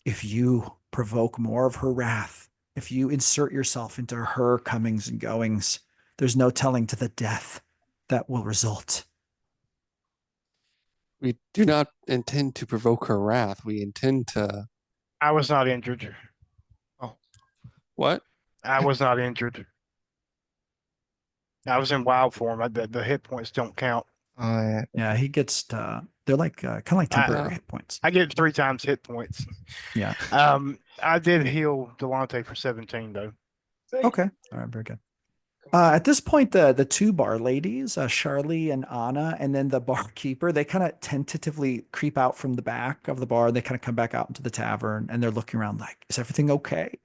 If you provoke more of her wrath, if you insert yourself into her comings and goings, there's no telling to the death that will result. We do not intend to provoke her wrath. We intend to I was not injured. what? I was not injured. I was in wild form. The hit points don't count. Yeah, he gets they're like kind of like temporary hit points. I get 3 times hit points. Yeah. I did heal Delonte for 17 though. Okay. All right. Very good. At this point, the two bar ladies, Charlie and Anna, and then the barkeeper, they kind of tentatively creep out from the back of the bar. They kind of come back out into the tavern, and they're looking around like, "Is everything okay?"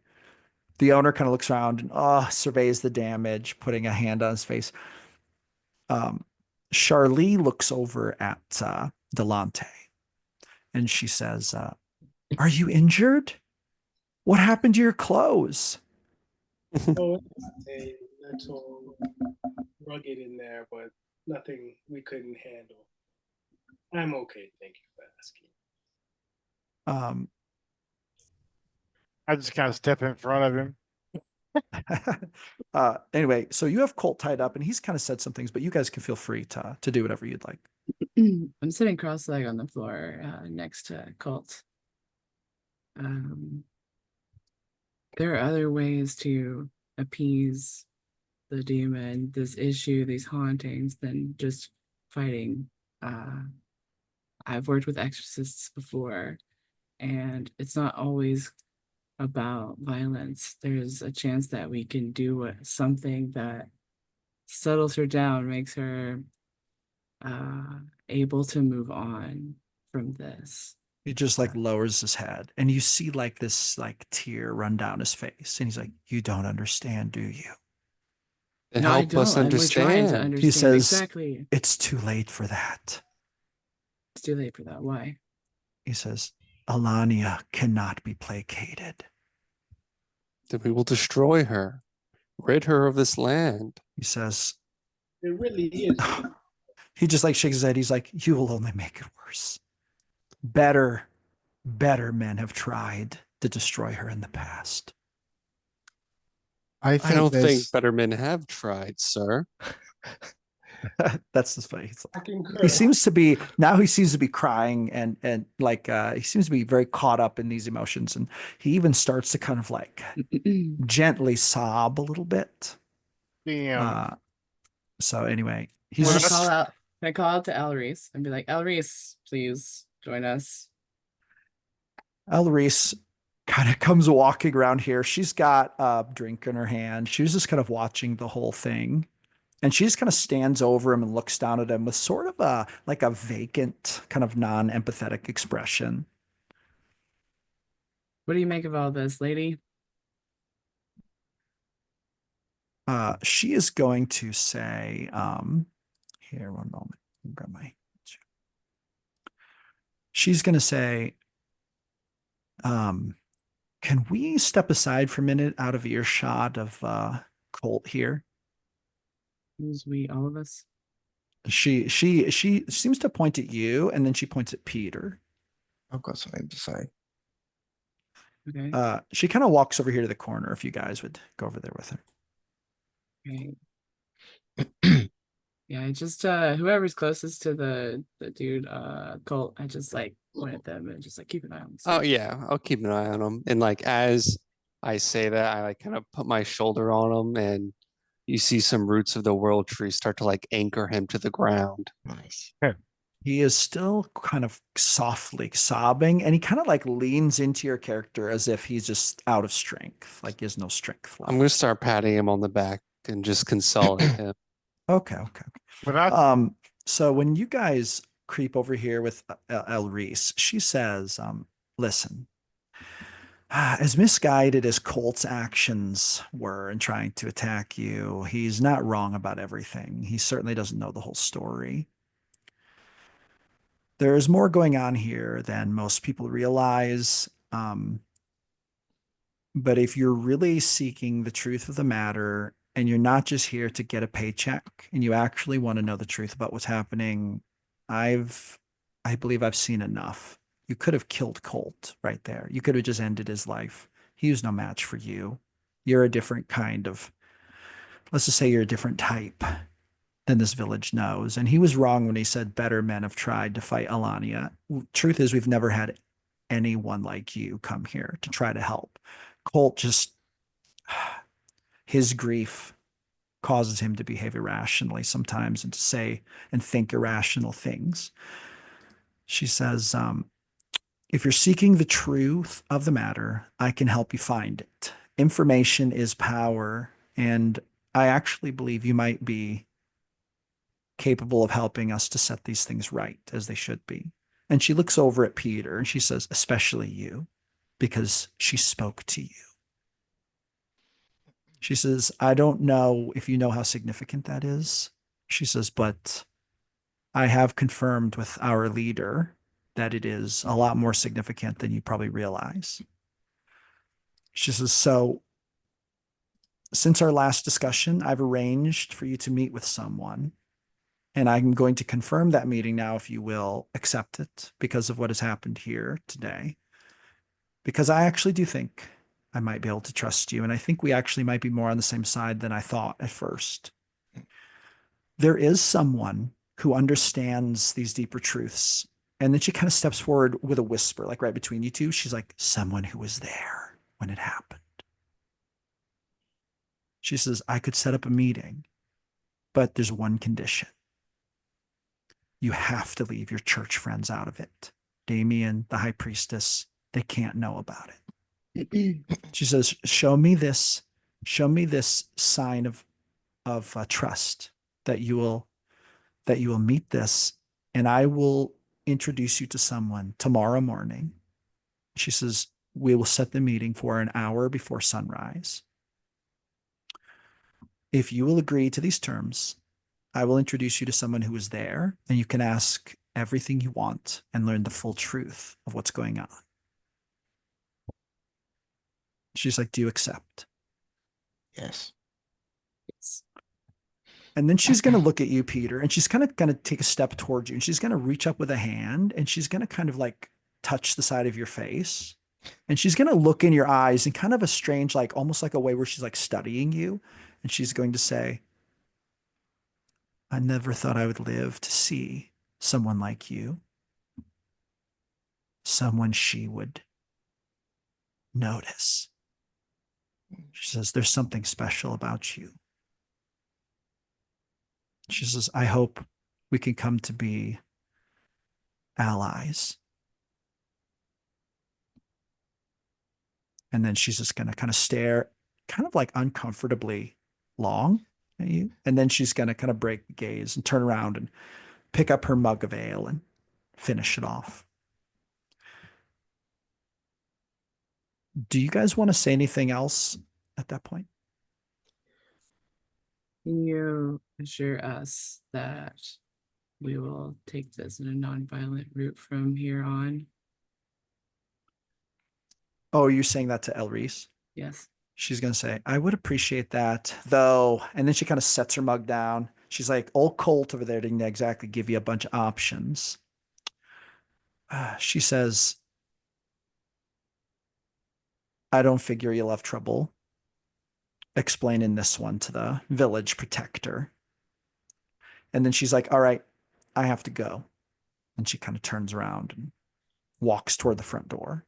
The owner kind of looks around and surveys the damage, putting a hand on his face. Charlie looks over at Delante, and she says, "Are you injured? What happened to your clothes?" Oh, a little rugged in there, but nothing we couldn't handle. I'm okay, thank you for asking. I just kind of step in front of him. Anyway, so you have Colt tied up, and he's kind of said some things, but you guys can feel free to do whatever you'd like. I'm sitting cross-legged on the floor next to Colt. There are other ways to appease the demon, this issue, these hauntings, than just fighting. I've worked with exorcists before, and it's not always about violence. There's a chance that we can do something that settles her down, makes her able to move on from this. He just like lowers his head, and you see like this like tear run down his face, and he's like, "You don't understand, do you?" And No, I help us don't, and we're trying to understand. understand He says, exactly. "It's too late for that." It's too late for that. Why? He says, "Alania cannot be placated." Then we will destroy her, rid her of this land. He says, It really is. he just like shakes his head. He's like, "You will only make it worse. Better men have tried to destroy her in the past." I I think don't think there's better men have tried, sir. That's just funny. I concur. He seems to be crying and like he seems to be very caught up in these emotions, and he even starts to kind of like gently sob a little bit. Damn. So anyway, Can he's I just call out? Can I call out to Elreese and be like, Elreese, please join us? Elreese kind of comes walking around here. She's got a drink in her hand. She was just kind of watching the whole thing. And she just kind of stands over him and looks down at him with sort of a like a vacant, kind of non-empathetic expression. What do you make of all this, lady? She is going to say, here, one moment. Grab my. She's going to say, can we step aside for a minute out of earshot of Colt here? Who's we, all of us? She seems to point at you, and then she points at Peter. I've got something to say. Okay. She kind of walks over here to the corner. If you guys would go over there with her. Okay. Yeah, I just whoever's closest to the dude, Colt, I just like point at them and just like keep an eye on them. Oh yeah, I'll keep an eye on him. And like as I say that, I like kind of put my shoulder on him, and you see some roots of the world tree start to like anchor him to the ground. Nice. He is still kind of softly sobbing, and he kind of like leans into your character as if he's just out of strength, like he has no strength left. I'm gonna start patting him on the back and just consoling him. Okay. But So when you guys creep over here with Elreese, she says, listen, as misguided as Colt's actions were in trying to attack you, he's not wrong about everything. He certainly doesn't know the whole story. There's more going on here than most people realize. But if you're really seeking the truth of the matter and you're not just here to get a paycheck and you actually want to know the truth about what's happening, I believe I've seen enough. You could have killed Colt right there. You could have just ended his life. He was no match for you. You're a different kind of, let's just say you're a different type than this village knows. And he was wrong when he said better men have tried to fight Alania. Truth is, we've never had anyone like you come here to try to help. Colt just, his grief causes him to behave irrationally sometimes and to say and think irrational things. She says, if you're seeking the truth of the matter, I can help you find it. Information is power, and I actually believe you might be capable of helping us to set these things right as they should be. And she looks over at Peter and she says, especially you, because she spoke to you. She says, I don't know if you know how significant that is. She says, but I have confirmed with our leader that it is a lot more significant than you probably realize. She says, so since our last discussion, I've arranged for you to meet with someone. And I'm going to confirm that meeting now, if you will accept it because of what has happened here today. Because I actually do think I might be able to trust you. And I think we actually might be more on the same side than I thought at first. There is someone who understands these deeper truths. And then she kind of steps forward with a whisper, like right between you two. She's like, someone who was there when it happened. She says, I could set up a meeting, but there's one condition. You have to leave your church friends out of it. Damien, the high priestess, they can't know about it. She says, show me this sign of trust that you will meet this, and I will introduce you to someone tomorrow morning. She says, we will set the meeting for an hour before sunrise. If you will agree to these terms, I will introduce you to someone who is there, and you can ask everything you want and learn the full truth of what's going on. She's like, do you accept? Yes. And then she's going to look at you, Peter, and she's kind of going to take a step towards you, and she's going to reach up with a hand, and she's going to kind of like touch the side of your face. And she's going to look in your eyes in kind of a strange, like almost like a way where she's like studying you. And she's going to say, I never thought I would live to see someone like you. Someone she would notice. She says, there's something special about you. She says, I hope we can come to be allies. And then she's just going to kind of stare, kind of like uncomfortably long at you. And then she's going to kind of break the gaze and turn around and pick up her mug of ale and finish it off. Do you guys want to say anything else at that point? Can you assure us that we will take this in a nonviolent route from here on? Oh, you're saying that to Elrise? Yes. She's going to say, I would appreciate that, though. And then she kind of sets her mug down. She's like, old Colt over there didn't exactly give you a bunch of options. She says, I don't figure you'll have trouble explaining this one to the village protector. And then she's like, all right, I have to go. And she kind of turns around and walks toward the front door.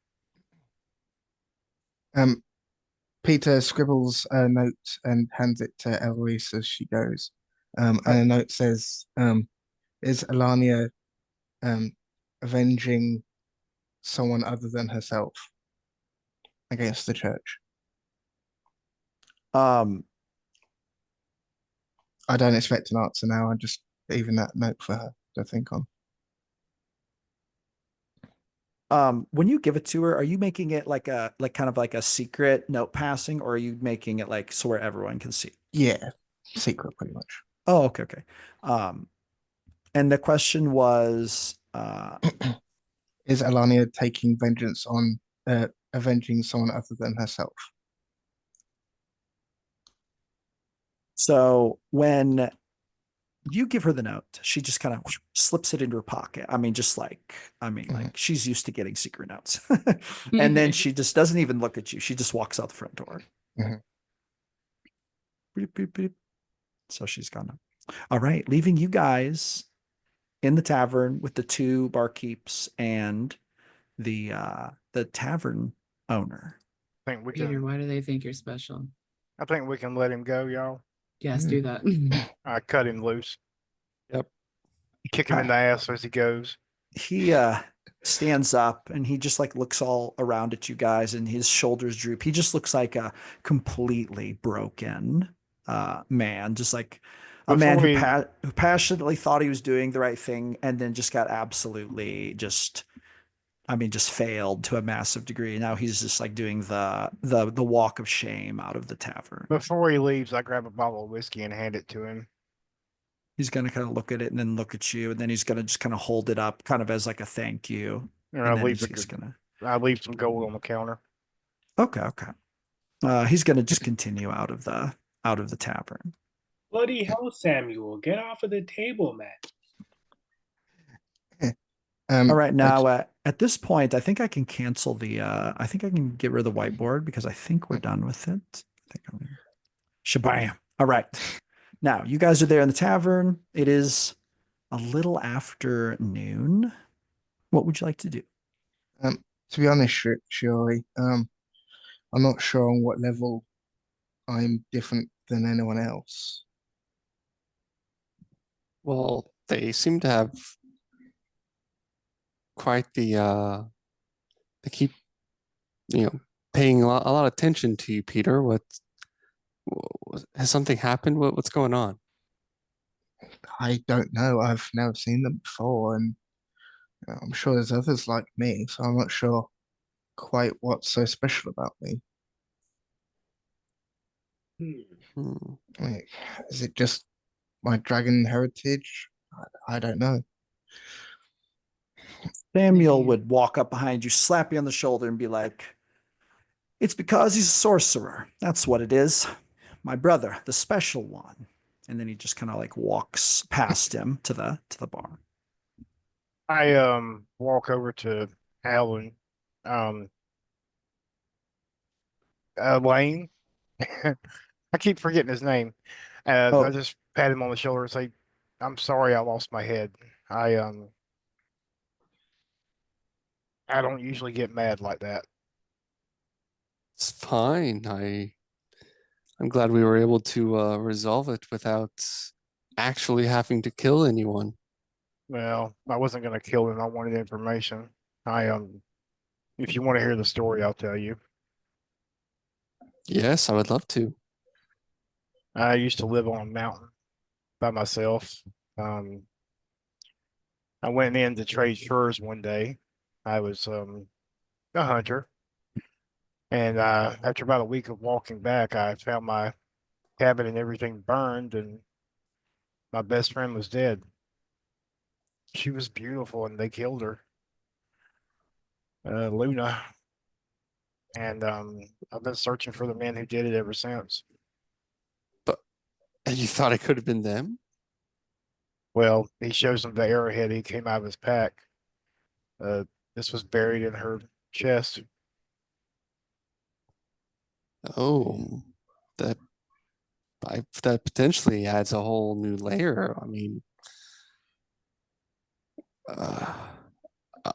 Peter scribbles a note and hands it to Eloise as she goes. And a note says, is Alania avenging someone other than herself against the church? Um, I don't expect an answer now. I'm just leaving that note for her to think on. When you give it to her, are you making it like kind of like a secret note passing, or are you making it like so where everyone can see? Yeah, secret pretty much. Oh, okay. And the question was, is Alania taking vengeance on avenging someone other than herself? So when you give her the note, she just kind of slips it into her pocket. Like she's used to getting secret notes. And then she just doesn't even look at you. She just walks out the front door. Mhm. Beep, beep, beep. So she's gone. All right, leaving you guys in the tavern with the two barkeeps and the tavern owner. I think we Peter, can. why do they think you're special? I think we can let him go, y'all. Yes, do that. I cut him loose. Yep. Kick him in the ass as he goes. He stands up and he just like looks all around at you guys and his shoulders droop. He just looks like a completely broken man, just like a man Before who passionately thought he was doing the right thing and then just got absolutely just failed to a massive degree. Now he's just like doing the walk of shame out of the tavern. Before he leaves, I grab a bottle of whiskey and hand it to him. He's gonna kind of look at it and then look at you, and then he's gonna just kind of hold it up, kind of as like a thank you. And And I then leave he's just gonna. I leave some gold on the counter. Okay, okay. He's gonna just continue out of the tavern. Bloody hell, Samuel, get off of the table, man. All right, I now at this point, I think I can cancel the. I think I can get rid of the whiteboard because I think we're done with it. I think I'm. Shabam. All right. Now you guys are there in the tavern. It is a little after noon. What would you like to do? to be honest, Shuri, I'm not sure on what level I'm different than anyone else. Well, they seem to have quite they keep, paying a lot of attention to you, Peter. Has something happened? What's going on? I don't know. I've never seen them before, and I'm sure there's others like me, so I'm not sure quite what's so special about me. Hmm. Like, is it just my dragon heritage? I don't know. Samuel Maybe. would walk up behind you, slap you on the shoulder, and be like, "It's because he's a sorcerer. That's what it is. My brother, the special one." And then he just kind of like walks past him to the bar. I walk over to Alan. Um Lane. I keep forgetting his name. I Oh, just pat him on the shoulder and say, I'm sorry I lost my head. I don't usually get mad like that. It's fine. I'm glad we were able to resolve it without actually having to kill anyone. Well, I wasn't gonna kill him. I wanted information. I if you want to hear the story, I'll tell you. Yes, I would love to. I used to live on a mountain by myself. Um, I went in to trade furs one day. I was a hunter, and after about a week of walking back, I found my cabin and everything burned, and my best friend was dead. She was beautiful, and they killed her, Luna. And I've been searching for the man who did it ever since. But you thought it could have been them? Well, he shows them the arrowhead he came out of his pack. Uh, this was buried in her chest. Oh, that that potentially adds a whole new layer. I mean, uh, uh,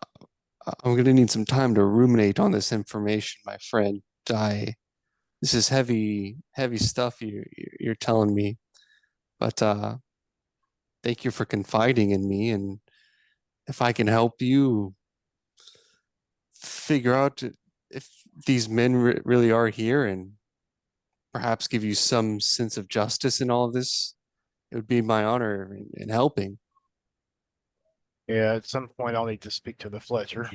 I'm gonna need some time to ruminate on this information, my friend. This is heavy, heavy stuff you're telling me, but thank you for confiding in me, and if I can help you figure out if these men really are here and perhaps give you some sense of justice in all of this, it would be my honor in helping. Yeah, at some point I'll need to speak to the Fletcher.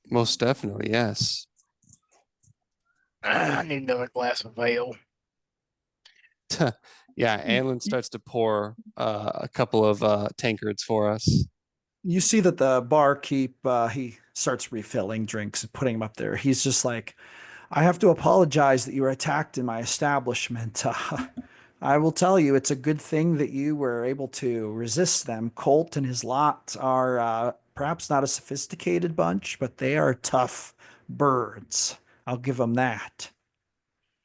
Most definitely, yes. I need another glass of ale. Yeah, Anlin starts to pour a couple of tankards for us. you see that the barkeep he starts refilling drinks and putting them up there. He's just like, "I have to apologize that you were attacked in my establishment. I will tell you, it's a good thing that you were able to resist them. Colt and his lot are perhaps not a sophisticated bunch, but they are tough birds. I'll give them that.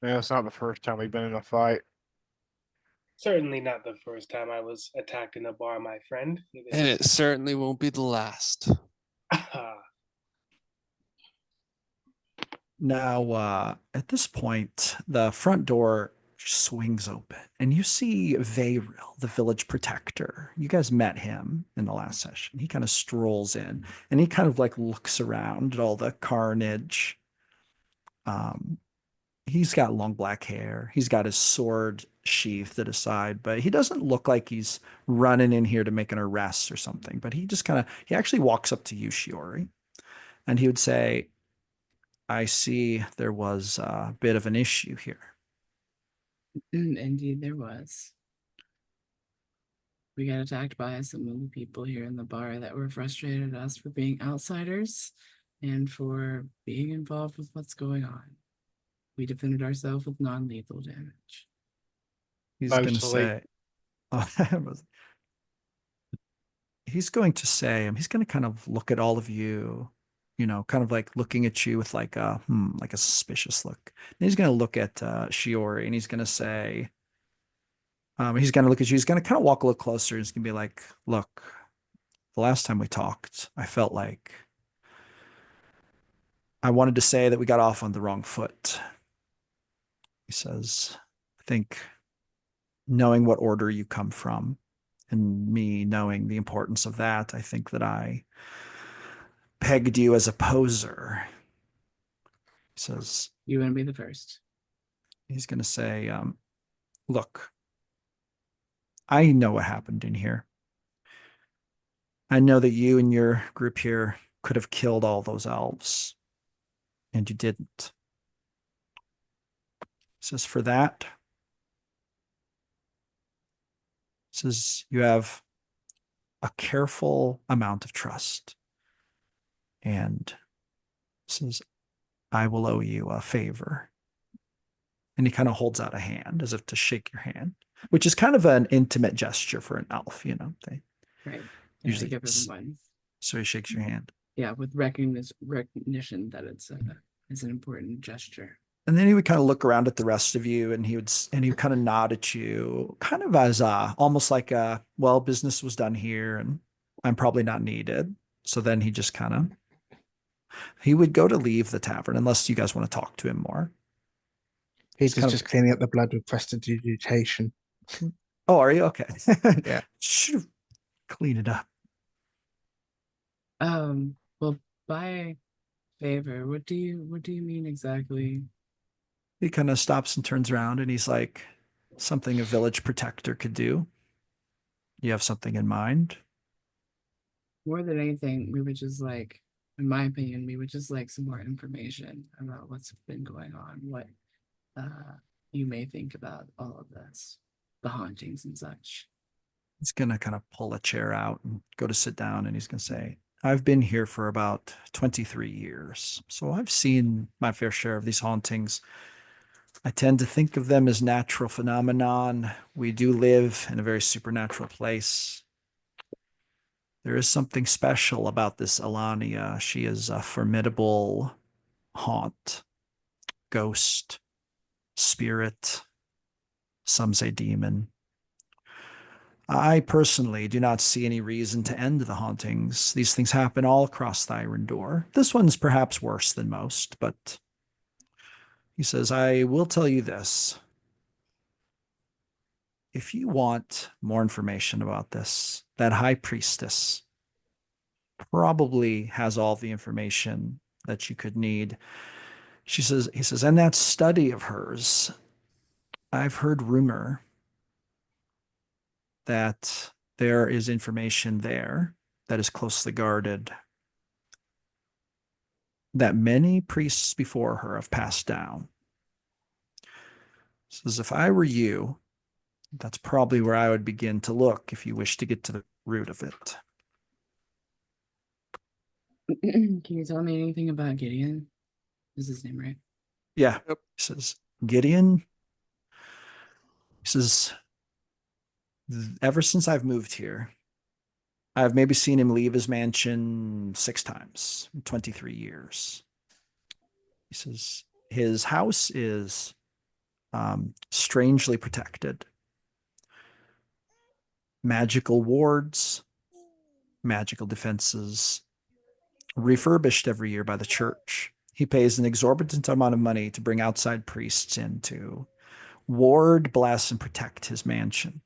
Yeah, it's not the first time we've been in a fight. Certainly not the first time I was attacked in a bar, my friend. And it certainly won't be the last. Now, at this point, the front door swings open, and you see Vayril, the village protector. You guys met him in the last session. He kind of strolls in, and he kind of like looks around at all the carnage. Um, he's got long black hair. He's got his sword sheathed at his side, but he doesn't look like he's running in here to make an arrest or something. But he just kind of, he actually walks up to you, Shiori, and he would say, I see there was a bit of an issue here. Indeed, there was. We got attacked by some of the people here in the bar that were frustrated at us for being outsiders and for being involved with what's going on. We defended ourselves with non-lethal damage. He's going to Mostly. say, oh, he's going to say, he's going to kind of look at all of you, you know, kind of like looking at you with like like a suspicious look. And he's going to look at Shiori and he's going to say, he's going to look at you. He's going to kind of walk a little closer. He's going to be like, look, the last time we talked, I felt like I wanted to say that we got off on the wrong foot. He says, I think knowing what order you come from and me knowing the importance of that, I think that I pegged you as a poser. He says, You wouldn't be the first. he's going to say, look, I know what happened in here. I know that you and your group here could have killed all those elves, and you didn't. He says, for that, he says, you have a careful amount of trust. And says, I will owe you a favor. And he kind of holds out a hand as if to shake your hand, which is kind of an intimate gesture for an elf, you know. They Right. usually give everyone. So he shakes your hand. Yeah, with recognition that it's an important gesture. And then he would kind of look around at the rest of you and he would kind of nod at you, kind of as almost like well, business was done here and I'm probably not needed. So then he just kind of he would go to leave the tavern unless you guys want to talk to him more. He's kind of- just cleaning up the blood with prestidigitation. Oh, are you? Okay. Yeah. Should have cleaned it up. Well, by favor, what do you mean exactly? He kind of stops and turns around and he's like, something a village protector could do. You have something in mind? More than anything, we would just like, in my opinion, we would just like some more information about what's been going on, what you may think about all of this, the hauntings and such. He's going to kind of pull a chair out and go to sit down and he's going to say, I've been here for about 23 years, so I've seen my fair share of these hauntings. I tend to think of them as natural phenomenon. We do live in a very supernatural place. There is something special about this Alania. She is a formidable haunt, ghost, spirit, some say demon. I personally do not see any reason to end the hauntings. These things happen all across Thyrendor. This one's perhaps worse than most, but he says, I will tell you this. If you want more information about this, that high priestess probably has all the information that you could need. He says, and that study of hers, I've heard rumor that there is information there that is closely guarded that many priests before her have passed down. Says, if I were you, that's probably where I would begin to look if you wish to get to the root of it. Can you tell me anything about Gideon? Is his name right? Yeah. Yep. He says, Gideon, He says, ever since I've moved here, I've maybe seen him leave his mansion 6 times in 23 years. He says his house is strangely protected. Magical wards, magical defenses, refurbished every year by the church. He pays an exorbitant amount of money to bring outside priests in to ward, bless, and protect his mansion.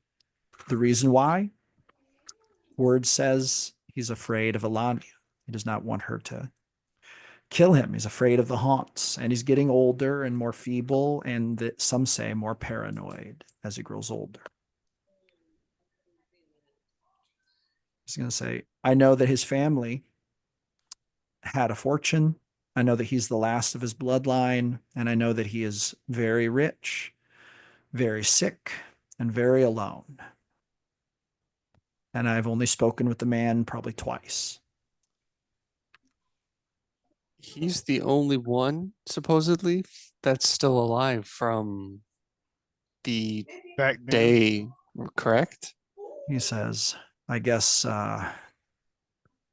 The reason why? Word says he's afraid of Alania. He does not want her to kill him. He's afraid of the haunts, and he's getting older and more feeble, and some say more paranoid as he grows older. He's going to say, I know that his family had a fortune. I know that he's the last of his bloodline, and I know that he is very rich, very sick, and very alone. And I've only spoken with the man probably twice. He's the only one, supposedly, that's still alive from the Back then. day, correct? He says, I guess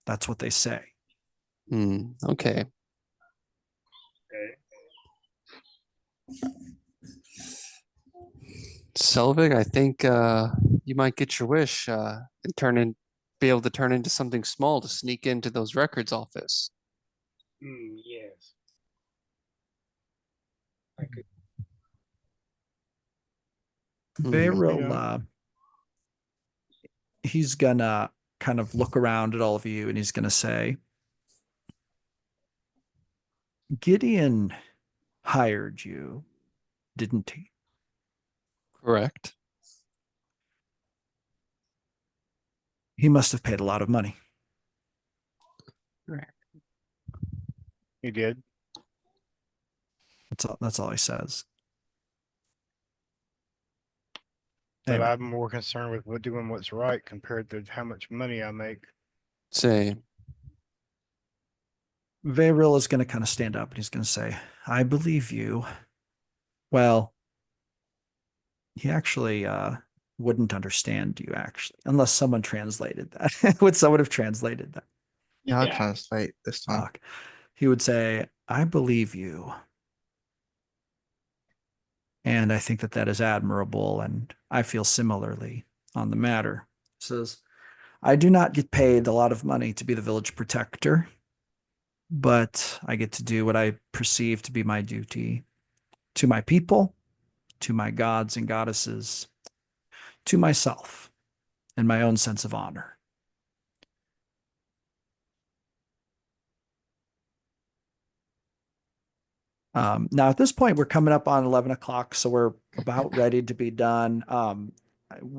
that's what they say. Okay. Selvig, I think you might get your wish and be able to turn into something small to sneak into those records office. Yes. I could. Varil, he's gonna kind of look around at all of you and he's gonna say, Gideon hired you, didn't he? Correct. He must have paid a lot of money. He did. That's all he says. But Anyway, I'm more concerned with doing what's right compared to how much money I make. Say, Varil is going to kind of stand up and he's going to say, I believe you. Well, he actually wouldn't understand you, actually, unless someone translated that. Would someone have translated that? Yeah, I'll Yeah. translate this time. He would say, I believe you. And I think that that is admirable. And I feel similarly on the matter. He says, I do not get paid a lot of money to be the village protector, but I get to do what I perceive to be my duty to my people, to my gods and goddesses, to myself, and my own sense of honor. Now, at this point, we're coming up on 11 o'clock, so we're about ready to be done.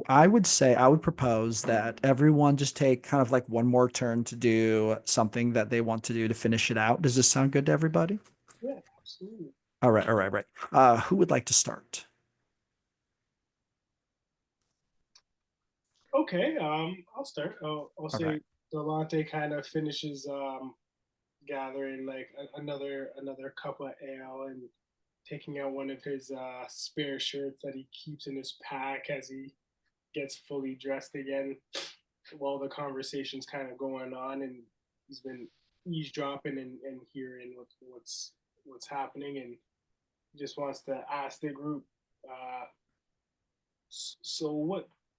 I would say, I would propose that everyone just take kind of like one more turn to do something that they want to do to finish it out. Does this sound good to everybody? Yeah, absolutely. All right. Who would like to start? Okay, I'll start. I'll say right. Delante kind of finishes gathering like another cup of ale and taking out one of his spare shirts that he keeps in his pack as he gets fully dressed again while the conversation's kind of going on, and he's been eavesdropping and hearing what's happening, and he just wants to ask the group, so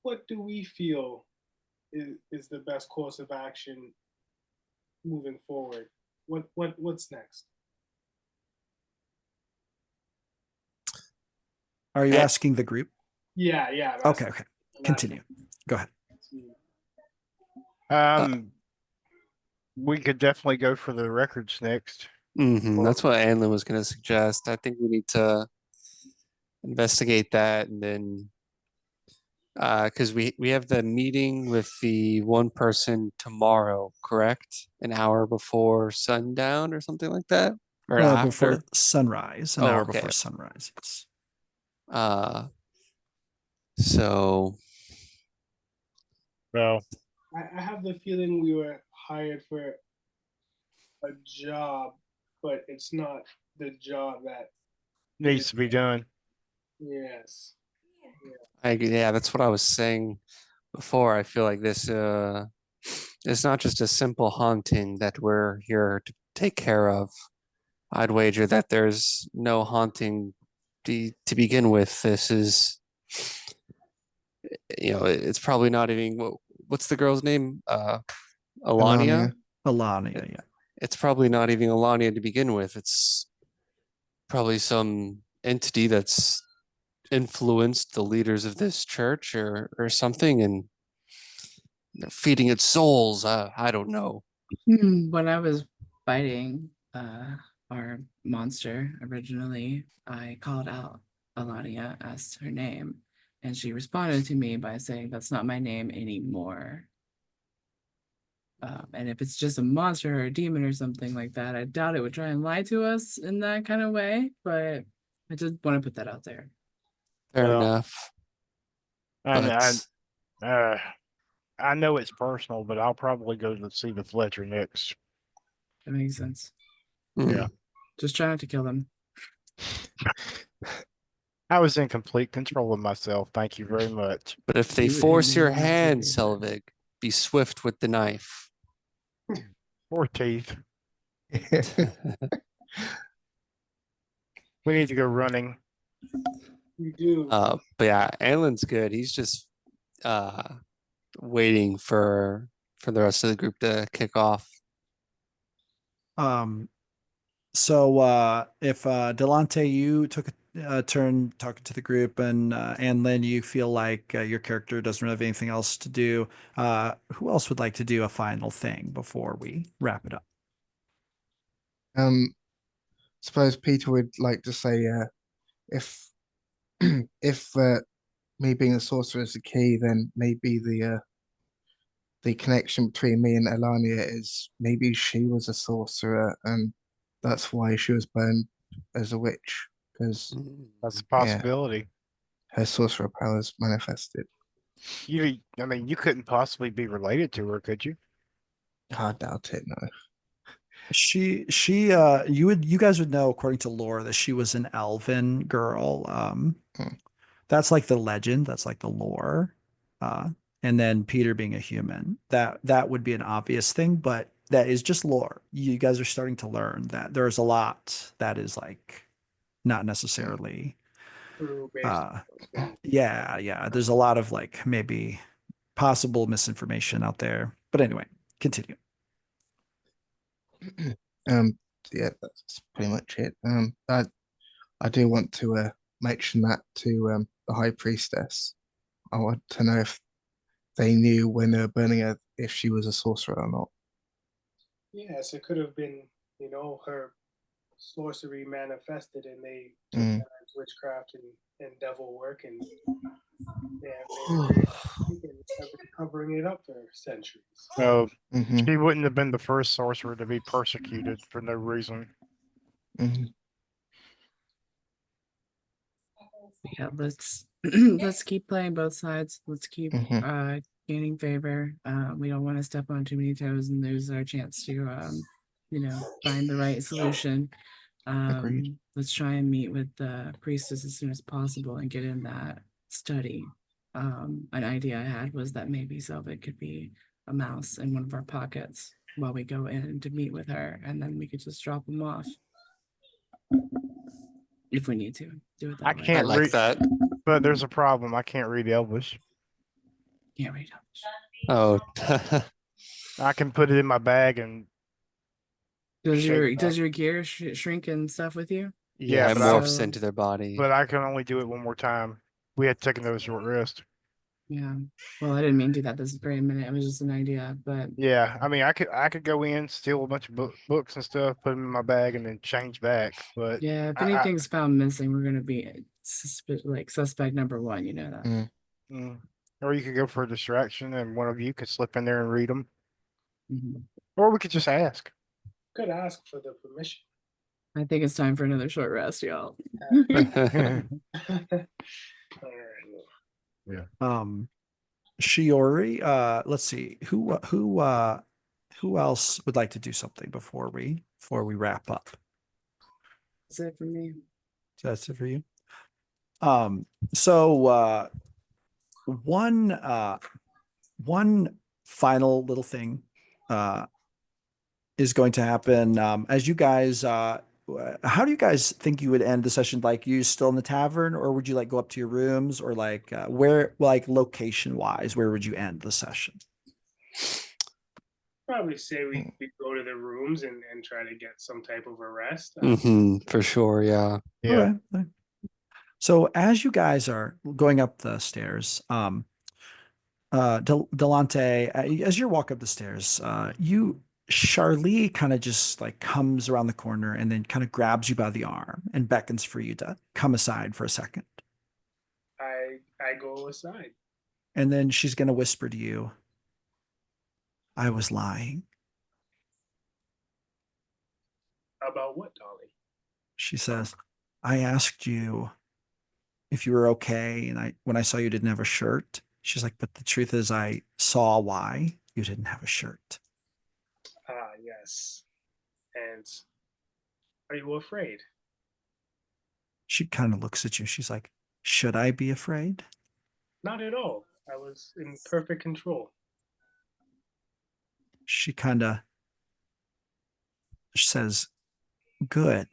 what do we feel is the best course of action moving forward? What's next? Are you Eh. asking the group? Yeah. Okay. Continue. Go ahead. We could definitely go for the records next. That's what Anlin was going to suggest. I think we need to investigate that, and then because we have the meeting with the one person tomorrow, correct? An hour before sundown or something like that, or Before after. sunrise, an hour before sunrise. Yes. So Well, I have the feeling we were hired for a job, but it's not the job that needs to be done. yes. Yeah, that's what I was saying before. I feel like this it's not just a simple haunting that we're here to take care of. I'd wager that there's no haunting to begin with. This is, it's probably not even what's the girl's name? Alania. Alania. Alania, yeah. It's probably not even Alania to begin with. It's probably some entity that's influenced the leaders of this church or something and feeding its souls. I don't know. When I was fighting our monster originally, I called out Alania, asked her name, and she responded to me by saying, "That's not my name anymore." And if it's just a monster or a demon or something like that, I doubt it would try and lie to us in that kind of way. But I just want to put that out there. Fair Well, enough. And But I know it's personal, but I'll probably go to see the Fletcher next. That makes sense. Yeah. Just try not to kill them. I was in complete control of myself. Thank you very much. But if they You force your and me hand, too. Selvig, be swift with the knife. Poor teeth. We need to go running. You do. But yeah, Alan's good. He's just waiting for the rest of the group to kick off. So if Delante, you took a turn talking to the group, and Lynn, you feel like your character doesn't have anything else to do. Who else would like to do a final thing before we wrap it up? Suppose Peter would like to say, if if me being a sorcerer is the key, then maybe the connection between me and Elania is maybe she was a sorcerer and that's why she was burned as a witch because That's a yeah, possibility. her sorcerer powers manifested. I mean, you couldn't possibly be related to her, could you? I doubt it. No. You guys would know according to lore that she was an elven girl. Hmm. That's like the legend. That's like the lore. Uh, and then Peter being a human. That would be an obvious thing, but that is just lore. You guys are starting to learn that there's a lot that is like not necessarily. True based Uh, on yeah. There's a lot of like maybe possible misinformation out there. But anyway, continue. Um, yeah, that's pretty much it. I do want to mention that to the High Priestess. I want to know if they knew when they were burning her if she was a sorcerer or not. Yes, it could have been, her sorcery manifested and they took Mm. that as witchcraft and devil work and they've been covering it up for centuries. No, Hmm. she wouldn't have been the first sorcerer to be persecuted for no reason. Hmm. Yeah, let's keep playing both sides. Let's keep Hmm. gaining favor. We don't want to step on too many toes and lose our chance to find the right solution. Agreed. Let's try and meet with the priestess as soon as possible and get in that study. An idea I had was that maybe Selvig could be a mouse in one of our pockets while we go in to meet with her, and then we could just drop him off if we need to do it that I way. I can't like read, that. but there's a problem. I can't read Elvish. Can't read. Oh, I can put it in my bag and Does shake it does up. your gear shrink and stuff with you? yeah, Yeah, it but morphs So- into their body. but I can only do it one more time. We had taken those short rest. Yeah. Well, I didn't mean to do that this very minute. It was just an idea, but Yeah, I mean, I could go in, steal a bunch of books and stuff, put them in my bag, and then change back. But yeah, if I, I anything's found missing, we're gonna be suspect number one. You know that. Mm. or you could go for a distraction, and one of you could slip in there and read them, Mhm. or we could just ask. Could ask for the permission. I think it's time for another short rest, y'all. All right. Shiori, let's see who else would like to do something before we wrap up. That's it for me. So that's it for you. So one final little thing is going to happen as you guys how do you guys think you would end the session? Like, you still in the tavern, or would you like go up to your rooms, or like where, like location wise, where would you end the session? Probably say we go to the rooms and try to get some type of a rest. For sure. Yeah. Yeah. Okay. So as you guys are going up the stairs, Delante, as you walk up the stairs, Charlie kind of just like comes around the corner and then kind of grabs you by the arm and beckons for you to come aside for a second. I go aside. And then she's going to whisper to you, I was lying. About what, Dolly? She says, I asked you if you were okay. And when I saw you didn't have a shirt, she's like, but the truth is I saw why you didn't have a shirt. Ah, yes. And are you afraid? She kind of looks at you. She's like, should I be afraid? Not at all. I was in perfect control. She kind of says, good.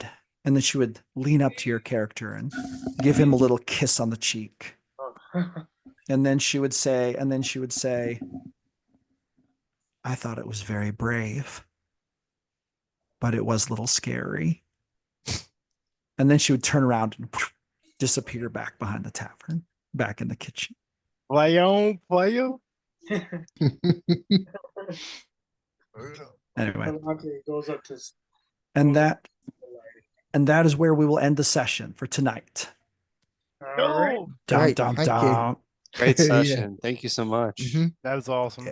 And then she would lean up to your character and give him a little kiss on the cheek. And then she would say, I thought it was very brave, but it was a little scary. And then she would turn around and disappear back behind the tavern, back in the kitchen. Play on, player. Anyway, goes up to and that is where we will end the session for tonight. all right. Dum, Great, dum, thank you. dum. Great Yeah. session. Thank you so much. Mhm. That was awesome.